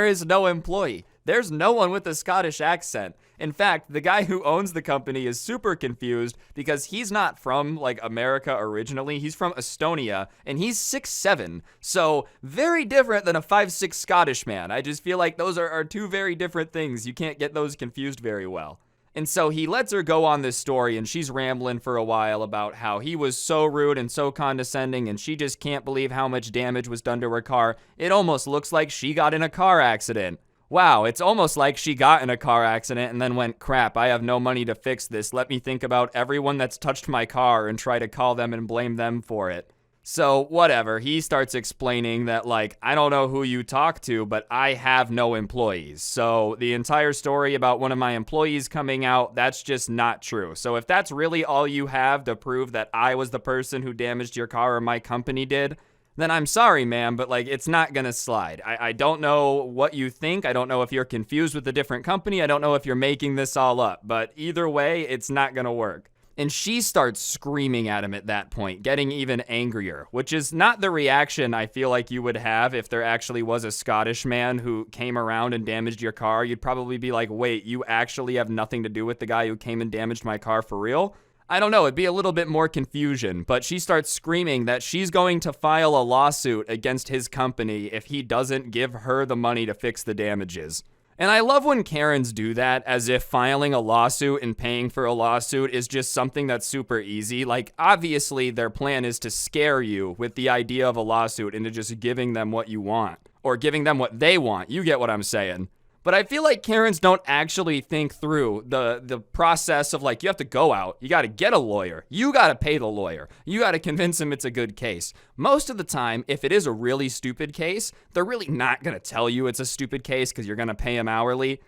is no employee. There's no one with a Scottish accent. In fact, the guy who owns the company is super confused because he's not from like America originally. He's from Estonia and he's 6'7". So very different than a 5'6" Scottish man. I just feel like those are two very different things. You can't get those confused very well. And so he lets her go on this story, and she's rambling for a while about how he was so rude and so condescending, and she just can't believe how much damage was done to her car. It almost looks like she got in a car accident. Wow, it's almost like she got in a car accident and then went, crap, I have no money to fix this. Let me think about everyone that's touched my car and try to call them and blame them for it. So, whatever, he starts explaining that, like, I don't know who you talk to, but I have no employees. So, the entire story about one of my employees coming out, that's just not true. So, if that's really all you have to prove that I was the person who damaged your car or my company did, then I'm sorry, ma'am, but, like, it's not gonna slide. I don't know what you think. I don't know if you're confused with a different company. I don't know if you're making this all up. But either way, it's not gonna work. And she starts screaming at him at that point, getting even angrier, which is not the reaction I feel like you would have if there actually was a Scottish man who came around and damaged your car. You'd probably be like, wait, you actually have nothing to do with the guy who came and damaged my car for real? I don't know, it'd be a little bit more confusion, but she starts screaming that she's going to file a lawsuit against his company if he doesn't give her the money to fix the damages. And I love when Karens do that, as if filing a lawsuit and paying for a lawsuit is just something that's super easy. Like, obviously, their plan is to scare you with the idea of a lawsuit into just giving them what you want. Or giving them what they want. You get what I'm saying. But I feel like Karens don't actually think through the process of, like, you have to go out, you gotta get a lawyer, you gotta pay the lawyer, you gotta convince him it's a good case. Most of the time, if it is a really stupid case, they're really not gonna tell you it's a stupid case because you're gonna pay him hourly.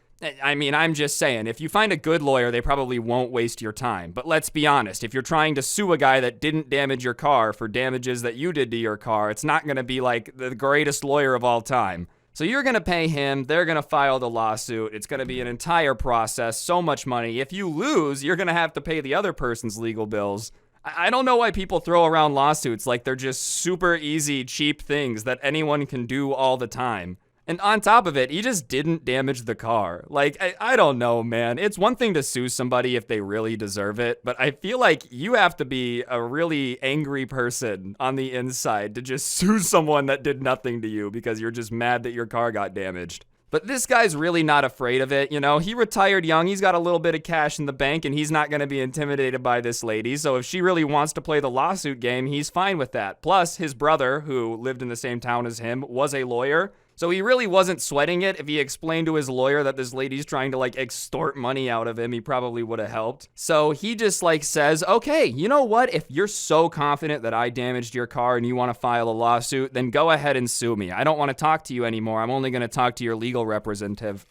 I mean, I'm just saying, if you find a good lawyer, they probably won't waste your time. But let's be honest, if you're trying to sue a guy that didn't damage your car for damages that you did to your car, it's not gonna be like the greatest lawyer of all time. So you're going to pay him, they're going to file the lawsuit, it's going to be an entire process, so much money. If you lose, you're going to have to pay the other person's legal bills. I don't know why people throw around lawsuits like they're just super easy, cheap things that anyone can do all the time. And on top of it, he just didn't damage the car. Like, I don't know, man. It's one thing to sue somebody if they really deserve it, but I feel like you have to be a really angry person on the inside to just sue someone that did nothing to you because you're just mad that your car got damaged. But this guy's really not afraid of it, you know? He retired young, he's got a little bit of cash in the bank, and he's not gonna be intimidated by this lady, so if she really wants to play the lawsuit game, he's fine with that. Plus, his brother, who lived in the same town as him, was a lawyer, so he really wasn't sweating it. If he explained to his lawyer that this lady's trying to, like, extort money out of him, he probably would have helped. So he just, like, says, okay, you know what? If you're so confident that I damaged your car and you want to file a lawsuit, then go ahead and sue me. I don't want to talk to you anymore. I'm only going to talk to your legal representative.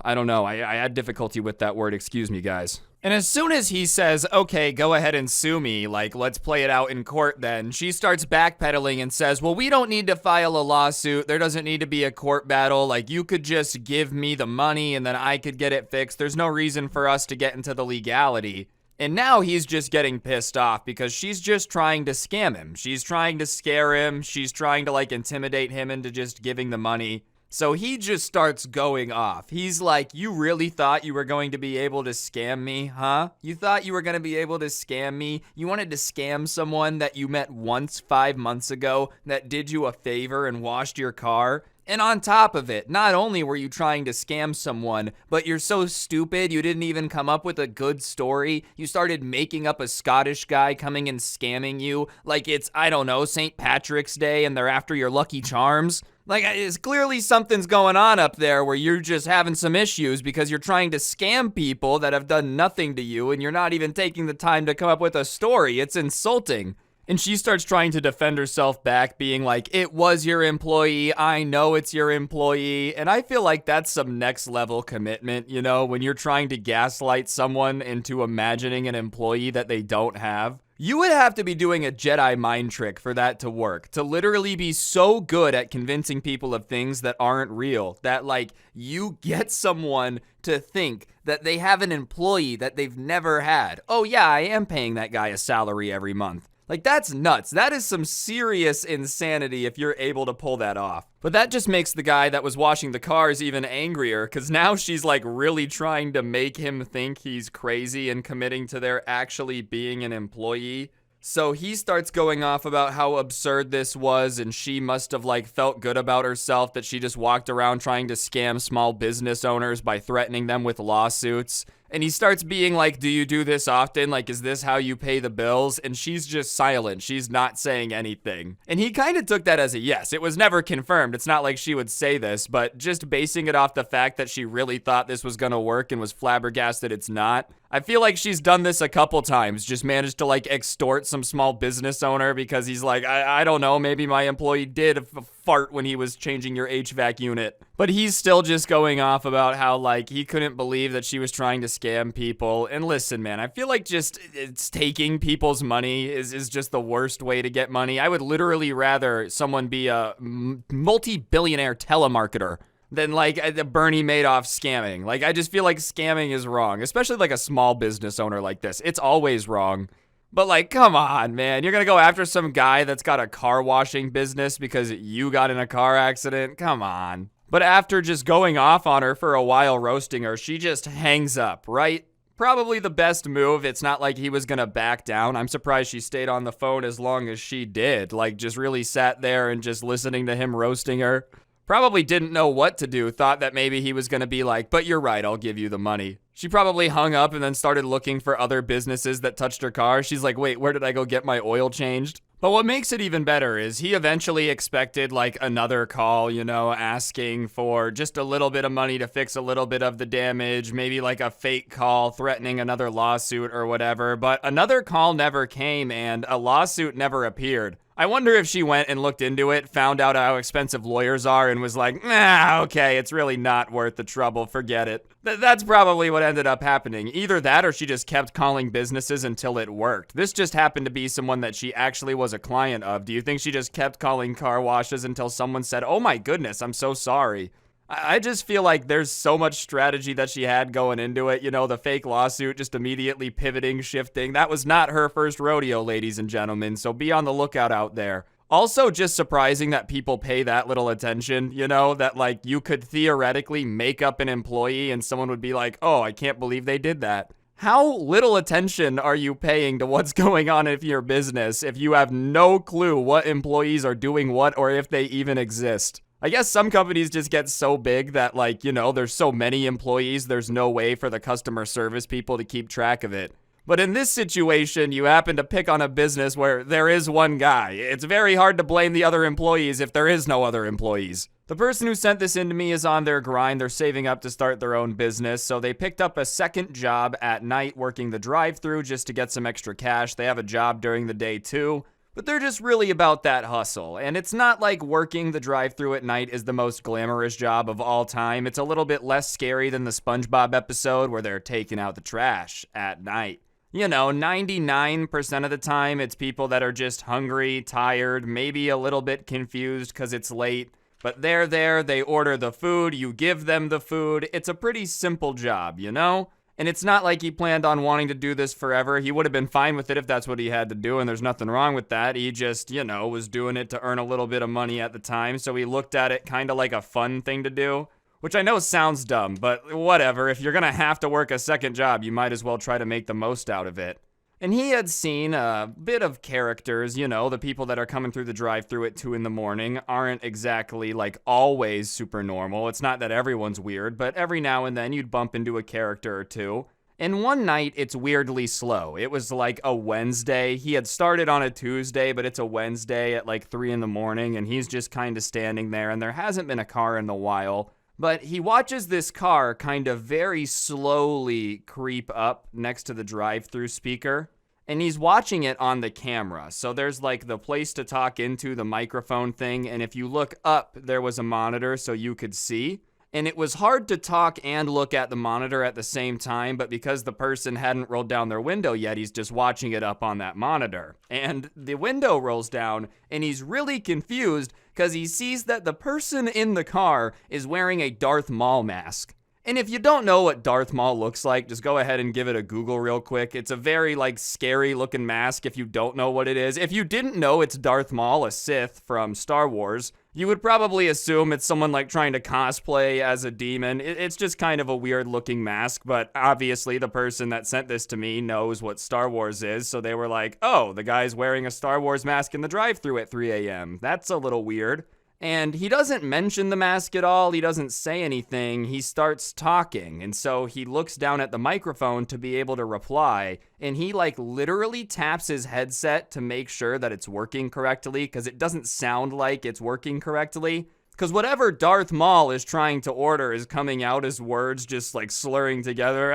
I don't know. I had difficulty with that word. Excuse me, guys. And as soon as he says, okay, go ahead and sue me, like, let's play it out in court then, she starts backpedaling and says, well, we don't need to file a lawsuit. There doesn't need to be a court battle. Like, you could just give me the money and then I could get it fixed. There's no reason for us to get into the legality. And now he's just getting pissed off because she's just trying to scam him. She's trying to scare him. She's trying to, like, intimidate him into just giving the money. So he just starts going off. He's like, you really thought you were going to be able to scam me, huh? You thought you were going to be able to scam me? You wanted to scam someone that you met once 5 months ago that did you a favor and washed your car? And on top of it, not only were you trying to scam someone, but you're so stupid you didn't even come up with a good story. You started making up a Scottish guy coming and scamming you like it's, I don't know, St. Patrick's Day and they're after your Lucky Charms. Like, it's clearly something's going on up there where you're just having some issues because you're trying to scam people that have done nothing to you and you're not even taking the time to come up with a story. It's insulting. And she starts trying to defend herself back, being like, it was your employee. I know it's your employee. And I feel like that's some next level commitment, you know, when you're trying to gaslight someone into imagining an employee that they don't have. You would have to be doing a Jedi mind trick for that to work, to literally be so good at convincing people of things that aren't real, that, like, you get someone to think that they have an employee that they've never had. Oh yeah, I am paying that guy a salary every month. Like, that's nuts. That is some serious insanity if you're able to pull that off. But that just makes the guy that was washing the cars even angrier, because now she's, like, really trying to make him think he's crazy and committing to there actually being an employee. So he starts going off about how absurd this was, and she must have, like, felt good about herself that she just walked around trying to scam small business owners by threatening them with lawsuits. And he starts being like, do you do this often? Like, is this how you pay the bills? And she's just silent. She's not saying anything. And he kind of took that as a yes. It was never confirmed. It's not like she would say this, but just basing it off the fact that she really thought this was gonna work and was flabbergasted it's not. I feel like she's done this a couple times, just managed to, like, extort some small business owner because he's like, I don't know, maybe my employee did fart when he was changing your HVAC unit. But he's still just going off about how, like, he couldn't believe that she was trying to scam people. And listen, man, I feel like just it's taking people's money is just the worst way to get money. I would literally rather someone be a multi-billionaire telemarketer than, like, the Bernie Madoff scamming. Like, I just feel like scamming is wrong, especially like a small business owner like this. It's always wrong. But, like, come on, man. You're gonna go after some guy that's got a car washing business because you got in a car accident? Come on. But after just going off on her for a while, roasting her, she just hangs up, right? Probably the best move. It's not like he was gonna back down. I'm surprised she stayed on the phone as long as she did. Like, just really sat there and just listening to him roasting her. Probably didn't know what to do, thought that maybe he was gonna be like, but you're right, I'll give you the money. She probably hung up and then started looking for other businesses that touched her car. She's like, wait, where did I go get my oil changed? But what makes it even better is he eventually expected, like, another call, you know, asking for just a little bit of money to fix a little bit of the damage, maybe like a fake call threatening another lawsuit or whatever. But another call never came and a lawsuit never appeared. I wonder if she went and looked into it, found out how expensive lawyers are, and was like, nah, okay, it's really not worth the trouble, forget it. That's probably what ended up happening. Either that or she just kept calling businesses until it worked. This just happened to be someone that she actually was a client of. Do you think she just kept calling car washes until someone said, oh my goodness, I'm so sorry? I just feel like there's so much strategy that she had going into it. You know, the fake lawsuit, just immediately pivoting, shifting. That was not her first rodeo, ladies and gentlemen, so be on the lookout out there. Also, just surprising that people pay that little attention, you know, that like you could theoretically make up an employee and someone would be like, oh, I can't believe they did that. How little attention are you paying to what's going on in your business if you have no clue what employees are doing what or if they even exist? I guess some companies just get so big that, like, you know, there's so many employees, there's no way for the customer service people to keep track of it. But in this situation, you happen to pick on a business where there is one guy. It's very hard to blame the other employees if there is no other employees. The person who sent this in to me is on their grind. They're saving up to start their own business, so they picked up a second job at night working the drive-thru just to get some extra cash. They have a job during the day too, but they're just really about that hustle. And it's not like working the drive-thru at night is the most glamorous job of all time. It's a little bit less scary than the SpongeBob episode where they're taking out the trash at night. You know, 99% of the time, it's people that are just hungry, tired, maybe a little bit confused because it's late. But they're there, they order the food, you give them the food. It's a pretty simple job, you know? And it's not like he planned on wanting to do this forever. He would have been fine with it if that's what he had to do, and there's nothing wrong with that. He just, you know, was doing it to earn a little bit of money at the time, so he looked at it kind of like a fun thing to do. Which I know sounds dumb, but whatever. If you're gonna have to work a second job, you might as well try to make the most out of it. And he had seen a bit of characters, you know, the people that are coming through the drive-thru at 2 in the morning aren't exactly, like, always super normal. It's not that everyone's weird, but every now and then you'd bump into a character or two. And one night, it's weirdly slow. It was like a Wednesday. He had started on a Tuesday, but it's a Wednesday at like 3 in the morning, and he's just kind of standing there, and there hasn't been a car in a while. But he watches this car kind of very slowly creep up next to the drive-thru speaker, and he's watching it on the camera. So there's like the place to talk into, the microphone thing, and if you look up, there was a monitor so you could see. And it was hard to talk and look at the monitor at the same time, but because the person hadn't rolled down their window yet, he's just watching it up on that monitor. And the window rolls down, and he's really confused because he sees that the person in the car is wearing a Darth Maul mask. And if you don't know what Darth Maul looks like, just go ahead and give it a Google real quick. It's a very, like, scary looking mask if you don't know what it is. If you didn't know it's Darth Maul, a Sith from Star Wars, you would probably assume it's someone, like, trying to cosplay as a demon. It's just kind of a weird looking mask, but obviously the person that sent this to me knows what Star Wars is, so they were like, oh, the guy's wearing a Star Wars mask in the drive-thru at 3 a.m. That's a little weird. And he doesn't mention the mask at all. He doesn't say anything. He starts talking. And so he looks down at the microphone to be able to reply. And he like literally taps his headset to make sure that it's working correctly because it doesn't sound like it's working correctly. Because whatever Darth Maul is trying to order is coming out as words just like slurring together.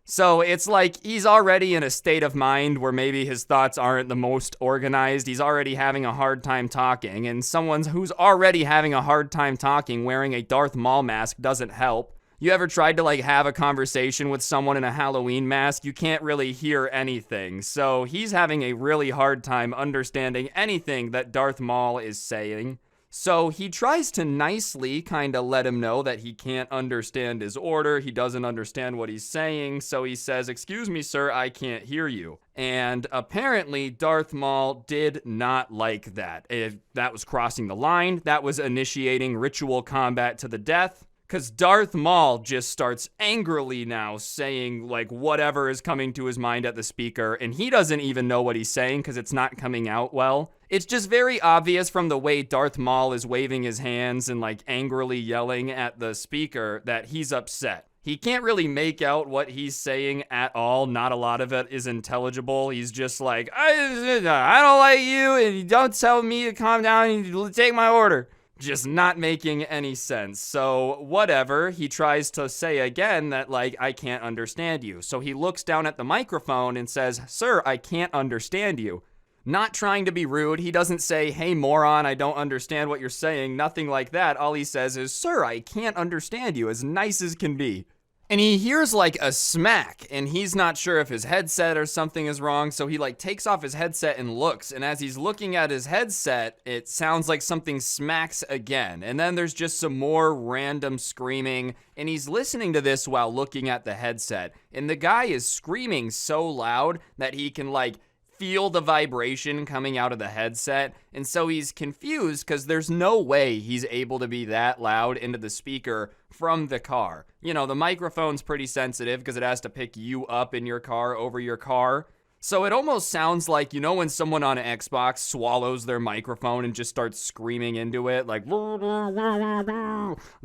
So it's like he's already in a state of mind where maybe his thoughts aren't the most organized. He's already having a hard time talking, and someone who's already having a hard time talking wearing a Darth Maul mask doesn't help. You ever tried to like have a conversation with someone in a Halloween mask? You can't really hear anything. So he's having a really hard time understanding anything that Darth Maul is saying. So he tries to nicely kind of let him know that he can't understand his order. He doesn't understand what he's saying. So he says, "Excuse me, sir, I can't hear you." And apparently Darth Maul did not like that. That was crossing the line. That was initiating ritual combat to the death. Because Darth Maul just starts angrily now saying like whatever is coming to his mind at the speaker, and he doesn't even know what he's saying because it's not coming out well. It's just very obvious from the way Darth Maul is waving his hands and like angrily yelling at the speaker that he's upset. He can't really make out what he's saying at all. Not a lot of it is intelligible. He's just like, I don't like you, and you don't tell me to calm down and take my order. Just not making any sense. So whatever, he tries to say again that like, I can't understand you. So he looks down at the microphone and says, "Sir, I can't understand you." Not trying to be rude. He doesn't say, "Hey moron, I don't understand what you're saying." Nothing like that. All he says is, "Sir, I can't understand you," as nice as can be. And he hears like a smack, and he's not sure if his headset or something is wrong, so he like takes off his headset and looks, and as he's looking at his headset, it sounds like something smacks again. And then there's just some more random screaming, and he's listening to this while looking at the headset. And the guy is screaming so loud that he can like feel the vibration coming out of the headset, and so he's confused because there's no way he's able to be that loud into the speaker from the car. You know, the microphone's pretty sensitive because it has to pick you up in your car over your car. So it almost sounds like, you know, when someone on an Xbox swallows their microphone and just starts screaming into it, like,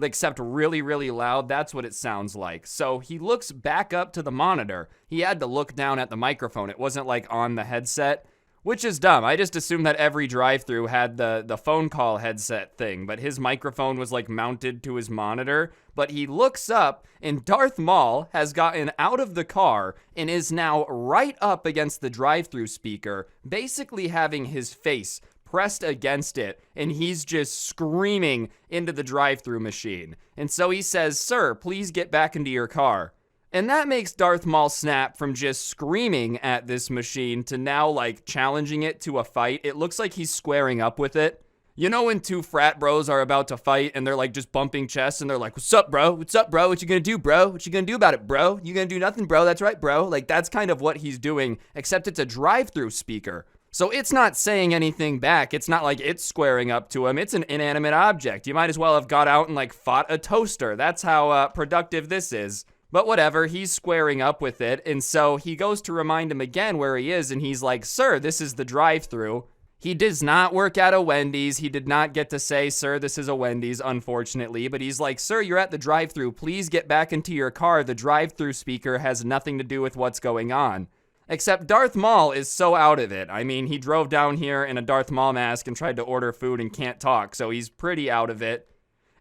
except really, really loud. That's what it sounds like. So he looks back up to the monitor. He had to look down at the microphone. It wasn't like on the headset, which is dumb. I just assumed that every drive-thru had the phone call headset thing, but his microphone was like mounted to his monitor. But he looks up, and Darth Maul has gotten out of the car and is now right up against the drive-thru speaker, basically having his face pressed against it, and he's just screaming into the drive-thru machine. And so he says, "Sir, please get back into your car." And that makes Darth Maul snap from just screaming at this machine to now, like, challenging it to a fight. It looks like he's squaring up with it. You know when two frat bros are about to fight and they're, like, just bumping chests and they're like, "What's up, bro? What's up, bro? What you gonna do, bro? What you gonna do about it, bro? You gonna do nothing, bro? That's right, bro." Like, that's kind of what he's doing, except it's a drive-thru speaker. So it's not saying anything back. It's not like it's squaring up to him. It's an inanimate object. You might as well have got out and, like, fought a toaster. That's how productive this is. But whatever, he's squaring up with it, and so he goes to remind him again where he is, and he's like, "Sir, this is the drive-thru." He does not work at a Wendy's. He did not get to say, "Sir, this is a Wendy's," unfortunately, but he's like, "Sir, you're at the drive-thru. Please get back into your car. The drive-thru speaker has nothing to do with what's going on." Except Darth Maul is so out of it. I mean, he drove down here in a Darth Maul mask and tried to order food and can't talk, so he's pretty out of it.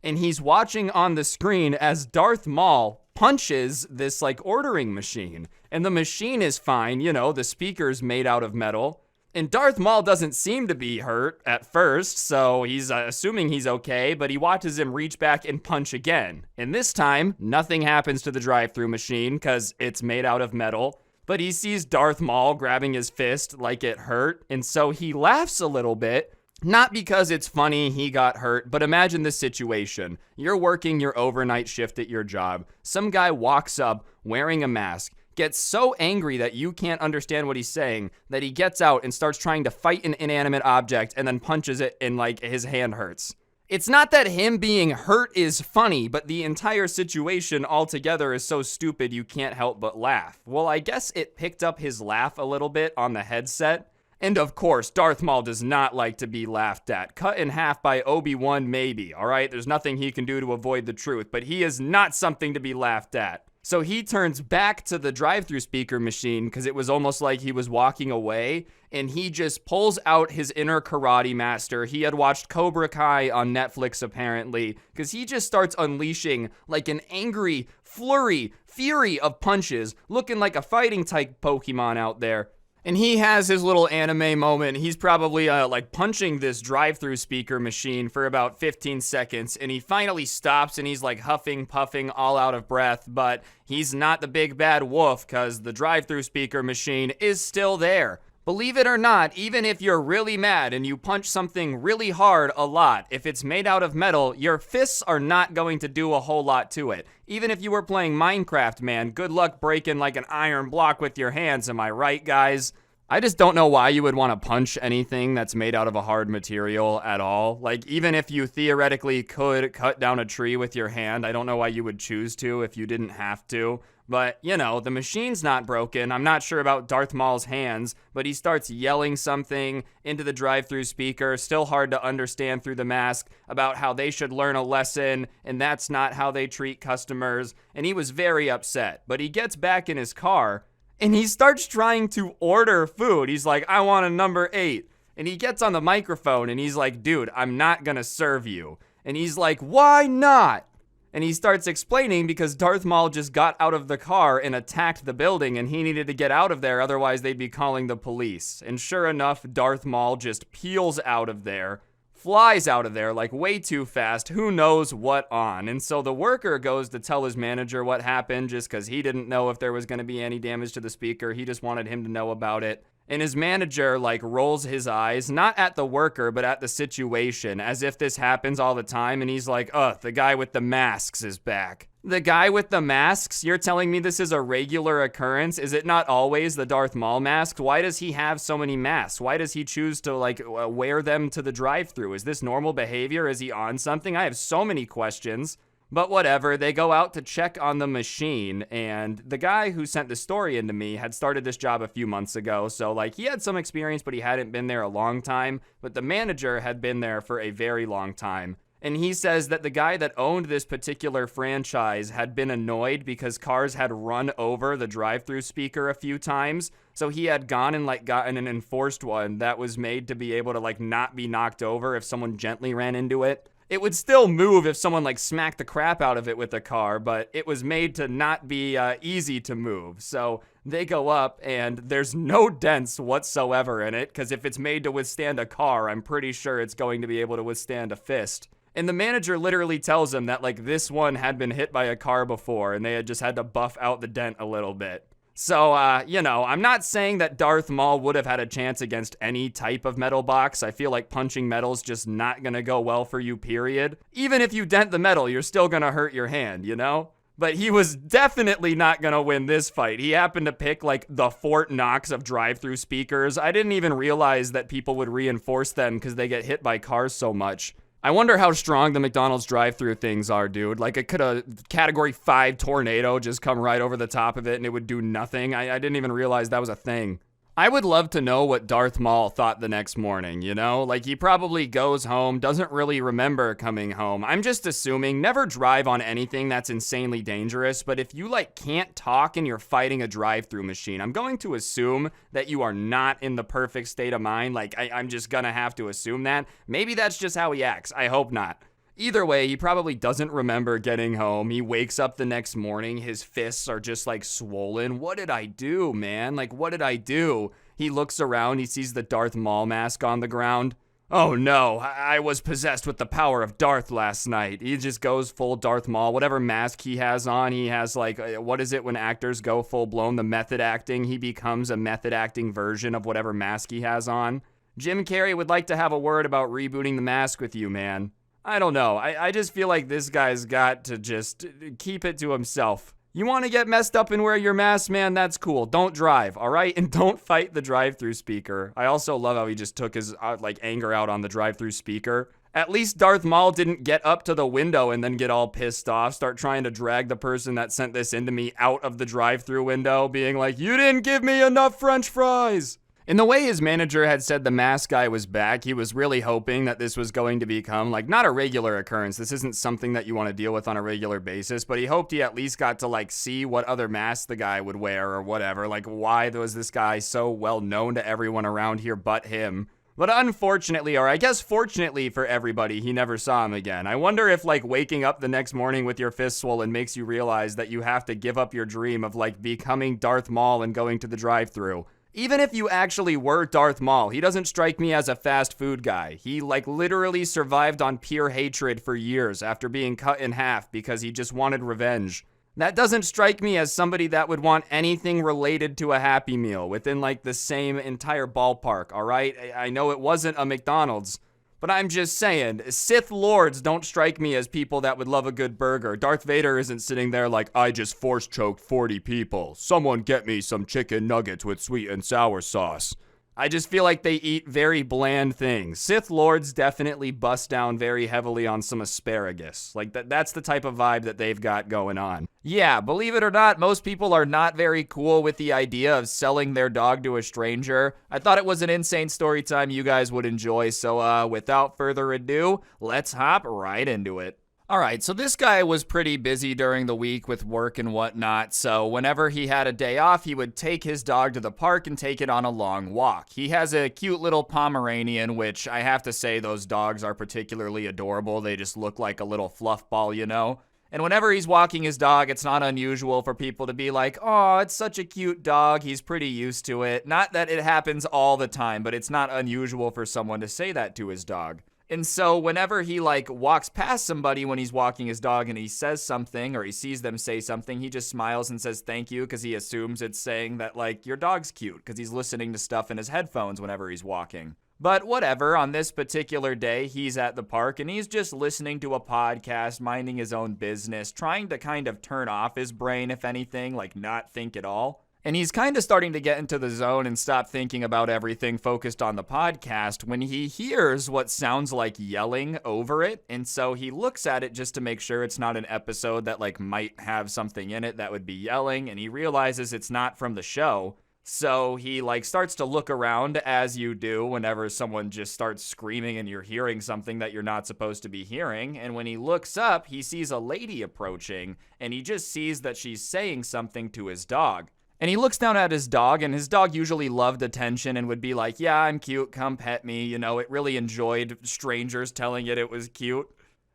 And he's watching on the screen as Darth Maul punches this, like, ordering machine. And the machine is fine, you know, the speaker's made out of metal. And Darth Maul doesn't seem to be hurt at first, so he's assuming he's okay, but he watches him reach back and punch again. And this time, nothing happens to the drive-thru machine because it's made out of metal. But he sees Darth Maul grabbing his fist like it hurt, and so he laughs a little bit. Not because it's funny he got hurt, but imagine this situation. You're working your overnight shift at your job. Some guy walks up wearing a mask, gets so angry that you can't understand what he's saying that he gets out and starts trying to fight an inanimate object and then punches it and, like, his hand hurts. It's not that him being hurt is funny, but the entire situation altogether is so stupid you can't help but laugh. Well, I guess it picked up his laugh a little bit on the headset. And of course, Darth Maul does not like to be laughed at. Cut in half by Obi-Wan maybe, alright? There's nothing he can do to avoid the truth, but he is not something to be laughed at. So he turns back to the drive-thru speaker machine because it was almost like he was walking away, and he just pulls out his inner karate master. He had watched Cobra Kai on Netflix apparently, because he just starts unleashing like an angry fury of punches, looking like a fighting type Pokemon out there. And he has his little anime moment. He's probably like punching this drive-thru speaker machine for about 15 seconds. And he finally stops and he's like huffing, puffing, all out of breath. But he's not the big bad wolf because the drive-thru speaker machine is still there. Believe it or not, even if you're really mad and you punch something really hard a lot, if it's made out of metal, your fists are not going to do a whole lot to it. Even if you were playing Minecraft, man, good luck breaking like an iron block with your hands, am I right, guys? I just don't know why you would want to punch anything that's made out of a hard material at all. Like, even if you theoretically could cut down a tree with your hand, I don't know why you would choose to if you didn't have to. But, you know, the machine's not broken. I'm not sure about Darth Maul's hands, but he starts yelling something into the drive-thru speaker, still hard to understand through the mask, about how they should learn a lesson, and that's not how they treat customers, and he was very upset. But he gets back in his car, and he starts trying to order food. He's like, "I want a number 8. And he gets on the microphone, and he's like, "Dude, I'm not gonna serve you." And he's like, "Why not?" And he starts explaining because Darth Maul just got out of the car and attacked the building and he needed to get out of there, otherwise they'd be calling the police. And sure enough, Darth Maul just peels out of there, flies out of there like way too fast, who knows what on. And so the worker goes to tell his manager what happened just because he didn't know if there was going to be any damage to the speaker. He just wanted him to know about it. And his manager like rolls his eyes, not at the worker, but at the situation, as if this happens all the time. And he's like, the guy with the masks is back. The guy with the masks? You're telling me this is a regular occurrence? Is it not always the Darth Maul mask? Why does he have so many masks? Why does he choose to like wear them to the drive-thru? Is this normal behavior? Is he on something? I have so many questions. But whatever, they go out to check on the machine, and the guy who sent the story into me had started this job a few months ago, so like he had some experience, but he hadn't been there a long time. But the manager had been there for a very long time. And he says that the guy that owned this particular franchise had been annoyed because cars had run over the drive-thru speaker a few times. So he had gone and like gotten an enforced one that was made to be able to like not be knocked over if someone gently ran into it. It would still move if someone like smacked the crap out of it with a car, but it was made to not be easy to move. So they go up and there's no dents whatsoever in it, because if it's made to withstand a car, I'm pretty sure it's going to be able to withstand a fist. And the manager literally tells him that like this one had been hit by a car before and they had just had to buff out the dent a little bit. So, I'm not saying that Darth Maul would have had a chance against any type of metal box. I feel like punching metal's just not gonna go well for you, period. Even if you dent the metal, you're still gonna hurt your hand, you know? But he was definitely not gonna win this fight. He happened to pick, like, the Fort Knox of drive-thru speakers. I didn't even realize that people would reinforce them because they get hit by cars so much. I wonder how strong the McDonald's drive-thru things are, dude. Like, it could a Category 5 tornado just come right over the top of it and it would do nothing. I didn't even realize that was a thing. I would love to know what Darth Maul thought the next morning, you know? Like, he probably goes home, doesn't really remember coming home. I'm just assuming, never drive on anything that's insanely dangerous, but if you, like, can't talk and you're fighting a drive-thru machine, I'm going to assume that you are not in the perfect state of mind. Like, I'm just gonna have to assume that. Maybe that's just how he acts. I hope not. Either way, he probably doesn't remember getting home. He wakes up the next morning. His fists are just like swollen. What did I do, man? Like, what did I do? He looks around. He sees the Darth Maul mask on the ground. Oh no, I was possessed with the power of Darth last night. He just goes full Darth Maul. Whatever mask he has on, he has like, what is it when actors go full blown? The method acting. He becomes a method acting version of whatever mask he has on. Jim Carrey would like to have a word about rebooting the mask with you, man. I don't know. I just feel like this guy's got to just keep it to himself. You want to get messed up and wear your mask, man? That's cool. Don't drive, all right? And don't fight the drive-thru speaker. I also love how he just took his anger out on the drive-thru speaker. At least Darth Maul didn't get up to the window and then get all pissed off, start trying to drag the person that sent this into me out of the drive-thru window, being like, "You didn't give me enough French fries." In the way his manager had said the mask guy was back, he was really hoping that this was going to become, like, not a regular occurrence. This isn't something that you want to deal with on a regular basis, but he hoped he at least got to, like, see what other masks the guy would wear or whatever. Like, why was this guy so well known to everyone around here but him? But unfortunately, or I guess fortunately for everybody, he never saw him again. I wonder if, like, waking up the next morning with your fist swollen makes you realize that you have to give up your dream of, like, becoming Darth Maul and going to the drive-thru. Even if you actually were Darth Maul, he doesn't strike me as a fast food guy. He, like, literally survived on pure hatred for years after being cut in half because he just wanted revenge. That doesn't strike me as somebody that would want anything related to a Happy Meal within, like, the same entire ballpark, all right? I know it wasn't a McDonald's, but I'm just saying, Sith Lords don't strike me as people that would love a good burger. Darth Vader isn't sitting there like, "I just force-choked 40 people. Someone get me some chicken nuggets with sweet and sour sauce." I just feel like they eat very bland things. Sith Lords definitely bust down very heavily on some asparagus. Like, that's the type of vibe that they've got going on. Yeah, believe it or not, most people are not very cool with the idea of selling their dog to a stranger. I thought it was an insane story time you guys would enjoy, so without further ado, let's hop right into it. Alright, so this guy was pretty busy during the week with work and whatnot, so whenever he had a day off, he would take his dog to the park and take it on a long walk. He has a cute little Pomeranian, which I have to say those dogs are particularly adorable. They just look like a little fluff ball, you know? And whenever he's walking his dog, it's not unusual for people to be like, "Oh, it's such a cute dog, he's pretty used to it." Not that it happens all the time, but it's not unusual for someone to say that to his dog. And so whenever he like walks past somebody when he's walking his dog and he says something or he sees them say something, he just smiles and says thank you because he assumes it's saying that like your dog's cute because he's listening to stuff in his headphones whenever he's walking. But whatever, on this particular day, he's at the park and he's just listening to a podcast, minding his own business, trying to kind of turn off his brain, if anything, like not think at all. And he's kind of starting to get into the zone and stop thinking about everything focused on the podcast when he hears what sounds like yelling over it. And so he looks at it just to make sure it's not an episode that like might have something in it that would be yelling. And he realizes it's not from the show. So he like starts to look around as you do whenever someone just starts screaming and you're hearing something that you're not supposed to be hearing. And when he looks up, he sees a lady approaching and he just sees that she's saying something to his dog. And he looks down at his dog, and his dog usually loved attention and would be like, yeah, I'm cute, come pet me. You know, it really enjoyed strangers telling it was cute.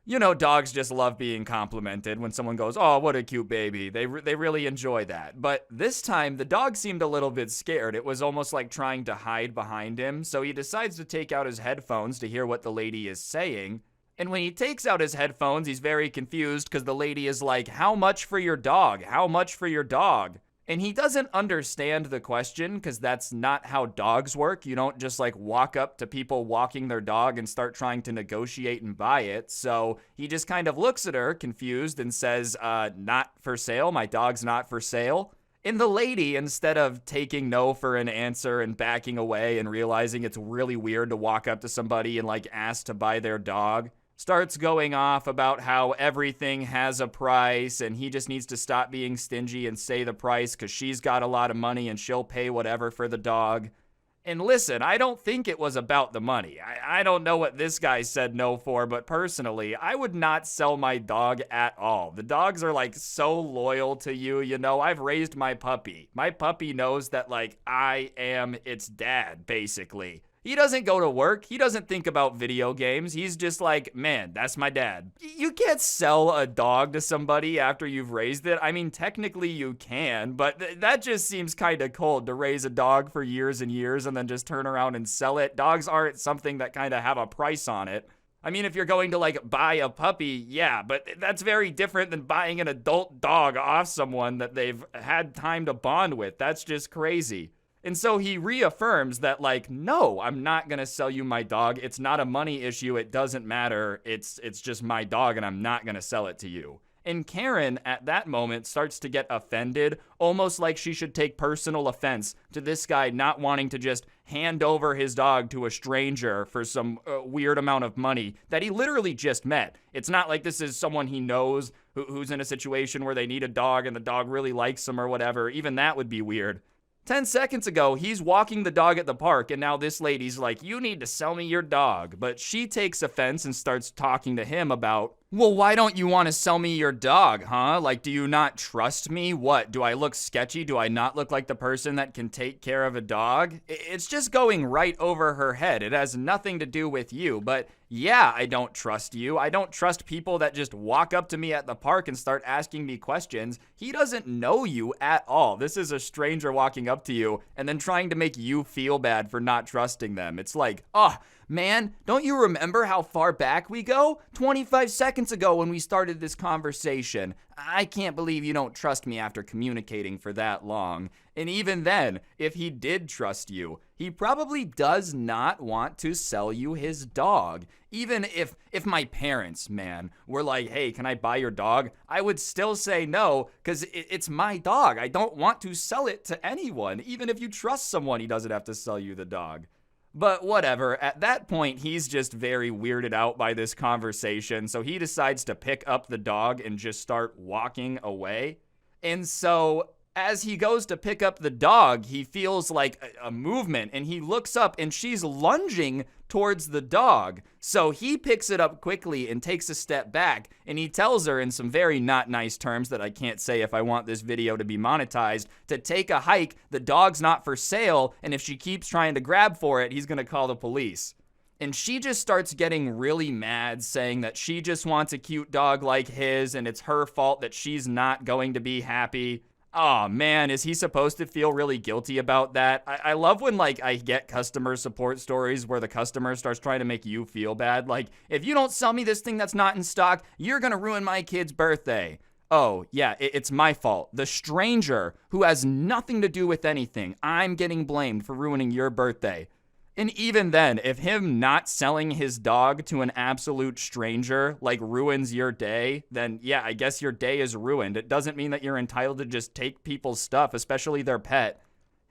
You know, dogs just love being complimented when someone goes, oh, what a cute baby. They really enjoy that. But this time, the dog seemed a little bit scared. It was almost like trying to hide behind him. So he decides to take out his headphones to hear what the lady is saying. And when he takes out his headphones, he's very confused because the lady is like, how much for your dog? How much for your dog? And he doesn't understand the question because that's not how dogs work. You don't just like walk up to people walking their dog and start trying to negotiate and buy it. So he just kind of looks at her confused and says, not for sale. My dog's not for sale. And the lady, instead of taking no for an answer and backing away and realizing it's really weird to walk up to somebody and like ask to buy their dog, starts going off about how everything has a price and he just needs to stop being stingy and say the price because she's got a lot of money and she'll pay whatever for the dog. And listen, I don't think it was about the money. I don't know what this guy said no for, but personally, I would not sell my dog at all. The dogs are like so loyal to you, you know. I've raised my puppy. My puppy knows that like I am its dad, basically. He doesn't go to work. He doesn't think about video games. He's just like, man, that's my dad. You can't sell a dog to somebody after you've raised it. I mean, technically you can, but that just seems kind of cold to raise a dog for years and years and then just turn around and sell it. Dogs aren't something that kind of have a price on it. I mean, if you're going to like buy a puppy, yeah, but that's very different than buying an adult dog off someone that they've had time to bond with. That's just crazy. And so he reaffirms that, like, no, I'm not going to sell you my dog. It's not a money issue. It doesn't matter. It's just my dog, and I'm not going to sell it to you. And Karen, at that moment, starts to get offended, almost like she should take personal offense to this guy not wanting to just hand over his dog to a stranger for some weird amount of money that he literally just met. It's not like this is someone he knows who's in a situation where they need a dog and the dog really likes him or whatever. Even that would be weird. 10 seconds ago, he's walking the dog at the park, and now this lady's like, you need to sell me your dog. But she takes offense and starts talking to him about, well, why don't you want to sell me your dog, huh? Like, do you not trust me? What, do I look sketchy? Do I not look like the person that can take care of a dog? It's just going right over her head. It has nothing to do with you, but yeah, I don't trust you. I don't trust people that just walk up to me at the park and start asking me questions. He doesn't know you at all. This is a stranger walking up to you and then trying to make you feel bad for not trusting them. It's like, oh, man, don't you remember how far back we go? 25 seconds ago when we started this conversation. I can't believe you don't trust me after communicating for that long. And even then, if he did trust you, he probably does not want to sell you his dog. Even if my parents, man, were like, hey, can I buy your dog? I would still say no, because it's my dog. I don't want to sell it to anyone. Even if you trust someone, he doesn't have to sell you the dog. But whatever, at that point, he's just very weirded out by this conversation, so he decides to pick up the dog and just start walking away. And so, as he goes to pick up the dog, he feels like a movement, and he looks up, and she's lunging towards the dog. So he picks it up quickly and takes a step back, and he tells her in some very not nice terms that I can't say if I want this video to be monetized, to take a hike, the dog's not for sale, and if she keeps trying to grab for it, he's gonna call the police. And she just starts getting really mad, saying that she just wants a cute dog like his, and it's her fault that she's not going to be happy. Oh man, is he supposed to feel really guilty about that? I love when like I get customer support stories where the customer starts trying to make you feel bad. Like, if you don't sell me this thing that's not in stock, you're gonna ruin my kid's birthday. Oh, yeah, it's my fault. The stranger who has nothing to do with anything, I'm getting blamed for ruining your birthday. And even then, if him not selling his dog to an absolute stranger, like, ruins your day, then yeah, I guess your day is ruined. It doesn't mean that you're entitled to just take people's stuff, especially their pet.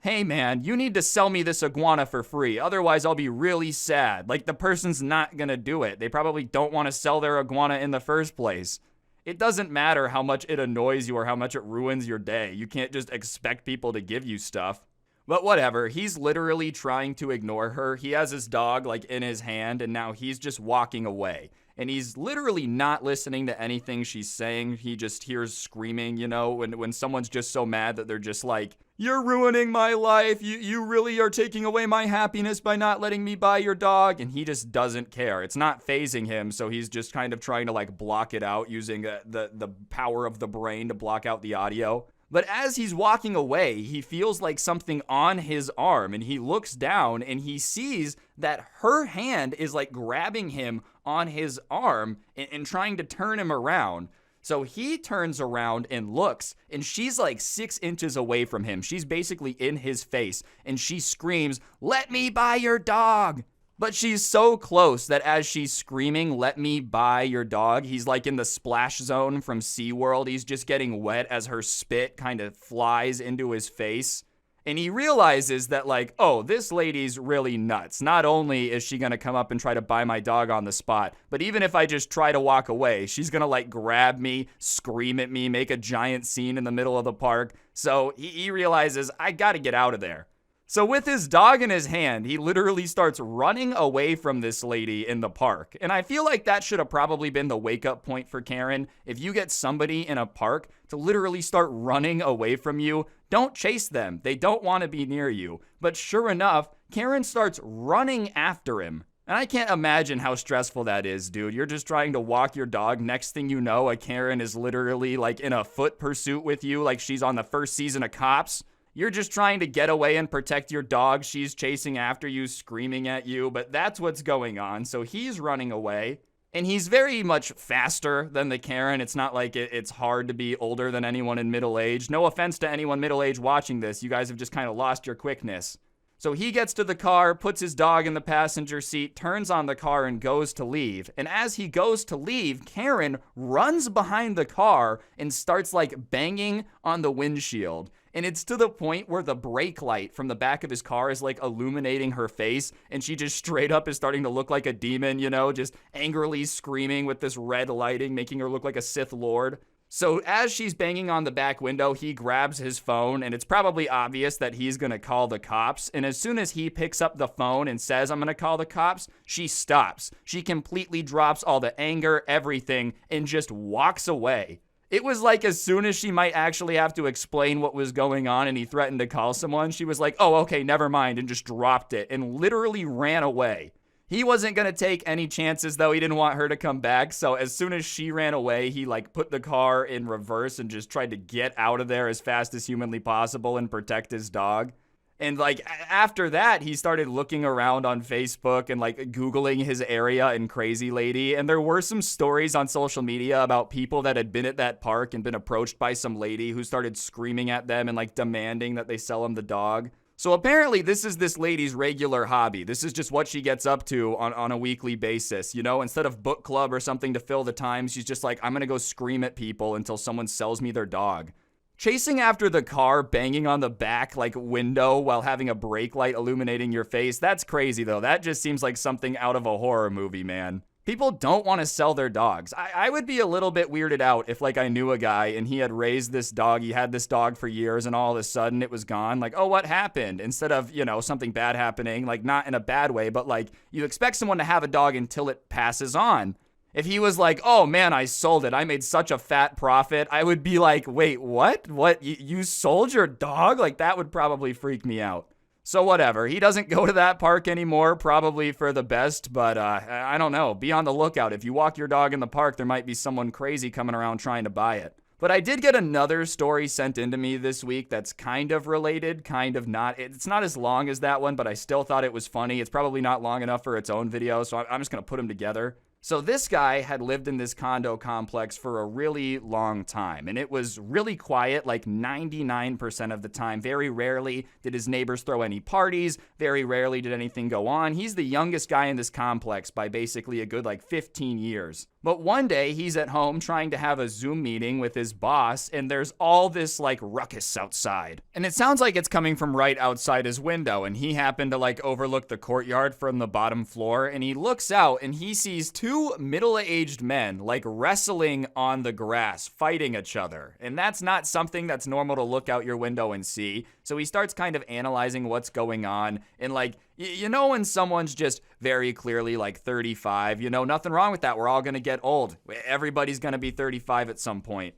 Hey man, you need to sell me this iguana for free, otherwise I'll be really sad. Like, the person's not gonna do it. They probably don't want to sell their iguana in the first place. It doesn't matter how much it annoys you or how much it ruins your day. You can't just expect people to give you stuff. But whatever, he's literally trying to ignore her. He has his dog like in his hand and now he's just walking away. And he's literally not listening to anything she's saying. He just hears screaming, you know, when someone's just so mad that they're just like, "You're ruining my life. You really are taking away my happiness by not letting me buy your dog." And he just doesn't care. It's not fazing him, so he's just kind of trying to like block it out using the power of the brain to block out the audio. But as he's walking away, he feels like something on his arm and he looks down and he sees that her hand is like grabbing him on his arm and trying to turn him around. So he turns around and looks and she's like 6 inches away from him. She's basically in his face and she screams, "Let me buy your dog." But she's so close that as she's screaming, "Let me buy your dog," he's like in the splash zone from SeaWorld. He's just getting wet as her spit kind of flies into his face. And he realizes that like, oh, this lady's really nuts. Not only is she gonna come up and try to buy my dog on the spot, but even if I just try to walk away, she's gonna like grab me, scream at me, make a giant scene in the middle of the park. So he realizes, I gotta get out of there. So with his dog in his hand, he literally starts running away from this lady in the park. And I feel like that should have probably been the wake-up point for Karen. If you get somebody in a park to literally start running away from you, don't chase them. They don't want to be near you. But sure enough, Karen starts running after him. And I can't imagine how stressful that is, dude. You're just trying to walk your dog. Next thing you know, a Karen is literally like in a foot pursuit with you, like she's on the first season of Cops. You're just trying to get away and protect your dog. She's chasing after you, screaming at you, but that's what's going on. So he's running away, and he's very much faster than the Karen. It's not like it's hard to be older than anyone in middle age. No offense to anyone middle age watching this. You guys have just kind of lost your quickness. So he gets to the car, puts his dog in the passenger seat, turns on the car, and goes to leave. And as he goes to leave, Karen runs behind the car and starts like banging on the windshield. And it's to the point where the brake light from the back of his car is like illuminating her face. And she just straight up is starting to look like a demon, you know, just angrily screaming with this red lighting, making her look like a Sith Lord. So as she's banging on the back window, he grabs his phone, and it's probably obvious that he's going to call the cops. And as soon as he picks up the phone and says, "I'm going to call the cops," she stops. She completely drops all the anger, everything, and just walks away. It was like as soon as she might actually have to explain what was going on and he threatened to call someone, she was like, "Oh, okay, never mind," and just dropped it and literally ran away. He wasn't going to take any chances, though. He didn't want her to come back. So as soon as she ran away, he like put the car in reverse and just tried to get out of there as fast as humanly possible and protect his dog. And like after that, he started looking around on Facebook and like Googling his area and Crazy Lady. And there were some stories on social media about people that had been at that park and been approached by some lady who started screaming at them and like demanding that they sell him the dog. So apparently this is this lady's regular hobby. This is just what she gets up to on a weekly basis. You know, instead of book club or something to fill the time, she's just like, "I'm going to go scream at people until someone sells me their dog." Chasing after the car, banging on the back like window while having a brake light illuminating your face, that's crazy though. That just seems like something out of a horror movie, man. People don't want to sell their dogs. I would be a little bit weirded out if like I knew a guy and he had raised this dog, he had this dog for years and all of a sudden it was gone. Like, oh, what happened? Instead of, you know, something bad happening, like not in a bad way, but like you expect someone to have a dog until it passes on. If he was like, "Oh man, I sold it, I made such a fat profit," I would be like, "Wait, what? What? You sold your dog?" Like that would probably freak me out. So whatever, he doesn't go to that park anymore, probably for the best, but I don't know. Be on the lookout. If you walk your dog in the park, there might be someone crazy coming around trying to buy it. But I did get another story sent into me this week that's kind of related, kind of not. It's not as long as that one, but I still thought it was funny. It's probably not long enough for its own video, so I'm just going to put them together. So this guy had lived in this condo complex for a really long time, and it was really quiet, like 99% of the time. Very rarely did his neighbors throw any parties. Very rarely did anything go on. He's the youngest guy in this complex by basically a good 15 years. But one day he's at home trying to have a Zoom meeting with his boss, and there's all this ruckus outside. And it sounds like it's coming from right outside his window, and he happened to overlook the courtyard from the bottom floor, and he looks out and he sees two middle-aged men wrestling on the grass, fighting each other. And that's not something that's normal to look out your window and see. So he starts kind of analyzing what's going on, and when someone's just very clearly 35, nothing wrong with that. We're all going to get old. Everybody's going to be 35 at some point.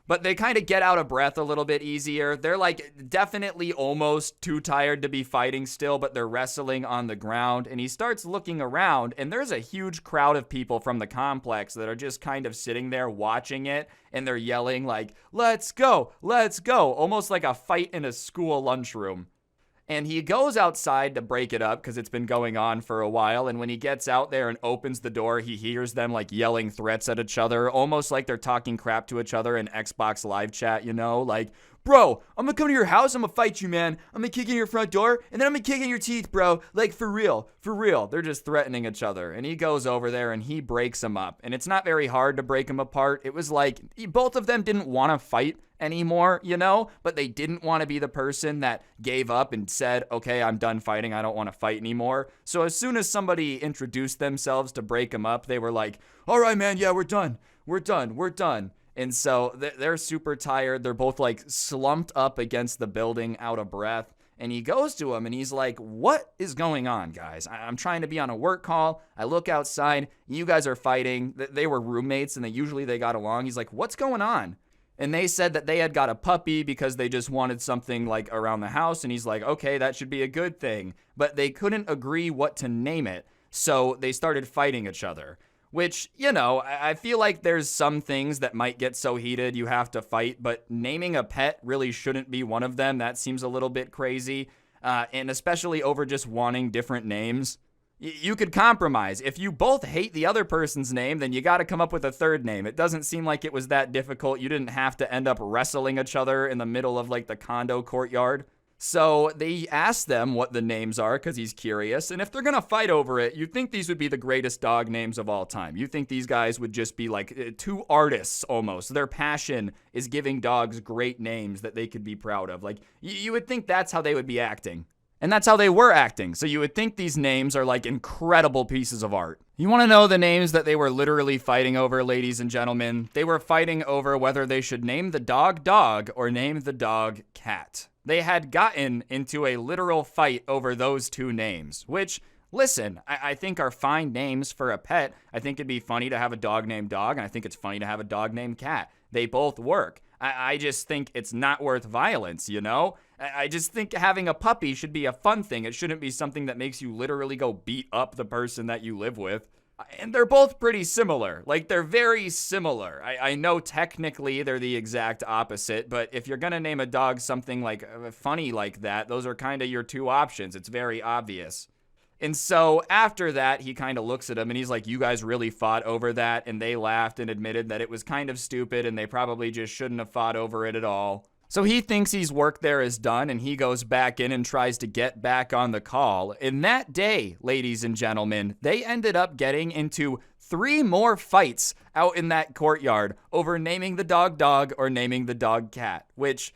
But they kind of get out of breath a little bit easier. They're definitely almost too tired to be fighting still, but they're wrestling on the ground. And he starts looking around, and there's a huge crowd of people from the complex that are just kind of sitting there watching it. And they're yelling let's go, almost like a fight in a school lunchroom. And he goes outside to break it up because it's been going on for a while. And when he gets out there and opens the door, he hears them yelling threats at each other, almost like they're talking crap to each other in Xbox Live chat, bro, I'm gonna come to your house, I'm gonna fight you, man. I'm gonna kick in your front door, and then I'm gonna kick in your teeth, bro. For real. They're just threatening each other. And he goes over there and he breaks them up. And it's not very hard to break them apart. It was both of them didn't want to fight anymore, but they didn't want to be the person that gave up and said, okay, I'm done fighting, I don't want to fight anymore. So as soon as somebody introduced themselves to break them up, they were all right, man, yeah, we're done. And so they're super tired. They're both slumped up against the building, out of breath. And he goes to him and he's like, what is going on, guys? I'm trying to be on a work call. I look outside. You guys are fighting. They were roommates and usually they got along. He's like, what's going on? And they said that they had got a puppy because they just wanted something around the house. And he's like, okay, that should be a good thing. But they couldn't agree what to name it. So they started fighting each other. Which, I feel like there's some things that might get so heated you have to fight. But naming a pet really shouldn't be one of them. That seems a little bit crazy. And especially over just wanting different names. You could compromise. If you both hate the other person's name, then you got to come up with a third name. It doesn't seem like it was that difficult. You didn't have to end up wrestling each other in the middle of the condo courtyard. So they asked them what the names are because he's curious. And if they're going to fight over it, you'd think these would be the greatest dog names of all time. You think these guys would just be two artists almost. Their passion is giving dogs great names that they could be proud of. You would think that's how they would be acting. And that's how they were acting. So you would think these names are incredible pieces of art. You want to know the names that they were literally fighting over, ladies and gentlemen? They were fighting over whether they should name the dog Dog or name the dog Cat. They had gotten into a literal fight over those two names, which, listen, I think are fine names for a pet. I think it'd be funny to have a dog named Dog, and I think it's funny to have a dog named Cat. They both work. I just think it's not worth violence, I just think having a puppy should be a fun thing. It shouldn't be something that makes you literally go beat up the person that you live with. And they're both pretty similar. They're very similar. I know technically they're the exact opposite, but if you're gonna name a dog something funny like that, those are kind of your two options. It's very obvious. And so after that, he kind of looks at him and he's like, you guys really fought over that? And they laughed and admitted that it was kind of stupid and they probably just shouldn't have fought over it at all. So he thinks his work there is done and he goes back in and tries to get back on the call. And that day, ladies and gentlemen, they ended up getting into 3 more fights out in that courtyard over naming the dog Dog or naming the dog Cat, which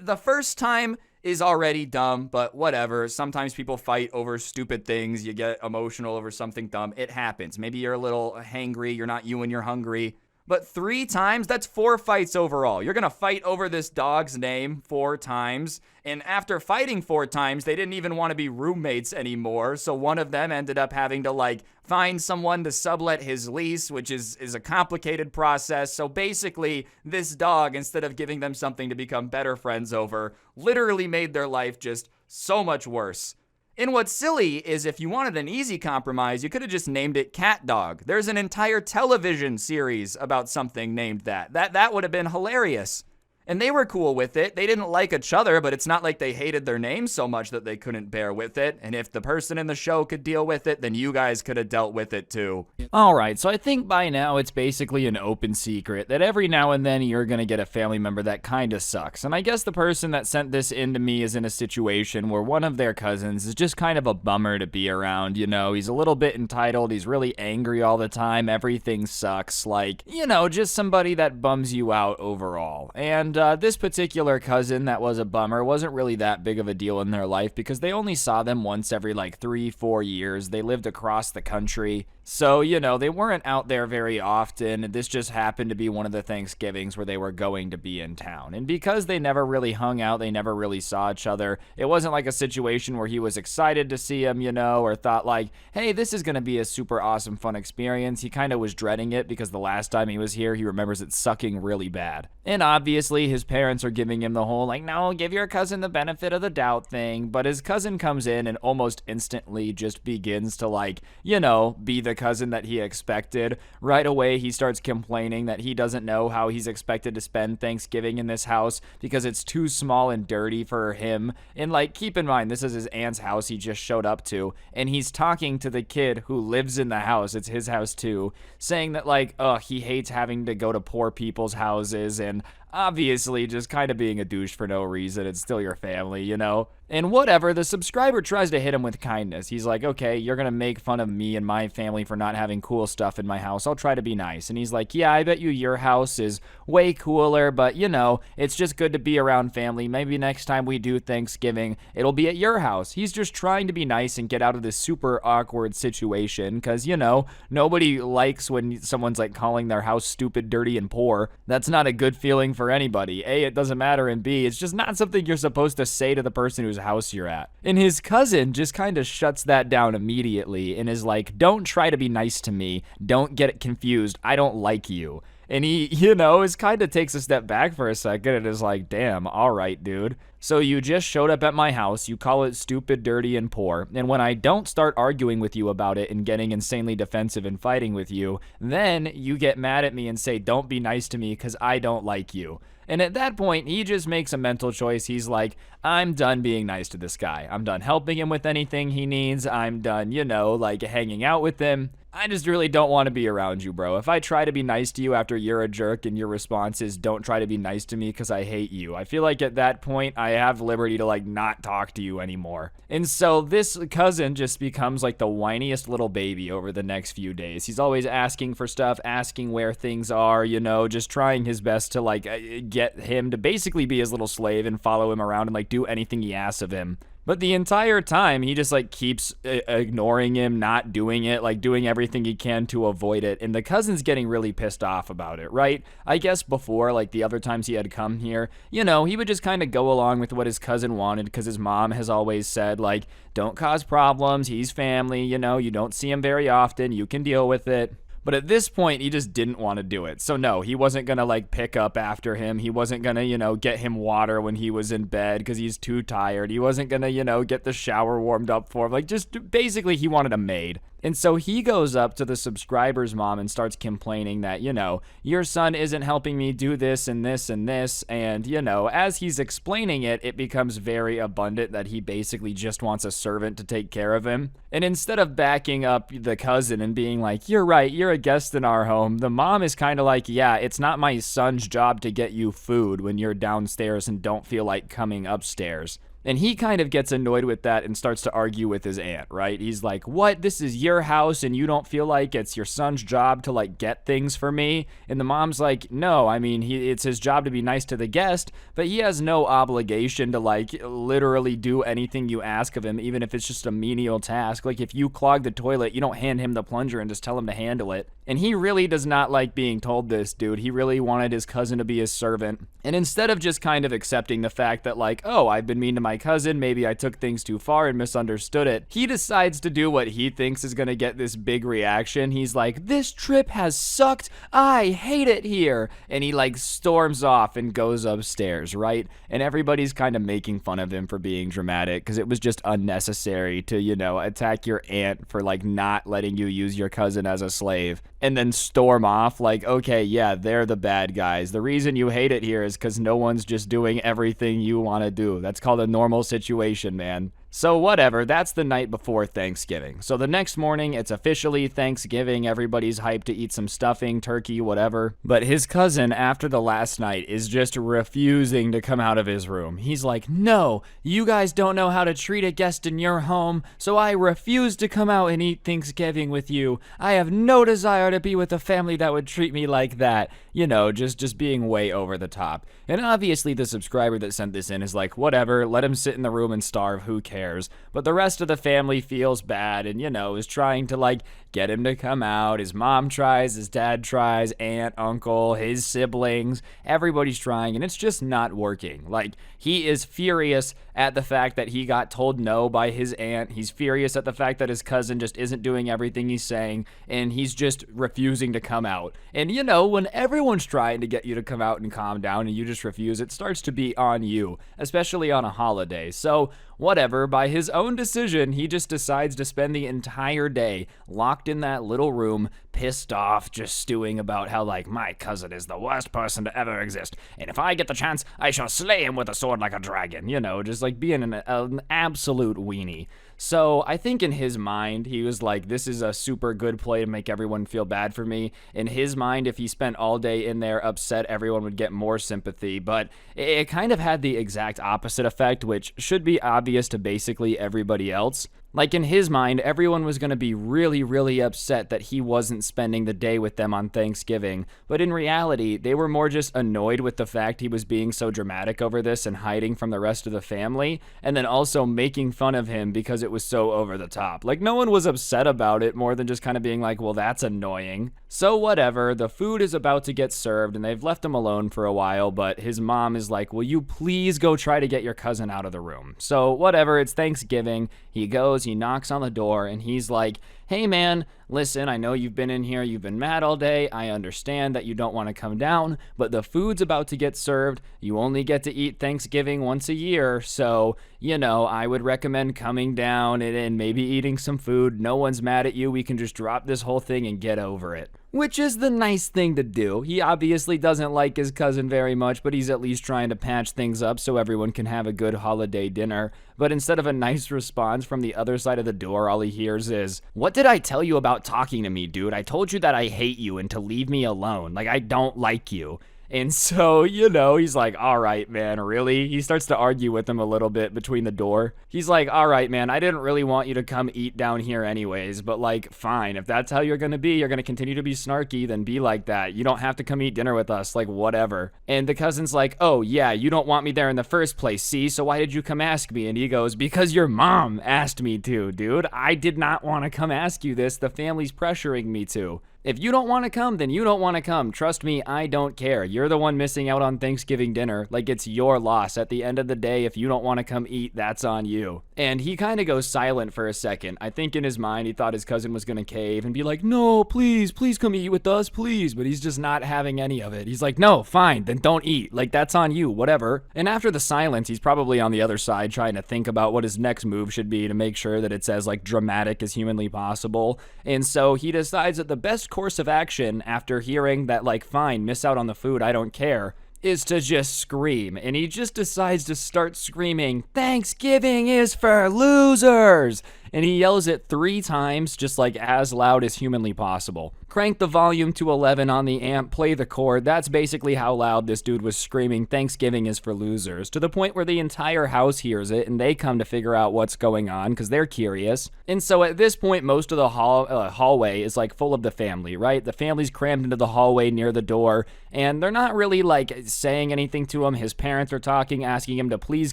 the first time is already dumb, but whatever. Sometimes people fight over stupid things. You get emotional over something dumb. It happens. Maybe you're a little hangry. You're not you when you're hungry. But 3 times, that's 4 fights overall. You're going to fight over this dog's name 4 times. And after fighting 4 times, they didn't even want to be roommates anymore. So one of them ended up having to find someone to sublet his lease, which is a complicated process. So basically, this dog, instead of giving them something to become better friends over, literally made their life just so much worse. And what's silly is if you wanted an easy compromise, you could have just named it Cat Dog. There's an entire television series about something named that. That would have been hilarious. And they were cool with it. They didn't like each other, but it's not like they hated their name so much that they couldn't bear with it. And if the person in the show could deal with it, then you guys could have dealt with it too. Alright, so I think by now it's basically an open secret that every now and then you're gonna get a family member that kinda sucks. And I guess the person that sent this in to me is in a situation where one of their cousins is just kind of a bummer to be around, you know? He's a little bit entitled, he's really angry all the time, everything sucks. Like, you know, just somebody that bums you out overall. And this particular cousin that was a bummer wasn't really that big of a deal in their life because they only saw them once every like 3-4 years. They lived across the country. So, you know, they weren't out there very often. This just happened to be one of the Thanksgivings where they were going to be in town. And because they never really hung out, they never really saw each other, it wasn't like a situation where he was excited to see him, you know, or thought like, hey, this is going to be a super awesome, fun experience. He kind of was dreading it because the last time he was here, he remembers it sucking really bad. And obviously, his parents are giving him the whole, like, no, give your cousin the benefit of the doubt thing. But his cousin comes in and almost instantly just begins to, like, you know, be the cousin that he expected. Right away, he starts complaining that he doesn't know how he's expected to spend Thanksgiving in this house because it's too small and dirty for him. And, like, keep in mind, this is his aunt's house he just showed up to. And he's talking to the kid who lives in the house. It's his house, too. Saying that, like, he hates having to go to poor people's houses and obviously just kind of being a douche for no reason. It's still your family, you know? And whatever, the subscriber tries to hit him with kindness. He's like, okay, you're gonna make fun of me and my family for not having cool stuff in my house. I'll try to be nice. And he's like, yeah, I bet you your house is way cooler, but you know, it's just good to be around family. Maybe next time we do Thanksgiving, it'll be at your house. He's just trying to be nice and get out of this super awkward situation because, you know, nobody likes when someone's like calling their house stupid, dirty, and poor. That's not a good feeling for anybody. A, it doesn't matter, and B, it's just not something you're supposed to say to the person whose house you're at. And his cousin just kind of shuts that down immediately and is like, don't try to be nice to me. Don't get it confused. I don't like you. And he, you know, is kind of takes a step back for a second and is like, damn, all right, dude. So you just showed up at my house, you call it stupid, dirty, and poor, and when I don't start arguing with you about it and getting insanely defensive and fighting with you, then you get mad at me and say, don't be nice to me because I don't like you. And at that point, he just makes a mental choice. He's like, I'm done being nice to this guy. I'm done helping him with anything he needs. I'm done, you know, like hanging out with him. I just really don't want to be around you, bro. If I try to be nice to you after you're a jerk and your response is don't try to be nice to me because I hate you, I feel like at that point I have liberty to like not talk to you anymore. And so this cousin just becomes like the whiniest little baby over the next few days. He's always asking for stuff, asking where things are, you know, just trying his best to like get him to basically be his little slave and follow him around and like do anything he asks of him. But the entire time, he just, like, keeps ignoring him, not doing it, like, doing everything he can to avoid it. And the cousin's getting really pissed off about it, right? I guess before, like, the other times he had come here, you know, he would just kind of go along with what his cousin wanted because his mom has always said, like, don't cause problems, he's family, you know, you don't see him very often, you can deal with it. But at this point, he just didn't want to do it. So no, he wasn't going to like pick up after him. He wasn't going to, you know, get him water when he was in bed because he's too tired. He wasn't going to, you know, get the shower warmed up for him. Like just basically he wanted a maid. And so he goes up to the subscriber's mom and starts complaining that, you know, your son isn't helping me do this and this and this. And, you know, as he's explaining it, it becomes very abundant that he basically just wants a servant to take care of him. And instead of backing up the cousin and being like, you're right, you're a guest in our home, the mom is kind of like, yeah, it's not my son's job to get you food when you're downstairs and don't feel like coming upstairs. And he kind of gets annoyed with that and starts to argue with his aunt, right? He's like, what? This is your house and you don't feel like it's your son's job to like get things for me? And the mom's like, no, I mean, it's his job to be nice to the guest, but he has no obligation to like literally do anything you ask of him, even if it's just a menial task. Like if you clog the toilet, you don't hand him the plunger and just tell him to handle it. And he really does not like being told this, dude. He really wanted his cousin to be his servant. And instead of just kind of accepting the fact that like, oh, I've been mean to my my cousin. Maybe I took things too far and misunderstood it. He decides to do what he thinks is gonna get this big reaction. He's like, this trip has sucked. I hate it here. And he like storms off and goes upstairs, right? And everybody's kind of making fun of him for being dramatic because it was just unnecessary to, attack your aunt for like not letting you use your cousin as a slave and then storm off like, okay, yeah, they're the bad guys. The reason you hate it here is because no one's just doing everything you want to do. That's called a normal situation, man. So whatever, that's the night before Thanksgiving. So the next morning, it's officially Thanksgiving. Everybody's hyped to eat some stuffing, turkey, whatever. But his cousin, after the last night, is just refusing to come out of his room. He's like, no, you guys don't know how to treat a guest in your home, so I refuse to come out and eat Thanksgiving with you. I have no desire to be with a family that would treat me like that. Just being way over the top. And obviously the subscriber that sent this in is like, whatever, let him sit in the room and starve, who cares? But the rest of the family feels bad and, is trying to like get him to come out. His mom tries, his dad tries, aunt, uncle, his siblings, everybody's trying, and it's just not working. Like, he is furious at the fact that he got told no by his aunt. He's furious at the fact that his cousin just isn't doing everything he's saying, and he's just refusing to come out. And when everyone's trying to get you to come out and calm down and you just refuse, it starts to be on you, especially on a holiday. So whatever, by his own decision, he just decides to spend the entire day locked in that little room, pissed off, just stewing about how, like, my cousin is the worst person to ever exist, and if I get the chance, I shall slay him with a sword like a dragon, just like being an absolute weenie. So I think in his mind, he was like, this is a super good play to make everyone feel bad for me. In his mind, if he spent all day in there upset, everyone would get more sympathy. But it kind of had the exact opposite effect, which should be obvious to basically everybody else. Like, in his mind, everyone was going to be really, really upset that he wasn't spending the day with them on Thanksgiving. But in reality, they were more just annoyed with the fact he was being so dramatic over this and hiding from the rest of the family, and then also making fun of him because it was so over the top. Like, no one was upset about it more than just kind of being like, well, that's annoying. So whatever, the food is about to get served, and they've left him alone for a while, but his mom is like, will you please go try to get your cousin out of the room? So whatever, it's Thanksgiving. He goes, he knocks on the door, and he's like, hey man, listen, I know you've been in here, you've been mad all day, I understand that you don't want to come down, but the food's about to get served, you only get to eat Thanksgiving once a year, so, I would recommend coming down and maybe eating some food. No one's mad at you, we can just drop this whole thing and get over it. Which is the nice thing to do. He obviously doesn't like his cousin very much, but he's at least trying to patch things up so everyone can have a good holiday dinner. But instead of a nice response from the other side of the door, all he hears is, what did I tell you about talking to me, dude? I told you that I hate you and to leave me alone. Like, I don't like you. And so, he's like, all right, man, really? He starts to argue with him a little bit between the door. He's like, all right, man, I didn't really want you to come eat down here anyways, but like, fine. If that's how you're going to be, you're going to continue to be snarky, then be like that. You don't have to come eat dinner with us, like, whatever. And the cousin's like, oh, yeah, you don't want me there in the first place, see? So why did you come ask me? And he goes, because your mom asked me to, dude. I did not want to come ask you this. The family's pressuring me to. If you don't want to come, then you don't want to come. Trust me, I don't care. You're the one missing out on Thanksgiving dinner. Like, it's your loss. At the end of the day, if you don't want to come eat, that's on you. And he kind of goes silent for a second. I think in his mind, he thought his cousin was going to cave and be like, no, please come eat with us, please. But he's just not having any of it. He's like, no, fine, then don't eat. Like, that's on you, whatever. And after the silence, he's probably on the other side trying to think about what his next move should be to make sure that it's as, like, dramatic as humanly possible. And so he decides that the best course of action after hearing that, like, fine, miss out on the food, I don't care, is to just scream. And he just decides to start screaming, Thanksgiving is for losers! And he yells it 3 times, just like as loud as humanly possible. Crank the volume to 11 on the amp, play the chord. That's basically how loud this dude was screaming, Thanksgiving is for losers, to the point where the entire house hears it and they come to figure out what's going on because they're curious. And so at this point, most of the hallway is like full of the family, right? The family's crammed into the hallway near the door, and they're not really like saying anything to him. His parents are talking, asking him to please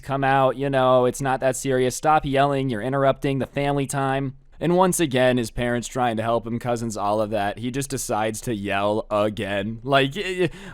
come out. It's not that serious. Stop yelling. You're interrupting the family time. And once again, his parents trying to help him, cousins, all of that, he just decides to yell again. Like,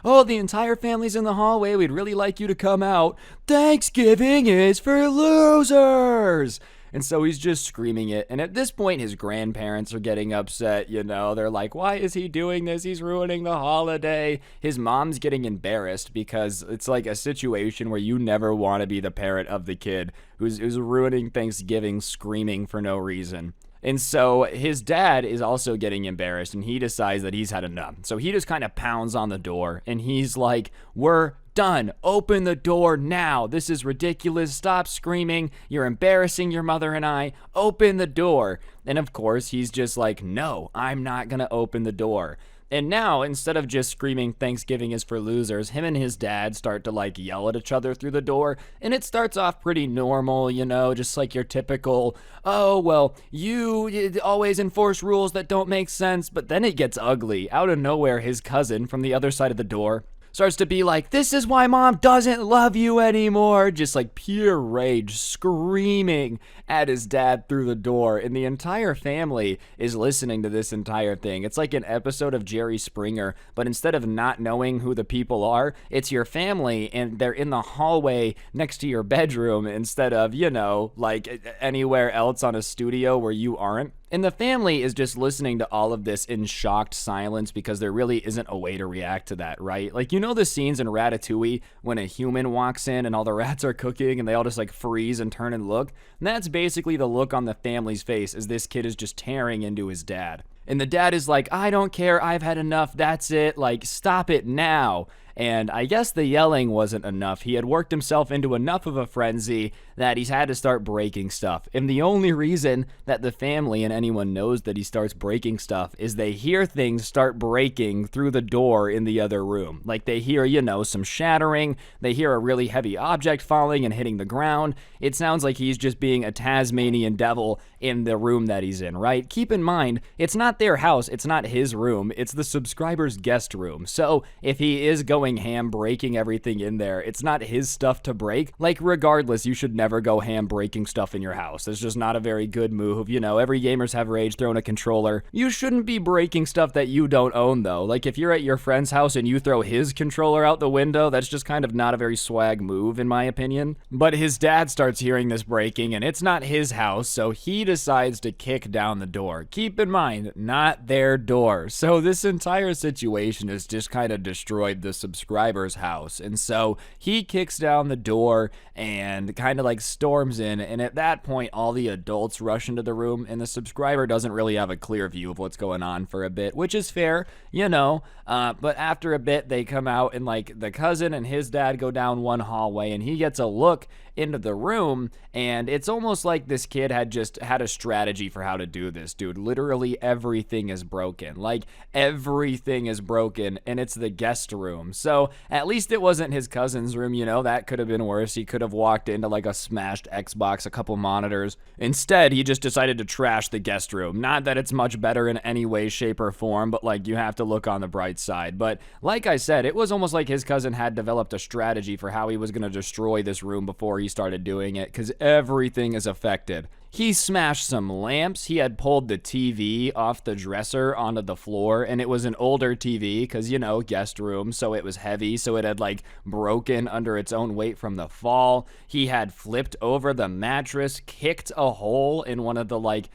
oh, the entire family's in the hallway. We'd really like you to come out. Thanksgiving is for losers. And so he's just screaming it. And at this point, his grandparents are getting upset, you know. They're like, why is he doing this? He's ruining the holiday. His mom's getting embarrassed because it's like a situation where you never want to be the parent of the kid who's ruining Thanksgiving screaming for no reason. And so his dad is also getting embarrassed, and he decides that he's had enough. So he just kind of pounds on the door, and he's like, we're done. Open the door now. This is ridiculous. Stop screaming. You're embarrassing your mother and I. Open the door. And of course, he's just like, no, I'm not going to open the door. And now, instead of just screaming Thanksgiving is for losers, him and his dad start to like yell at each other through the door. And it starts off pretty normal, you know, just like your typical, oh, well, you always enforce rules that don't make sense. But then it gets ugly. Out of nowhere, his cousin from the other side of the door starts to be like, this is why mom doesn't love you anymore. Just like pure rage, screaming at his dad through the door. And the entire family is listening to this entire thing. It's like an episode of Jerry Springer, but instead of not knowing who the people are, it's your family and they're in the hallway next to your bedroom instead of, you know, like anywhere else on a studio where you aren't. And the family is just listening to all of this in shocked silence because there really isn't a way to react to that, right? Like, you know the scenes in Ratatouille when a human walks in and all the rats are cooking and they all just like freeze and turn and look? And that's basically the look on the family's face as this kid is just tearing into his dad. And the dad is like, I don't care, I've had enough, that's it, like, stop it now. And I guess the yelling wasn't enough. He had worked himself into enough of a frenzy that he's had to start breaking stuff. And the only reason that the family and anyone knows that he starts breaking stuff is they hear things start breaking through the door in the other room. Like they hear, you know, some shattering. They hear a really heavy object falling and hitting the ground. It sounds like he's just being a Tasmanian devil in the room that he's in, right? Keep in mind, it's not their house. It's not his room. It's the subscriber's guest room. So if he is going ham breaking everything in there, it's not his stuff to break. Like regardless, you should never go ham breaking stuff in your house. It's just not a very good move. You know, every gamers have rage throwing a controller. You shouldn't be breaking stuff that you don't own though. Like if you're at your friend's house and you throw his controller out the window, that's just kind of not a very swag move in my opinion. But his dad starts hearing this breaking and it's not his house, so he decides to kick down the door. Keep in mind, not their door. So this entire situation has just kind of destroyed the subscriber's house. And so he kicks down the door and kind of like storms in. And at that point, all the adults rush into the room and the subscriber doesn't really have a clear view of what's going on for a bit, which is fair, you know. But after a bit, they come out and like the cousin and his dad go down one hallway and he gets a look into the room, and it's almost like this kid had just had a strategy for how to do this, dude. Literally everything is broken. Like everything is broken, and it's the guest room. So at least it wasn't his cousin's room, you know. That could have been worse. He could have walked into like a smashed Xbox, a couple monitors. Instead, he just decided to trash the guest room. Not that it's much better in any way, shape, or form, but like you have to look on the bright side. But like I said, it was almost like his cousin had developed a strategy for how he was going to destroy this room before he started doing it, because everything is affected. He smashed some lamps. He had pulled the TV off the dresser onto the floor, and it was an older TV because, you know, guest room, so it was heavy, so it had like broken under its own weight from the fall. He had flipped over the mattress, kicked a hole in one of the like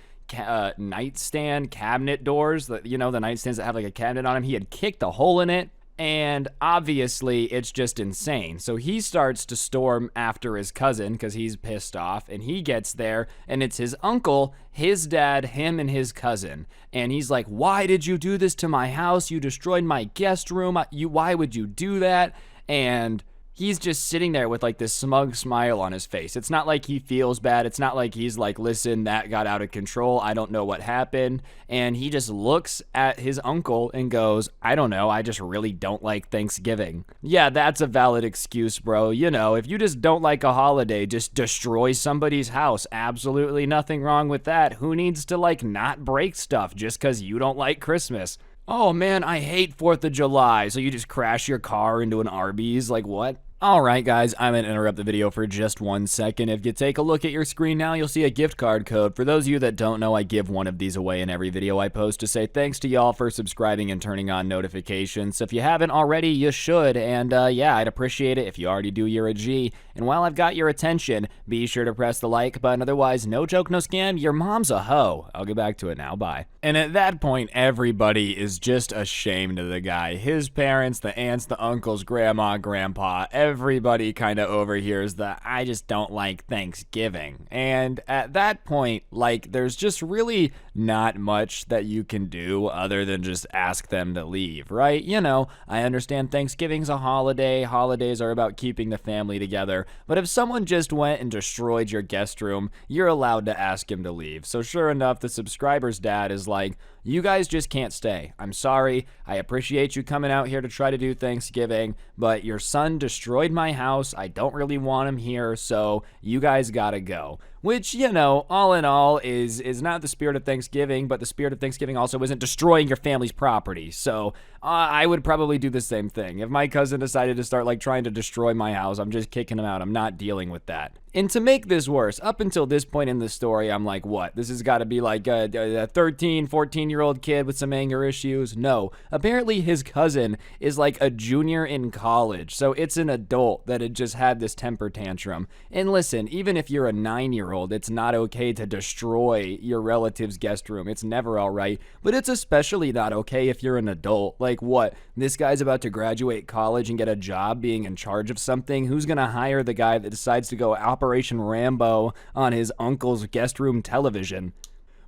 nightstand cabinet doors, you know, the nightstands that have like a cabinet on them. He had kicked a hole in it. And obviously, it's just insane. So he starts to storm after his cousin because he's pissed off. And he gets there, and it's his uncle, his dad, him, and his cousin. And he's like, why did you do this to my house? You destroyed my guest room. Why would you do that? And he's just sitting there with like this smug smile on his face. It's not like he feels bad. It's not like he's like, listen, that got out of control. I don't know what happened. And he just looks at his uncle and goes, I don't know. I just really don't like Thanksgiving. Yeah, that's a valid excuse, bro. You know, if you just don't like a holiday, just destroy somebody's house. Absolutely nothing wrong with that. Who needs to like not break stuff just because you don't like Christmas? Oh man, I hate 4th of July. So you just crash your car into an Arby's? Like what? Alright guys, I'm going to interrupt the video for just 1 second. If you take a look at your screen now, you'll see a gift card code. For those of you that don't know, I give one of these away in every video I post to say thanks to y'all for subscribing and turning on notifications. So if you haven't already, you should, and yeah, I'd appreciate it if you already do, you're a G. And while I've got your attention, be sure to press the like button, otherwise, no joke, no scam, your mom's a hoe. I'll get back to it now, bye. And at that point, everybody is just ashamed of the guy. His parents, the aunts, the uncles, grandma, grandpa, everybody kind of overhears the I just don't like Thanksgiving. And at that point, like, there's just really not much that you can do other than just ask them to leave, right? You know, I understand Thanksgiving's a holiday. Holidays are about keeping the family together. But if someone just went and destroyed your guest room, you're allowed to ask him to leave. So sure enough, the subscriber's dad is like, you guys just can't stay. I'm sorry. I appreciate you coming out here to try to do Thanksgiving, but your son destroyed my house. I don't really want him here, so you guys gotta go. Which, you know, all in all is not the spirit of Thanksgiving, but the spirit of Thanksgiving also isn't destroying your family's property. So I would probably do the same thing. If my cousin decided to start like trying to destroy my house, I'm just kicking him out. I'm not dealing with that. And to make this worse, up until this point in the story, I'm like, what? This has got to be like a 13, 14-year-old kid with some anger issues? No. Apparently his cousin is like a junior in college, so it's an adult that had just had this temper tantrum. And listen, even if you're a 9-year-old, it's not okay to destroy your relative's guest room. It's never all right, but it's especially not okay if you're an adult. Like what? This guy's about to graduate college and get a job being in charge of something? Who's gonna hire the guy that decides to go Operation Rambo on his uncle's guest room television?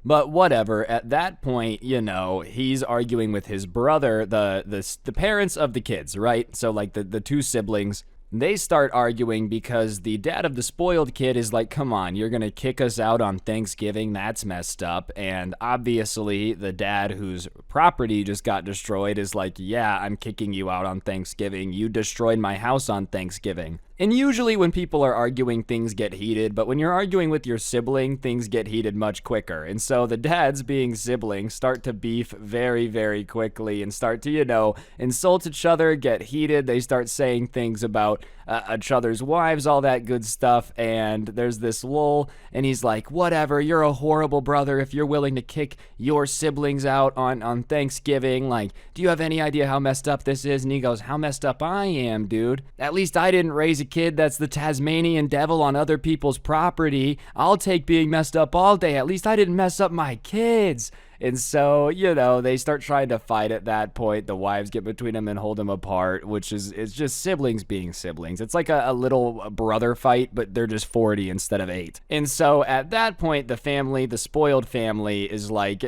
But whatever, at that point, you know, he's arguing with his brother, the parents of the kids, right? So like the two siblings. They start arguing because the dad of the spoiled kid is like, come on, you're gonna kick us out on Thanksgiving? That's messed up. And obviously the dad whose property just got destroyed is like, yeah, I'm kicking you out on Thanksgiving. You destroyed my house on Thanksgiving. And usually when people are arguing, things get heated, but when you're arguing with your sibling, things get heated much quicker. And so the dads, being siblings, start to beef very, very quickly and start to, you know, insult each other, get heated. They start saying things about each other's wives, all that good stuff. And there's this lull, and he's like, whatever, you're a horrible brother if you're willing to kick your siblings out on Thanksgiving. Like, do you have any idea how messed up this is? And he goes, how messed up I am, dude. At least I didn't raise a kid that's the Tasmanian devil on other people's property. I'll take being messed up all day. At least I didn't mess up my kids. And so, you know, they start trying to fight at that point. The wives get between them and hold them apart, which is it's just siblings being siblings. It's like a little brother fight, but they're just 40 instead of 8. And so at that point, the family, the spoiled family, is like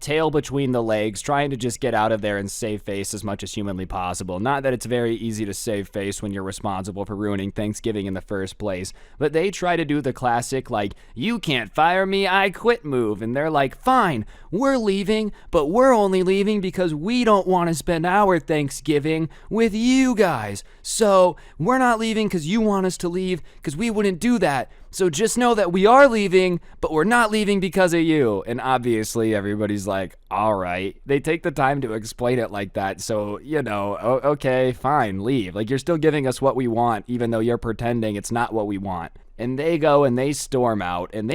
tail between the legs, trying to just get out of there and save face as much as humanly possible. Not that it's very easy to save face when you're responsible for ruining Thanksgiving in the first place, but they try to do the classic, like, you can't fire me, I quit move. And they're like, fine, we're leaving, but we're only leaving because we don't want to spend our Thanksgiving with you guys. So we're not leaving because you want us to leave, because we wouldn't do that. So just know that we are leaving, but we're not leaving because of you. And obviously everybody's like, all right. They take the time to explain it like that. So, you know, okay, fine, leave. Like, you're still giving us what we want, even though you're pretending it's not what we want. And they go and they storm out, and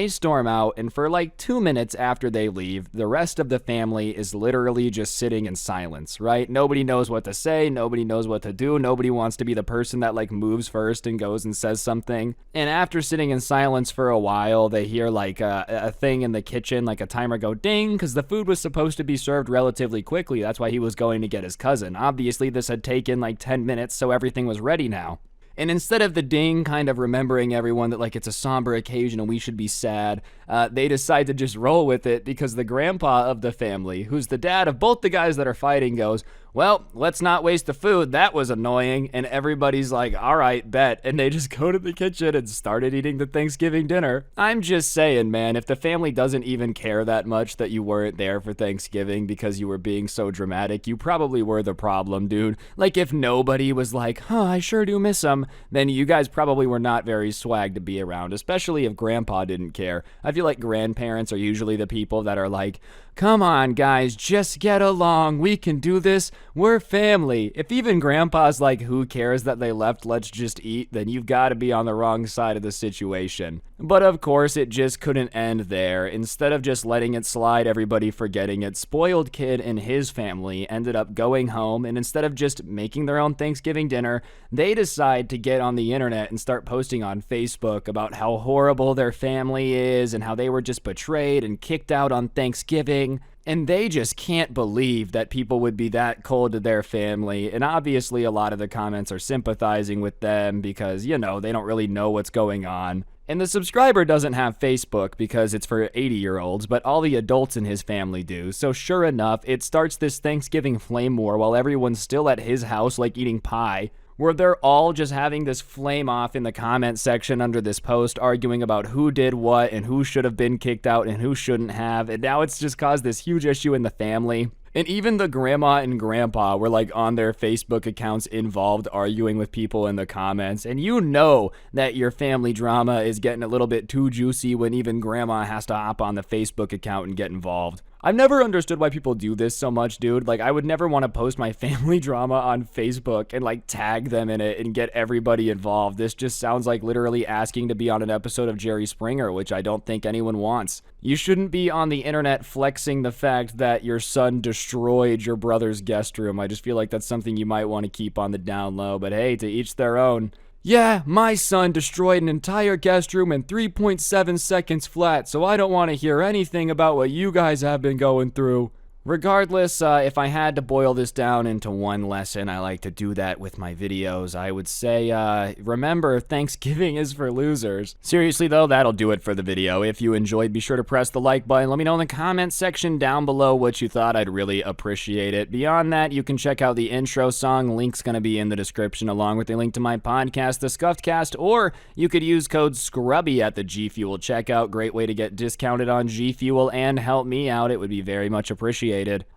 for like 2 minutes after they leave, the rest of the family is literally just sitting in silence, right? Nobody knows what to say, nobody knows what to do, nobody wants to be the person that like moves first and goes and says something. And after sitting in silence for a while, they hear like a thing in the kitchen, like a timer go ding, because the food was supposed to be served relatively quickly. That's why he was going to get his cousin. Obviously, this had taken like 10 minutes, so everything was ready now. And instead of the ding kind of remembering everyone that like it's a somber occasion and we should be sad, they decide to just roll with it because the grandpa of the family, who's the dad of both the guys that are fighting, goes, well, let's not waste the food. That was annoying. And everybody's like, all right, bet. And they just go to the kitchen and started eating the Thanksgiving dinner. I'm just saying, man, if the family doesn't even care that much that you weren't there for Thanksgiving because you were being so dramatic, you probably were the problem, dude. Like, if nobody was like, huh, I sure do miss him, then you guys probably were not very swag to be around, especially if grandpa didn't care. I feel like grandparents are usually the people that are like, Come on, guys, just get along. We can do this. We're family. If even grandpa's like, who cares that they left, let's just eat, then you've got to be on the wrong side of the situation. But of course, it just couldn't end there. Instead of just letting it slide, everybody forgetting it, spoiled kid and his family ended up going home, and instead of just making their own Thanksgiving dinner, they decide to get on the internet and start posting on Facebook about how horrible their family is and how they were just betrayed and kicked out on Thanksgiving. And they just can't believe that people would be that cold to their family. And obviously, a lot of the comments are sympathizing with them because, they don't really know what's going on. And the subscriber doesn't have Facebook because it's for 80-year-olds, but all the adults in his family do. So sure enough, it starts this Thanksgiving flame war while everyone's still at his house, like eating pie, where they're all just having this flame off in the comment section under this post, arguing about who did what and who should have been kicked out and who shouldn't have. And now it's just caused this huge issue in the family. And even the grandma and grandpa were like on their Facebook accounts involved, arguing with people in the comments. And you know that your family drama is getting a little bit too juicy when even grandma has to hop on the Facebook account and get involved. I've never understood why people do this so much, dude. Like, I would never want to post my family drama on Facebook and like tag them in it and get everybody involved. This just sounds like literally asking to be on an episode of Jerry Springer, which I don't think anyone wants. You shouldn't be on the internet flexing the fact that your son destroyed your brother's guest room. I just feel like that's something you might want to keep on the down low, but hey, to each their own. Yeah, my son destroyed an entire guest room in 3.7 seconds flat, so I don't want to hear anything about what you guys have been going through. Regardless, if I had to boil this down into one lesson, I like to do that with my videos, I would say, remember, Thanksgiving is for losers. Seriously though, that'll do it for the video. If you enjoyed, be sure to press the like button. Let me know in the comment section down below what you thought. I'd really appreciate it. Beyond that, you can check out the intro song. Link's gonna be in the description, along with a link to my podcast, The Scuffed Cast, or you could use code SCRUBBY at the G Fuel checkout. Great way to get discounted on G Fuel and help me out. It would be very much appreciated.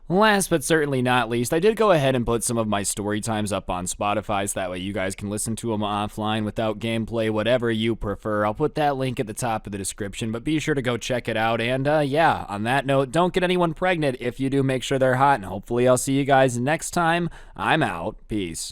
Last but certainly not least, I did go ahead and put some of my story times up on Spotify, so that way you guys can listen to them offline without gameplay, whatever you prefer. I'll put that link at the top of the description, but be sure to go check it out. And yeah, on that note, don't get anyone pregnant. If you do, make sure they're hot, and hopefully I'll see you guys next time. I'm out. Peace.